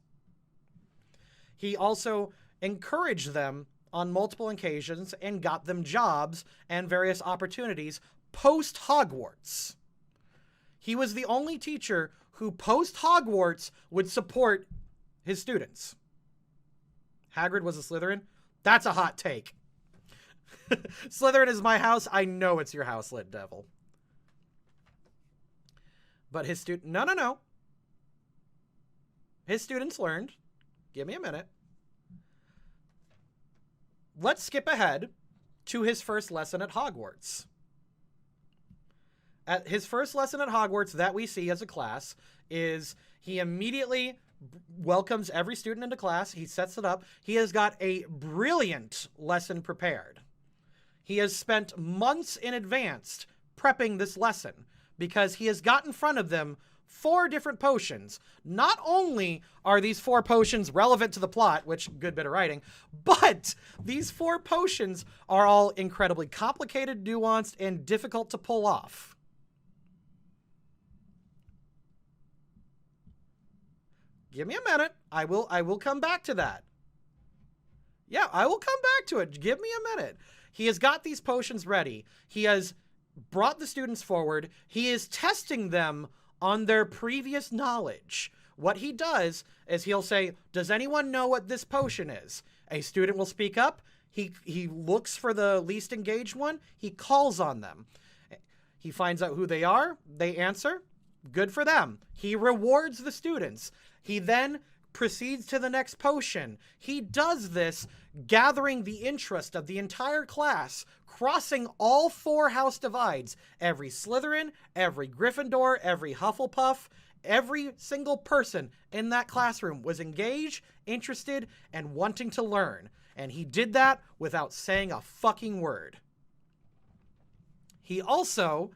He also encouraged them on multiple occasions and got them jobs and various opportunities post-Hogwarts. He was the only teacher who post-Hogwarts would support his students. Hagrid was a Slytherin? That's a hot take. Slytherin is my house. I know it's your house, Lit Devil. But his student... No. His students learned. Give me a minute. Let's skip ahead to his first lesson at Hogwarts. At his first lesson at Hogwarts that we see as a class is he immediately welcomes every student into class. He sets it up. He has got a brilliant lesson prepared. He has spent months in advance prepping this lesson because he has got in front of them 4 different potions. Not only are these 4 potions relevant to the plot, which good bit of writing, but these 4 potions are all incredibly complicated, nuanced, and difficult to pull off. Give me a minute. I will come back to that. Yeah, I will come back to it. Give me a minute. He has got these potions ready. He has brought the students forward. He is testing them on their previous knowledge. What he does is he'll say, does anyone know what this potion is? A student will speak up. He looks for the least engaged one. He calls on them. He finds out who they are. They answer. Good for them. He rewards the students. He then proceeds to the next potion. He does this, gathering the interest of the entire class, crossing all 4 house divides. Every Slytherin, every Gryffindor, every Hufflepuff, every single person in that classroom was engaged, interested, and wanting to learn. And he did that without saying a fucking word. He also,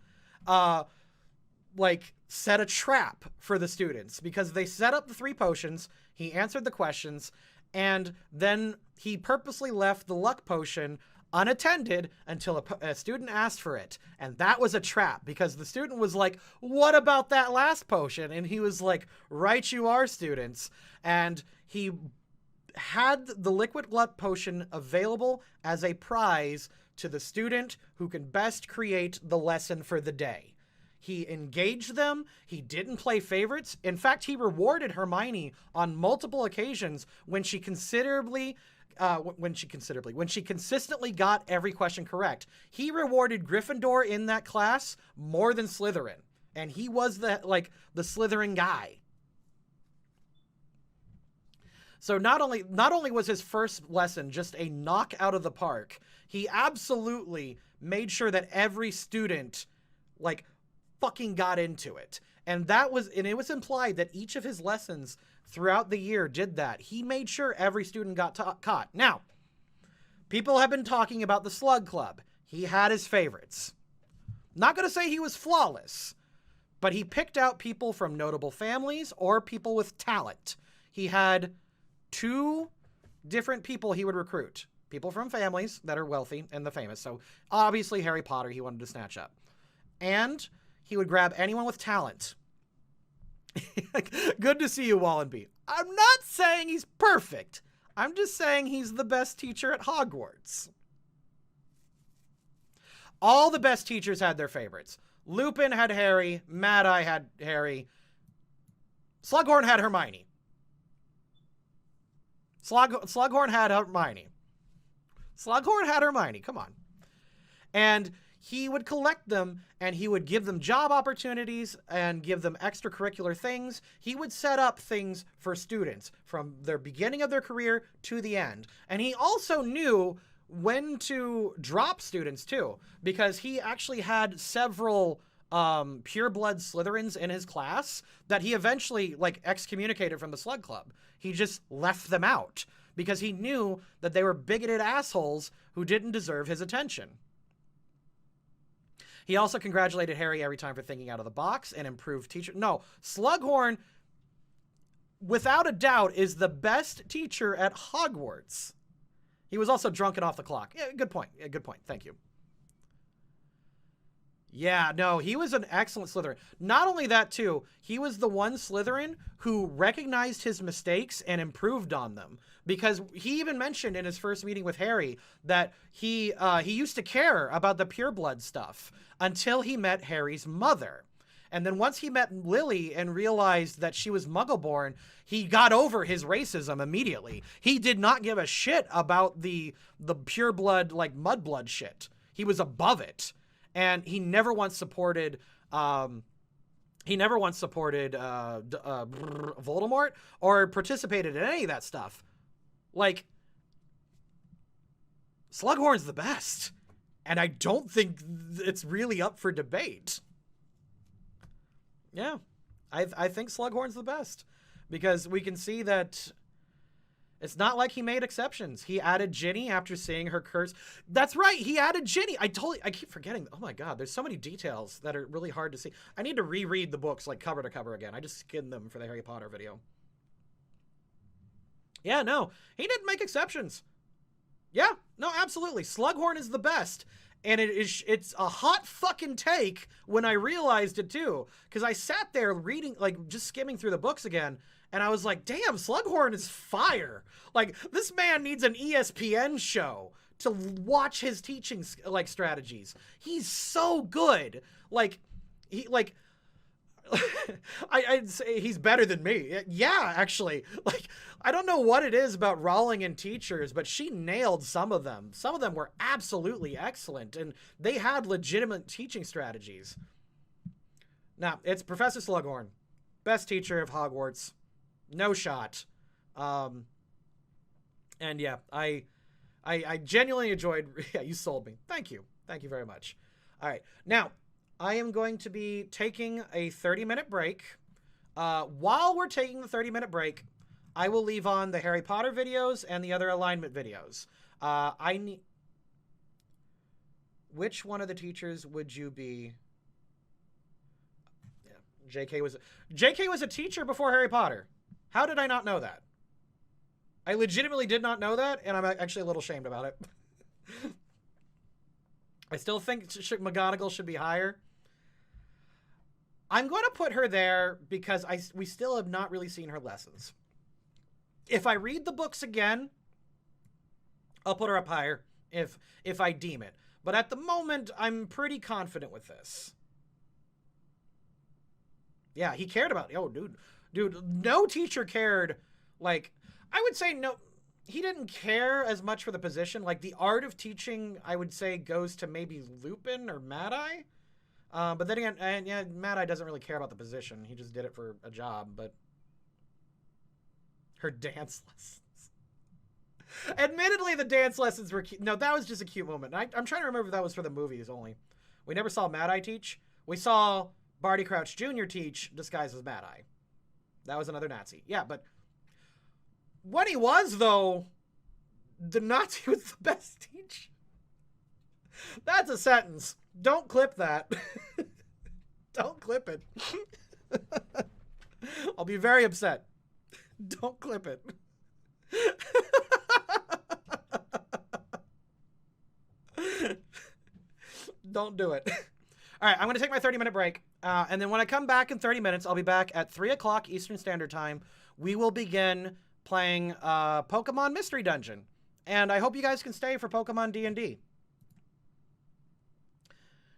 set a trap for the students because they set up the 3 potions. He answered the questions, and then he purposely left the luck potion unattended until a student asked for it. And that was a trap because the student was like, what about that last potion? And he was like, right you are, students. And he had the liquid luck potion available as a prize to the student who can best create the lesson for the day. He engaged them. He didn't play favorites. In fact, he rewarded Hermione on multiple occasions when she consistently got every question correct. He rewarded Gryffindor in that class more than Slytherin, and he was the Slytherin guy. So not only was his first lesson just a knock out of the park, he absolutely made sure that every student fucking got into it. And it was implied that each of his lessons throughout the year did that. He made sure every student got caught. Now, people have been talking about the Slug Club. He had his favorites. Not going to say he was flawless, but he picked out people from notable families or people with talent. He had 2 different people he would recruit. People from families that are wealthy and the famous. So obviously Harry Potter he wanted to snatch up. And he would grab anyone with talent. Good to see you, Wallenby. I'm not saying he's perfect. I'm just saying he's the best teacher at Hogwarts. All the best teachers had their favorites. Lupin had Harry. Mad-Eye had Harry. Slughorn had Hermione. Slughorn had Hermione. Come on. And he would collect them and he would give them job opportunities and give them extracurricular things. He would set up things for students from their beginning of their career to the end. And he also knew when to drop students too, because he actually had several pureblood Slytherins in his class that he eventually like excommunicated from the Slug Club. He just left them out because he knew that they were bigoted assholes who didn't deserve his attention. He also congratulated Harry every time for thinking out of the box and improved teacher. No, Slughorn, without a doubt, is the best teacher at Hogwarts. He was also drunk and off the clock. Yeah, good point. Yeah, good point. Thank you. Yeah, no, he was an excellent Slytherin. Not only that, too, he was the one Slytherin who recognized his mistakes and improved on them. Because he even mentioned in his first meeting with Harry that he used to care about the pureblood stuff until he met Harry's mother. And then once he met Lily and realized that she was Muggle-born, he got over his racism immediately. He did not give a shit about the pureblood, like, mudblood shit. He was above it. And he never once supported Voldemort or participated in any of that stuff. Like, Slughorn's the best. And I don't think it's really up for debate. Yeah, I think Slughorn's the best. Because we can see that it's not like he made exceptions. He added Ginny after seeing her curse. That's right, he added Ginny. I keep forgetting. Oh my God, there's so many details that are really hard to see. I need to reread the books like cover to cover again. I just skinned them for the Harry Potter video. Yeah, no, he didn't make exceptions. Yeah, no, absolutely. Slughorn is the best. And it's a hot fucking take when I realized it too. Because I sat there reading, like just skimming through the books again. And I was like, damn, Slughorn is fire. Like, this man needs an ESPN show to watch his teaching, like, strategies. He's so good. Like, I'd say he's better than me. Yeah, actually. Like, I don't know what it is about Rowling and teachers, but she nailed some of them. Some of them were absolutely excellent, and they had legitimate teaching strategies. Now, it's Professor Slughorn. Best teacher of Hogwarts. No shot. And yeah, I genuinely enjoyed. Yeah, you sold me. Thank you. Thank you very much. All right. Now, I am going to be taking a 30-minute break. While we're taking the 30-minute break, I will leave on the Harry Potter videos and the other alignment videos. Which one of the teachers would you be? Yeah, JK was a teacher before Harry Potter. How did I not know that? I legitimately did not know that, and I'm actually a little ashamed about it. I still think McGonagall should be higher. I'm going to put her there because we still have not really seen her lessons. If I read the books again, I'll put her up higher if I deem it. But at the moment, I'm pretty confident with this. Yeah, he cared about it. Oh, dude, no teacher cared. Like, I would say no. He didn't care as much for the position. Like, the art of teaching, I would say, goes to maybe Lupin or Mad-Eye. But then again, and yeah, Mad-Eye doesn't really care about the position. He just did it for a job, but her dance lessons. Admittedly, the dance lessons were cute. No, that was just a cute moment. I'm trying to remember if that was for the movies only. We never saw Mad-Eye teach. We saw Barty Crouch Jr. teach disguised as Mad-Eye. That was another Nazi. Yeah, but what he was, though, the Nazi was the best teacher. That's a sentence. Don't clip that. Don't clip it. I'll be very upset. Don't clip it. Don't do it. All right, I'm going to take my 30-minute break. And then when I come back in 30 minutes, I'll be back at 3 o'clock Eastern Standard Time. We will begin playing Pokemon Mystery Dungeon. And I hope you guys can stay for Pokemon D&D.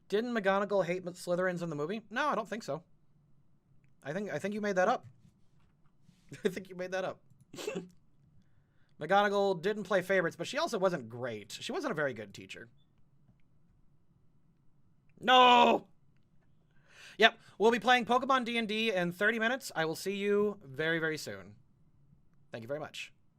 Didn't McGonagall hate Slytherins in the movie? No, I don't think so. I think you made that up. I think you made that up. McGonagall didn't play favorites, but she also wasn't great. She wasn't a very good teacher. No! Yep, we'll be playing Pokemon D&D in 30 minutes. I will see you very, very soon. Thank you very much.